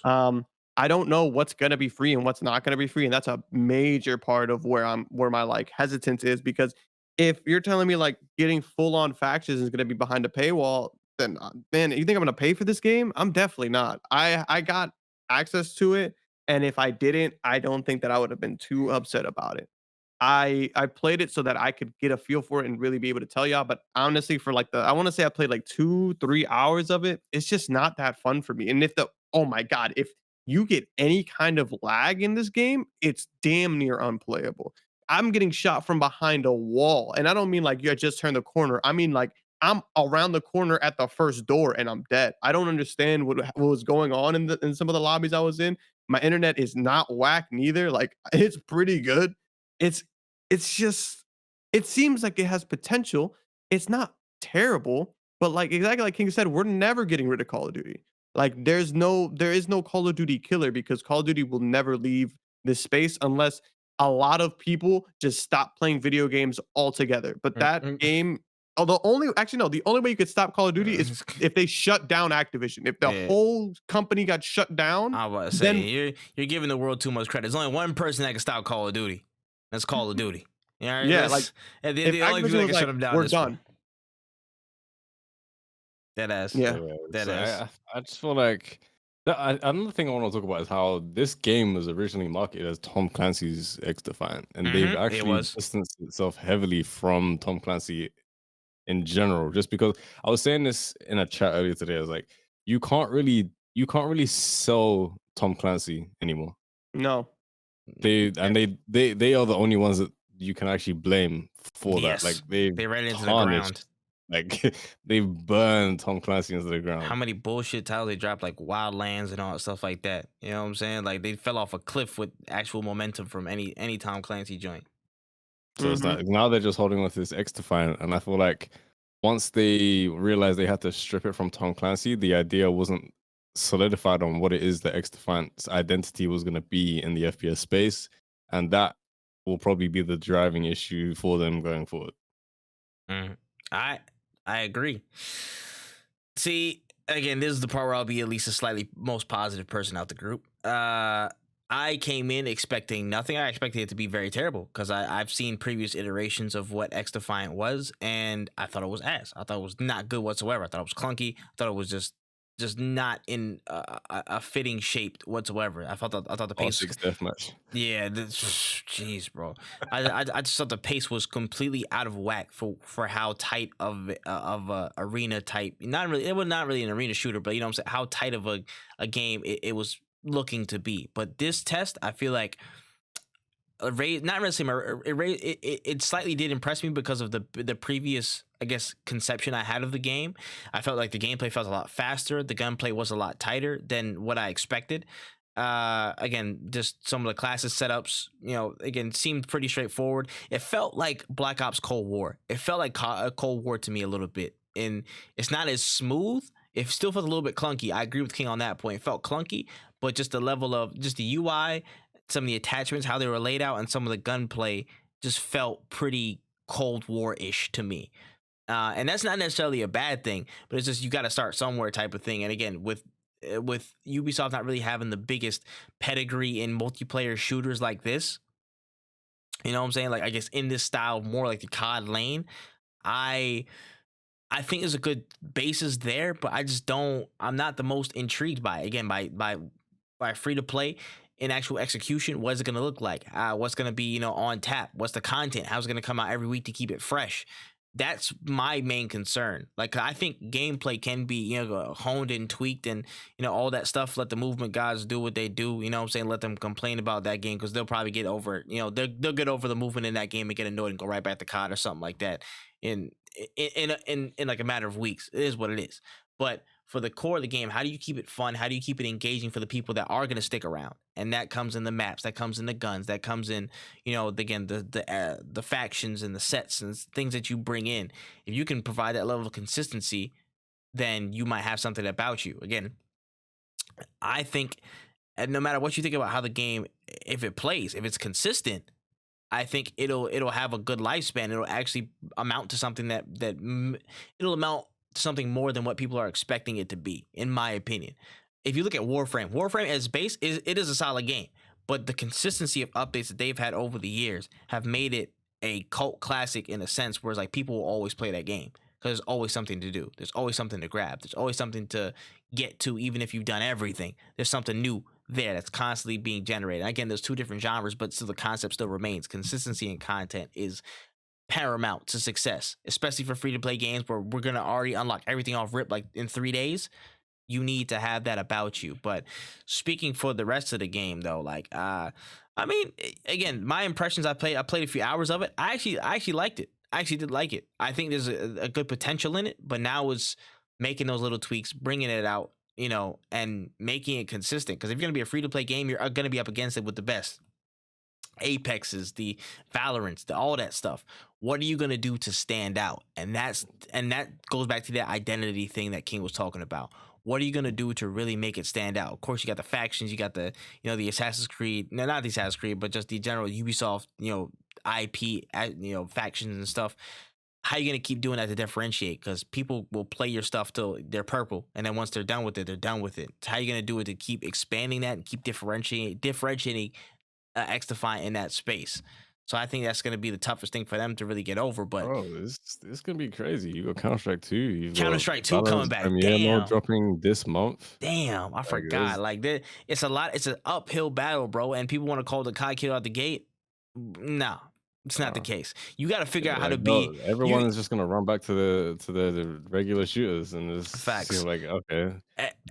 I don't know what's gonna be free and what's not gonna be free, and that's a major part of where my like hesitance is, because if you're telling me like getting full on factions is gonna be behind a paywall, then man, you think I'm gonna pay for this game? I'm definitely not. I got access to it, and if I didn't, I don't think that I would have been too upset about it. I played it so that I could get a feel for it and really be able to tell y'all. But honestly, for like I want to say I played like 2-3 hours of it. It's just not that fun for me. And oh my god, if you get any kind of lag in this game, it's damn near unplayable. I'm getting shot from behind a wall, and I don't mean like you just turned the corner. I mean like I'm around the corner at the first door and I'm dead. I don't understand what was going on in some of the lobbies I was in. My internet is not whack neither. Like it's pretty good. It's it's just it seems like it has potential. It's not terrible, but like exactly like King said, we're never getting rid of Call of Duty. Like there is no Call of Duty killer, because Call of Duty will never leave this space unless a lot of people just stop playing video games altogether. But that game the only way you could stop Call of Duty is if they shut down Activision. If the Yeah. whole company got shut down, I was about to say you're giving the world too much credit. There's only one person that can stop Call of Duty. That's Call of Duty. Yeah, like, and if the only Activision people that was can like, shut them down. we're is done. Dead ass. Yeah. Dead So ass. I just feel like another thing I want to talk about is how this game was originally marketed as Tom Clancy's X-Defiant, and they've It actually was. distanced itself heavily from Tom Clancy in general. Just because I was saying this in a chat earlier today, I was like, you can't really sell Tom Clancy anymore. No. They are the only ones that you can actually blame for Yes. that. Like they ran into the tarnished, ground. like they've burned Tom Clancy into the ground. How many bullshit titles they dropped, like Wildlands and all that stuff like that. You know what I'm saying? Like they fell off a cliff with actual momentum from any Tom Clancy joint. So it's not, now they're just holding on to this X-Defiant, and I feel like once they realized they had to strip it from Tom Clancy, the idea wasn't solidified on what it is that X-Defiant's identity was going to be in the FPS space, and that will probably be the driving issue for them going forward. I agree. See, again, this is the part where I'll be at least a slightly most positive person out the group. I came in expecting nothing. I expected it to be very terrible because I've seen previous iterations of what X-Defiant was, and I thought it was ass. I thought it was not good whatsoever. I thought it was clunky. I thought it was just not in a fitting shape whatsoever. I thought the pace. Six deathmatch. Yeah, jeez, bro. I just thought the pace was completely out of whack for how tight of a arena type. Not really. It was not really an arena shooter, but you know what I'm saying. How tight of a game it was looking to be. But this test, I feel like not really it slightly did impress me because of the previous, I guess, conception I had of the game. I felt like the gameplay felt a lot faster. The gunplay was a lot tighter than what I expected. Again, just some of the classes setups, again, seemed pretty straightforward. It felt like Black Ops Cold War. It felt like Cold War to me a little bit, and it's not as smooth. It still felt a little bit clunky. I agree with King on that point. It felt clunky, but just the level of just the UI, some of the attachments, how they were laid out, and some of the gunplay just felt pretty Cold War-ish to me. And that's not necessarily a bad thing, but it's just you got to start somewhere type of thing. And again, with Ubisoft not really having the biggest pedigree in multiplayer shooters like this, you know what I'm saying? Like, I guess in this style, more like the COD lane, I think there's a good basis there, but I'm not the most intrigued by it. Again, by free to play. In actual execution, what is it going to look like? What's going to be, on tap? What's the content? How's it going to come out every week to keep it fresh? That's my main concern. Like, I think gameplay can be, honed and tweaked and, all that stuff. Let the movement guys do what they do. You know what I'm saying? Let them complain about that game because they'll probably get over it. They'll get over the movement in that game and get annoyed and go right back to COD or something like that in like a matter of weeks. It is what it is. But for the core of the game, how do you keep it fun? How do you keep it engaging for the people that are going to stick around? And that comes in the maps, that comes in the guns, that comes in, again, the factions and the sets and things that you bring in. If you can provide that level of consistency, then you might have something about you. Again, I think, and no matter what you think about how the game, if it plays, if it's consistent, I think it'll have a good lifespan. It'll actually amount to something that it'll amount something more than what people are expecting it to be, in my opinion. If you look at Warframe as base, it is a solid game, but the consistency of updates that they've had over the years have made it a cult classic in a sense, where it's like people will always play that game because there's always something to do. There's always something to grab. There's always something to get to, even if you've done everything. There's something new there that's constantly being generated. Again, there's two different genres, but still the concept still remains. Consistency in content is paramount to success, especially for free-to-play games where we're going to already unlock everything off rip like in 3 days. You need to have that about you. But speaking for the rest of the game, though, like, I mean, again, my impressions, I played a few hours of it. I actually liked it. I actually did like it. I think there's a good potential in it, but now it's making those little tweaks, bringing it out, and making it consistent. Because if you're going to be a free-to-play game, you're going to be up against it with the best. Apexes, the Valorants, all that stuff. What are you going to do to stand out? And that goes back to that identity thing that King was talking about. What are you going to do to really make it stand out? Of course, you got the factions, you got the, the Assassin's Creed, no, not the Assassin's Creed, but just the general Ubisoft, IP, factions and stuff. how are you gonna keep doing that to differentiate? Because people will play your stuff till they're purple, and then once they're done with it, they're done with it. So how are you gonna do it to keep expanding that and keep differentiating XDefiant in that space? So I think that's gonna be the toughest thing for them to really get over. But Bro, this gonna be crazy. You got Counter Strike 2. You've got Counter-Strike 2 coming Valorant's back. Premiere mode Damn. dropping this month. Damn, I forgot. Like it's a lot. It's an uphill battle, bro. And people want to call the Kai kill out the gate. No, it's not the case. You got to figure out how to be. Everyone is just gonna run back to the regular shooters and just Facts. see like, okay,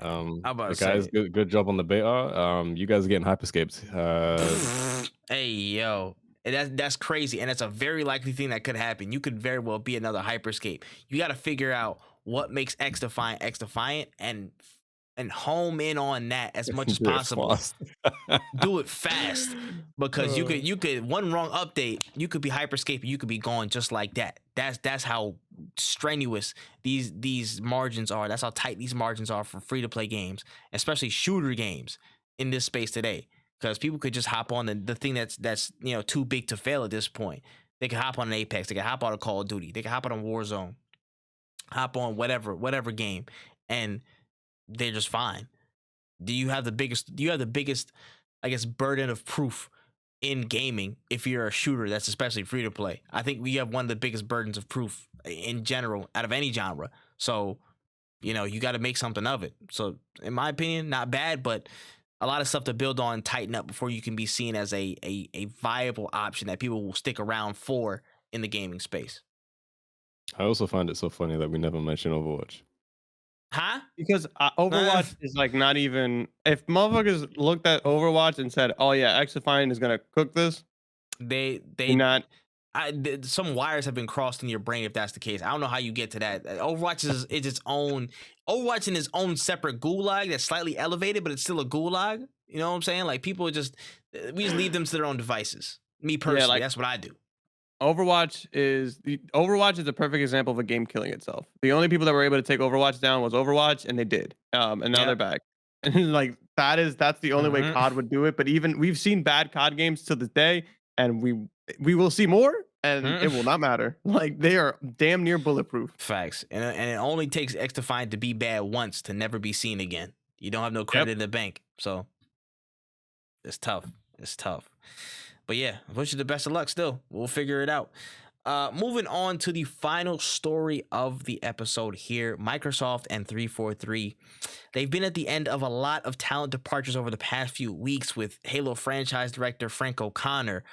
I'm about the to guys, say, good job on the beta. You guys are getting hyperscaped. hey yo, and that's crazy, and it's a very likely thing that could happen. You could very well be another hyperscape. You got to figure out what makes XDefiant and home in on that as much as possible. Do it fast, because you could one wrong update, you could be hyperscape, you could be gone just like that. That's how strenuous these margins are. That's how tight these margins are for free to play games, especially shooter games in this space today. Because people could just hop on the thing that's too big to fail at this point. They could hop on an Apex, they could hop on a Call of Duty, they could hop on a Warzone, hop on whatever game, and they're just fine. Do you have the biggest, I guess, burden of proof in gaming if you're a shooter that's especially free to play? I think we have one of the biggest burdens of proof in general out of any genre. So, you got to make something of it. So, in my opinion, not bad, but a lot of stuff to build on, tighten up before you can be seen as a viable option that people will stick around for in the gaming space. I also find it so funny that we never mentioned Overwatch. Huh? Because Overwatch is like not even, if motherfuckers looked at Overwatch and said, "Oh yeah, XDefiant is gonna cook this," they not. Some wires have been crossed in your brain if that's the case. I don't know how you get to that. Overwatch is its own. Overwatch in its own separate gulag that's slightly elevated, but it's still a gulag. You know what I'm saying? Like we just leave them to their own devices. Me personally, that's what I do. Overwatch is a perfect example of a game killing itself. The only people that were able to take Overwatch down was Overwatch, and they did. And now they're back. And like that's the only way COD would do it. But even we've seen bad COD games to this day, and we will see more, and it will not matter. Like they are damn near bulletproof. Facts. And it only takes XDefiant to be bad once to never be seen again. You don't have no credit in the bank, so it's tough. It's tough. But yeah, I wish you the best of luck still. We'll figure it out. Moving on to the final story of the episode here. Microsoft and 343. They've been at the end of a lot of talent departures over the past few weeks, with Halo franchise director Frank O'Connor,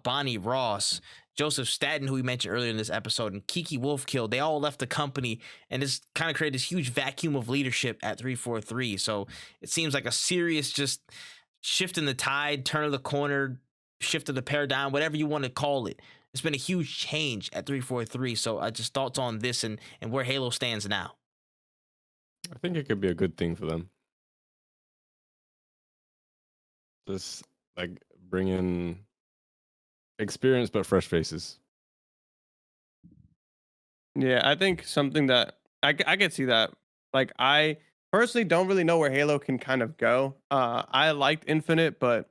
Bonnie Ross, Joseph Staten, who we mentioned earlier in this episode, and Kiki Wolfkill. They all left the company, and this kind of created this huge vacuum of leadership at 343. So it seems like a serious just shift in the tide, turn of the corner, shift of the paradigm, whatever you want to call it. It's been a huge change at 343. So I just thoughts on this and where Halo stands now. I think it could be a good thing for them. Just like bring in experience but fresh faces. Yeah, I think something that I could see that. Like I personally don't really know where Halo can kind of go. I liked Infinite, but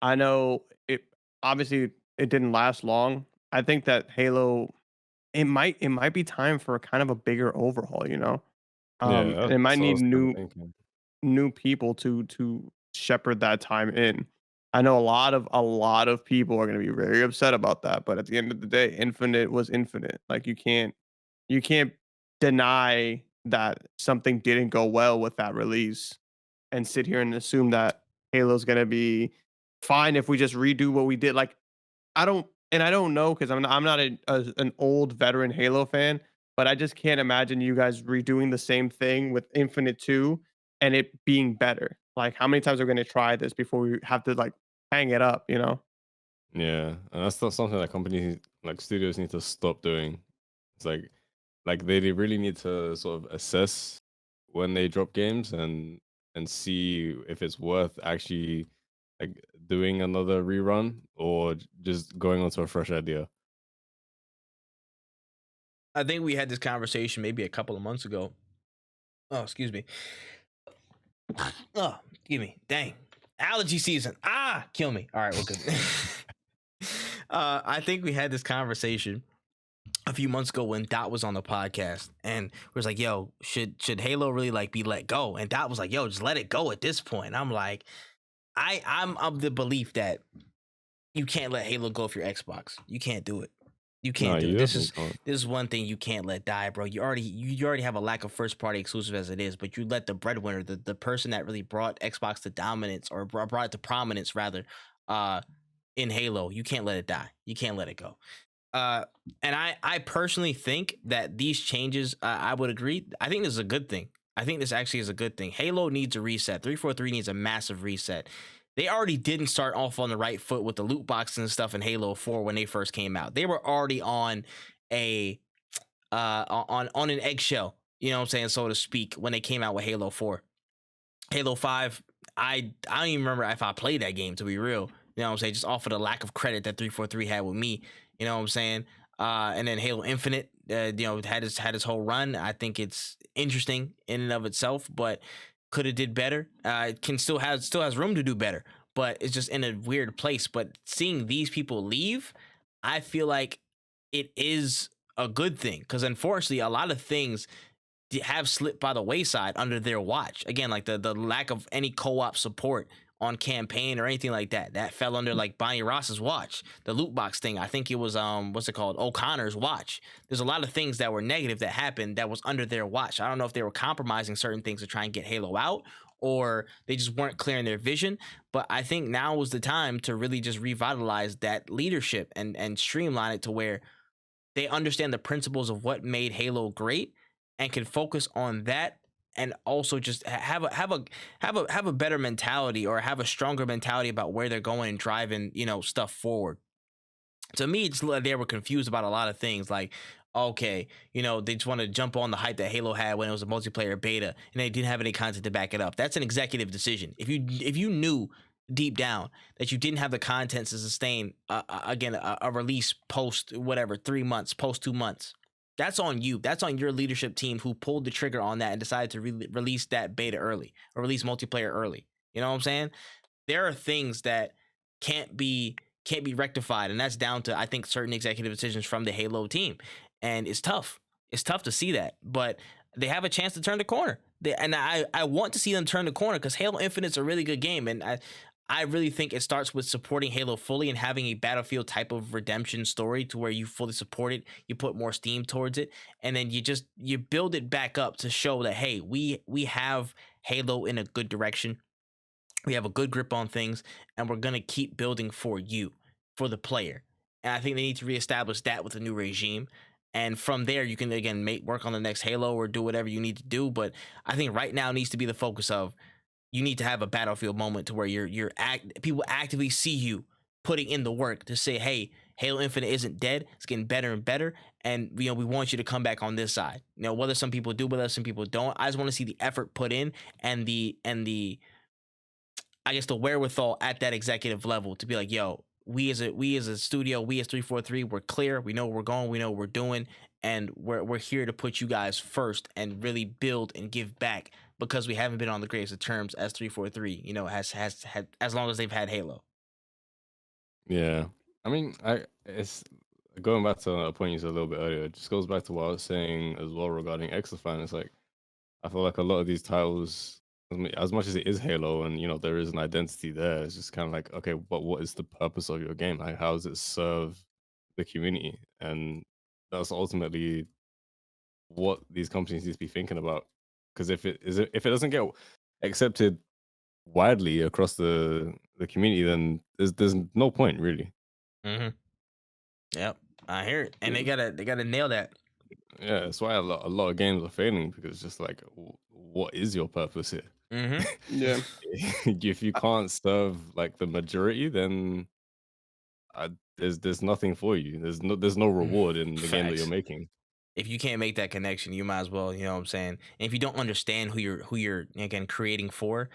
I know obviously it didn't last long. I think that Halo, it might be time for kind of a bigger overhaul, it might need new people to shepherd that time in. I know a lot of people are going to be very upset about that, but at the end of the day, Infinite was Infinite. Like you can't deny that something didn't go well with that release and sit here and assume that Halo's going to be fine if we just redo what we did. Like I don't know, because I'm not an old veteran Halo fan, but I just can't imagine you guys redoing the same thing with Infinite 2 and it being better. Like how many times are we going to try this before we have to like hang it up, Yeah, and that's not something that companies like studios need to stop doing. It's like they really need to sort of assess when they drop games and see if it's worth actually like doing another rerun or just going on to a fresh idea. I think we had this conversation maybe a couple of months ago. Oh, excuse me. Oh, excuse me. Dang. Allergy season. Kill me. All right, we're good. I think we had this conversation a few months ago when Dot was on the podcast, and was like, "Yo, should Halo really like be let go?" And Dot was like, "Yo, just let it go at this point." And I'm like, I'm of the belief that you can't let Halo go for your Xbox. You can't do it. You No, can't do you it. definitely can't. This is one thing you can't let die, bro. You already have a lack of first party exclusive as it is, but you let the breadwinner, the person that really brought Xbox to dominance, or brought it to prominence rather, in Halo, you can't let it die. You can't let it go. And I personally think that these changes, I would agree. I think this is a good thing. I think this actually is a good thing. Halo needs a reset. 343 needs a massive reset. They already didn't start off on the right foot with the loot boxes and stuff in Halo 4 when they first came out. They were already on a on an eggshell, you know what I'm saying, so to speak, when they came out with Halo 4. Halo 5, I don't even remember if I played that game, to be real. You know what I'm saying? Just off of the lack of credit that 343 had with me. You know what I'm saying? And then Halo Infinite, had his whole run. I think it's interesting in and of itself, but could have did better. It can still has room to do better, but it's just in a weird place. But seeing these people leave, I feel like it is a good thing, because unfortunately, a lot of things have slipped by the wayside under their watch. Again, like the lack of any co-op support on campaign or anything like that fell under like Bonnie Ross's watch. The loot box thing, I think it was what's it called, O'Connor's watch. There's a lot of things that were negative that happened that was under their watch. I don't know if they were compromising certain things to try and get Halo out, or they just weren't clear in their vision. But I think now was the time to really just revitalize that leadership and streamline it to where they understand the principles of what made Halo great and can focus on that, and also just have a better mentality, or have a stronger mentality about where they're going and driving, stuff forward. To me, it's like they were confused about a lot of things. Like, okay, they just want to jump on the hype that Halo had when it was a multiplayer beta, and they didn't have any content to back it up. That's an executive decision. If you knew deep down that you didn't have the content to sustain a release post whatever 3 months, post 2 months, that's on you. That's on your leadership team who pulled the trigger on that and decided to release that beta early, or release multiplayer early. You know what I'm saying? There are things that can't be rectified, and that's down to, I think, certain executive decisions from the Halo team. And it's tough. It's tough to see that, but they have a chance to turn the corner. I want to see them turn the corner, because Halo Infinite's a really good game, and I really think it starts with supporting Halo fully and having a Battlefield type of redemption story to where you fully support it, you put more steam towards it, and then you build it back up to show that, hey, we have Halo in a good direction. We have a good grip on things, and we're going to keep building for you, for the player. And I think they need to reestablish that with a new regime. And from there, you can, again, work on the next Halo or do whatever you need to do. But I think right now needs to be the focus of, you need to have a Battlefield moment to where people actively see you putting in the work to say, hey, Halo Infinite isn't dead. It's getting better and better. And, we want you to come back on this side. Whether some people do, whether some people don't, I just want to see the effort put in, and the I guess the wherewithal at that executive level to be like, yo, we as a studio, we as 343, we're clear. We know where we're going. We know what we're doing. And we're here to put you guys first and really build and give back, because we haven't been on the greatest of terms as 343, has had as long as they've had Halo. Yeah. I mean, it's going back to a point you said a little bit earlier. It just goes back to what I was saying as well regarding Xfan. It's like, I feel like a lot of these titles, as much as it is Halo, and there is an identity there, it's just kind of like, okay, but what is the purpose of your game? Like, how does it serve the community? And that's ultimately what these companies need to be thinking about. Because if it doesn't get accepted widely across the community, then there's no point really. Mm-hmm. Yep, I hear it, and they gotta nail that. Yeah, that's why a lot of games are failing, because it's just like, what is your purpose here? Mm-hmm. Yeah. If you can't serve like the majority, then there's nothing for you. There's no reward in the game that you're Facts. making. If you can't make that connection, you might as well, you know what I'm saying? And if you don't understand who you're again creating for,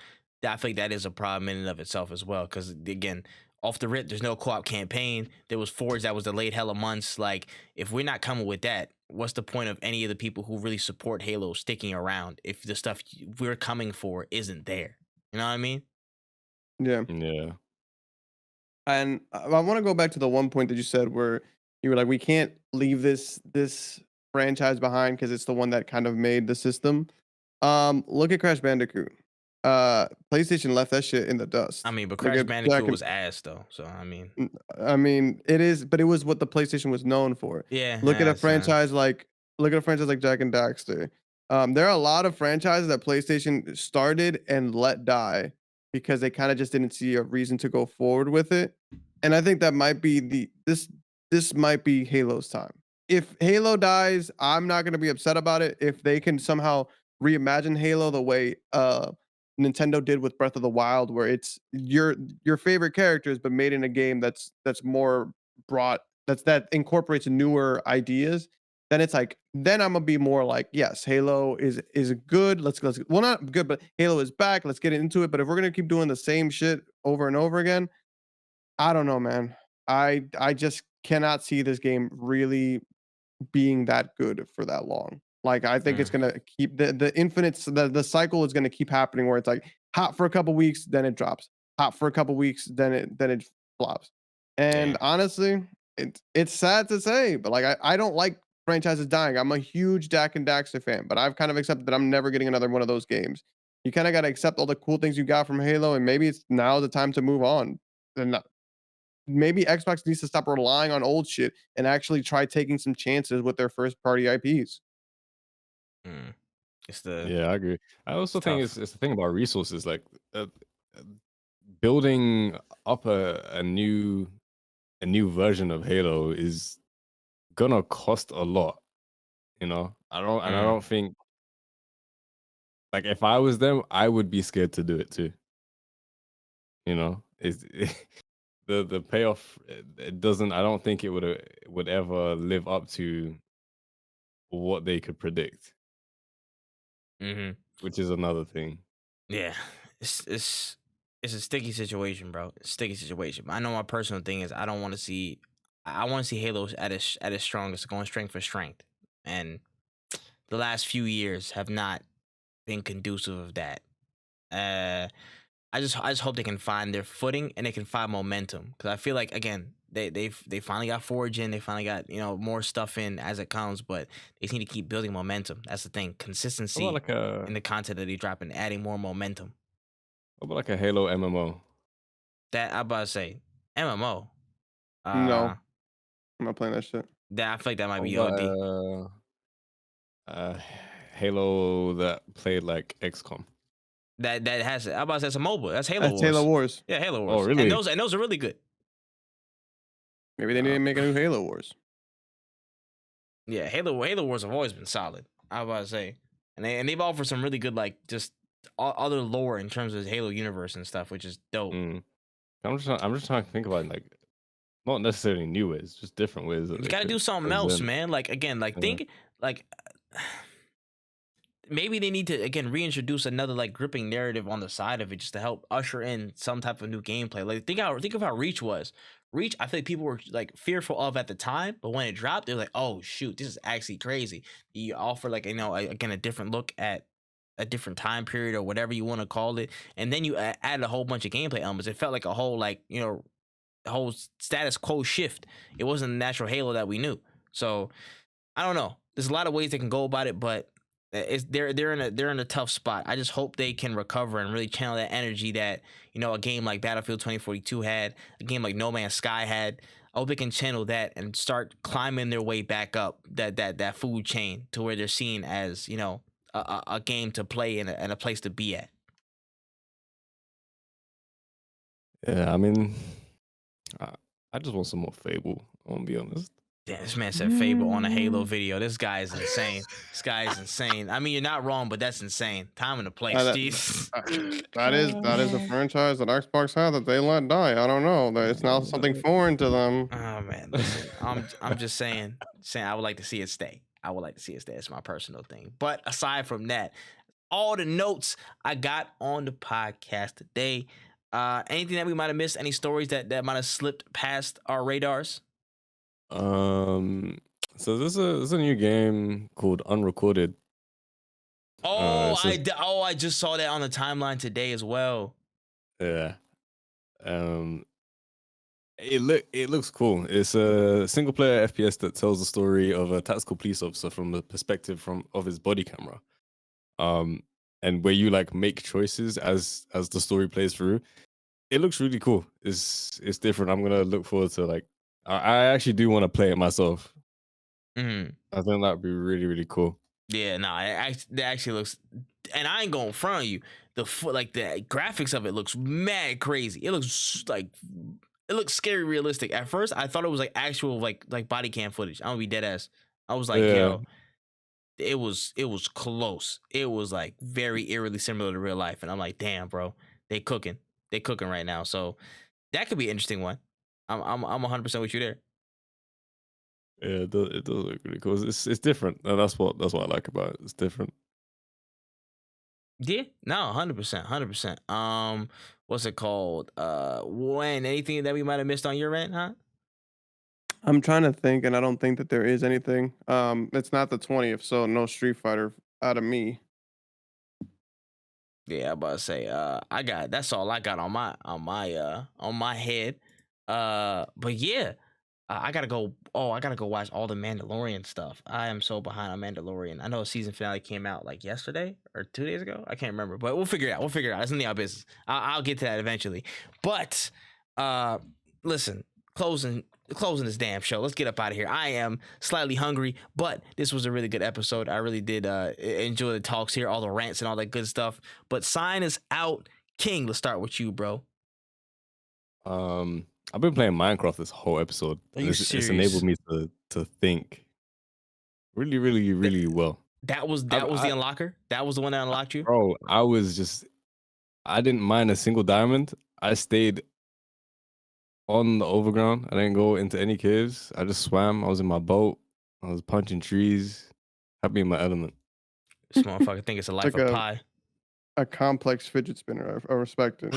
I think that is a problem in and of itself as well. Because again, off the rip, there's no co-op campaign. There was Forge that was delayed hella months. Like, if we're not coming with that, what's the point of any of the people who really support Halo sticking around if the stuff we're coming for isn't there? You know what I mean? Yeah. Yeah. And I want to go back to the one point that you said where You were like, we can't leave this franchise behind because it's the one that kind of made the system. Look at Crash Bandicoot. PlayStation left that shit in the dust. I mean, but Look Crash at Jack Bandicoot and was ass though. So I mean, I mean, it is, but it was what the PlayStation was known for. yeah, Look at a that's, franchise like Jack and Daxter. There are a lot of franchises that PlayStation started and let die because they kind of just didn't see a reason to go forward with it. And I think that might be this might be Halo's time. If Halo dies, I'm not going to be upset about it. If they can somehow reimagine Halo the way Nintendo did with Breath of the Wild, where it's your favorite characters, but made in a game that's more broad, that incorporates newer ideas. Then it's like, then I'm gonna be more like, yes, Halo is good. Let's well, not good, but Halo is back. Let's get into it. But if we're gonna keep doing the same shit over and over again, I don't know, man. I just cannot see this game really being that good for that long. Like I think it's mm, gonna keep the infinite the cycle is gonna keep happening where it's like hot for a couple weeks, then it drops. Hot for a couple weeks, then it flops. And yeah. honestly, it's sad to say, but like I don't like franchises dying. I'm a huge Dak and Daxter fan, but I've kind of accepted that I'm never getting another one of those games. You kind of got to accept all the cool things you got from Halo, and maybe it's now the time to move on. And maybe Xbox needs to stop relying on old shit and actually try taking some chances with their first party IPs. Mm. It's the Yeah, I agree. I it's also think tough. it's the thing about resources, like uh, building up a new version of Halo is gonna cost a lot. I Mm, don't think, like, if I was them, I would be scared to do it too. Is the payoff? It doesn't. I don't think it would ever live up to what they could predict, hmm which is another thing. Yeah, it's a sticky situation, bro. It's a sticky situation. I know my personal thing is I don't want to see. I want to see Halo at its strongest, going strength for strength, and the last few years have not been conducive of that. Uh, I just hope they can find their footing and they can find momentum because I feel like again they finally got Forge in, they finally got more stuff in as it comes, but they just need to keep building momentum. That's the thing, What about consistency like a in the content that they drop and adding more momentum. what about like a Halo MMO? That I about to say MMO. No, Uh, I'm not playing that shit. that I feel like that might What be about OD. uh Halo that played like XCOM? That has I about to say it's a mobile. That's Halo That's Halo Wars. Wars. Yeah, Halo Oh, Wars, really? and those are really good. Maybe they need Uh, to make a new Halo Wars. yeah, Halo Wars have always been solid. I was about to say, and they've offered some really good like just other lore in terms of the Halo universe and stuff, which is dope. Mm. I'm just trying to think about, like, not necessarily new ways, just different ways that You they got to could do something else, present. man. Like again, like Yeah. think like maybe they need to again reintroduce another like gripping narrative on the side of it just to help usher in some type of new gameplay. Like think of how Reach was. Reach, I think people were like fearful of at the time, but when it dropped, they're like, "Oh shoot, this is actually crazy." You offer like again a different look at a different time period or whatever you want to call it, and then you added a whole bunch of gameplay elements. It felt like a whole like a whole status quo shift. It wasn't the natural Halo that we knew. So I don't know. There's a lot of ways they can go about it, but they're in a tough spot. I just hope they can recover and really channel that energy that a game like Battlefield 2042 had, a game like No Man's Sky had. I hope they can channel that and start climbing their way back up that food chain to where they're seen as a game to play and a place to be at. Yeah, I mean, I, I just want some more Fable. I'm gonna be honest. Damn, this man said Fable on a Halo video. This guy is insane. This guy is insane. I mean, you're not wrong, but that's insane. Time and a place. That, Jeez. that is a franchise that Xbox had that they let die. I don't know. It's now something foreign to them. Oh man, listen. I'm just saying I would like to see it stay. I would like to see it stay. It's my personal thing. But aside from that, all the notes I got on the podcast today. Anything that we might have missed? Any stories that might have slipped past our radars? Um, so there's a new game called Unrecorded. Oh, It says, I just saw that on the timeline today as well. yeah. Um, It looks cool. It's a single player FPS that tells the story of a tactical police officer from the perspective of his body camera. Um, and where you like make choices as the story plays through. It looks really cool. It's different. I'm gonna look forward to like. I actually do want to play it myself. Mm-hmm. I think that'd be really really cool. Yeah, no, that actually looks, and I ain't going front of you. The graphics of it looks mad crazy. It looks scary realistic. At first, I thought it was like actual like body cam footage. I'm gonna be dead ass. I was like, Yeah. yo, it was close. It was like very eerily similar to real life, and I'm like, damn, bro, they cooking right now. So that could be an interesting one. I'm 100% with you there. Yeah, it does look really cool. It's different. And that's what I like about it. It's different. Yeah, no, 100%. What's it called? When anything that we might have missed on your end, huh? I'm trying to think, and I don't think that there is anything. It's not the 20th, so no Street Fighter out of me. Yeah, I'm about to say, that's all I got on my head. But yeah, I gotta go. Oh, I gotta go watch all the Mandalorian stuff. I am so behind on Mandalorian. I know a season finale came out like yesterday or 2 days ago. I can't remember, but we'll figure it out. It's in the business. I'll get to that eventually. But listen, closing this damn show. Let's get up out of here. I am slightly hungry, but this was a really good episode. I really did enjoy the talks here, all the rants and all that good stuff. But sign us out, King. Let's start with you, bro. I've been playing Minecraft this whole episode. Are you serious? It's enabled me to think really, really, really well. That was the unlocker? That was the one that unlocked you? Bro, I didn't mine a single diamond. I stayed on the overground. I didn't go into any caves. I just swam. I was in my boat. I was punching trees. Happy in my element. This motherfucker think it's a life of pie. A complex fidget spinner. I respect it.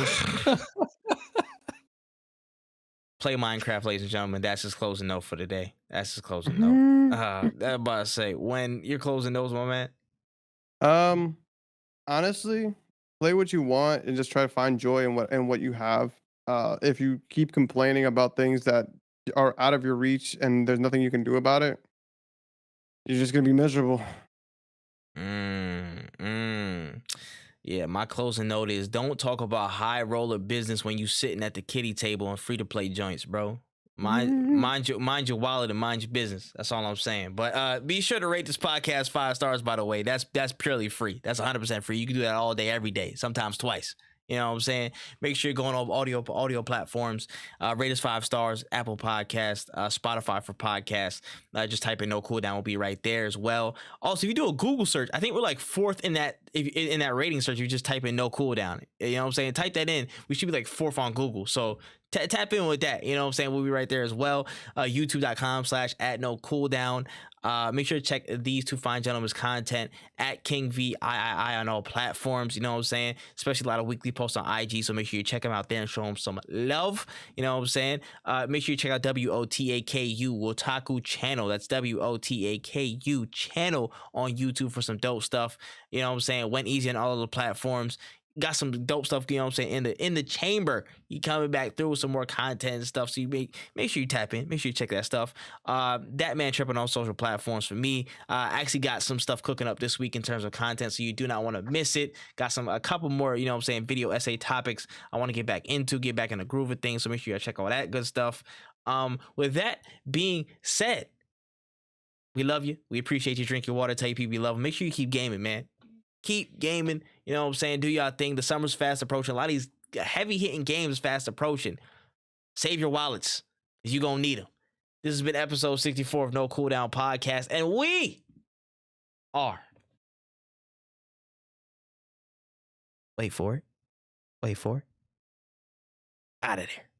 Play Minecraft, ladies and gentlemen. That's his closing note for today. That's his closing note. I'm about to say, when you're closing those, my man. Honestly, play what you want and just try to find joy in what you have. If you keep complaining about things that are out of your reach and there's nothing you can do about it, you're just gonna be miserable. Yeah, my closing note is don't talk about high roller business when you sitting at the kiddie table on free to play joints, bro. Mind your wallet and mind your business. That's all I'm saying. But be sure to rate this podcast 5 stars, by the way. That's purely free. That's 100% free. You can do that all day, every day, sometimes twice. You know what I'm saying? Make sure you're going on audio platforms. Rate us 5 stars, Apple Podcast, Spotify for podcasts. Just type in No Cooldown, will be right there as well. Also, if you do a Google search, I think we're like 4th in that rating search. If you just type in No Cooldown, you know what I'm saying? Type that in. We should be like 4th on Google. So tap in with that. You know what I'm saying? We'll be right there as well. YouTube.com/@NoCooldown. Make sure to check these two fine gentlemen's content at Kxng VIII on all platforms. You know what I'm saying? Especially a lot of weekly posts on IG. So make sure you check them out there and show them some love. You know what I'm saying? Make sure you check out WOTAKU Wotaku channel. That's WOTAKU channel on YouTube for some dope stuff. You know what I'm saying? Went easy on all of the platforms. Got some dope stuff, you know what I'm saying, in the chamber. You coming back through with some more content and stuff. So you make sure you tap in. Make sure you check that stuff. That man tripping on social platforms for me. I actually got some stuff cooking up this week in terms of content, so you do not want to miss it. Got a couple more, you know what I'm saying, video essay topics I want to get back in the groove of things. So make sure you check all that good stuff. With that being said, we love you. We appreciate you. Drink your water. Tell your people you love them. Make sure you keep gaming, man. Keep gaming, you know what I'm saying? Do y'all thing. The summer's fast approaching. A lot of these heavy hitting games fast approaching. Save your wallets, because you're gonna need them. This has been episode 64 of No Cooldown Podcast, and we are. Wait for it. Out of there.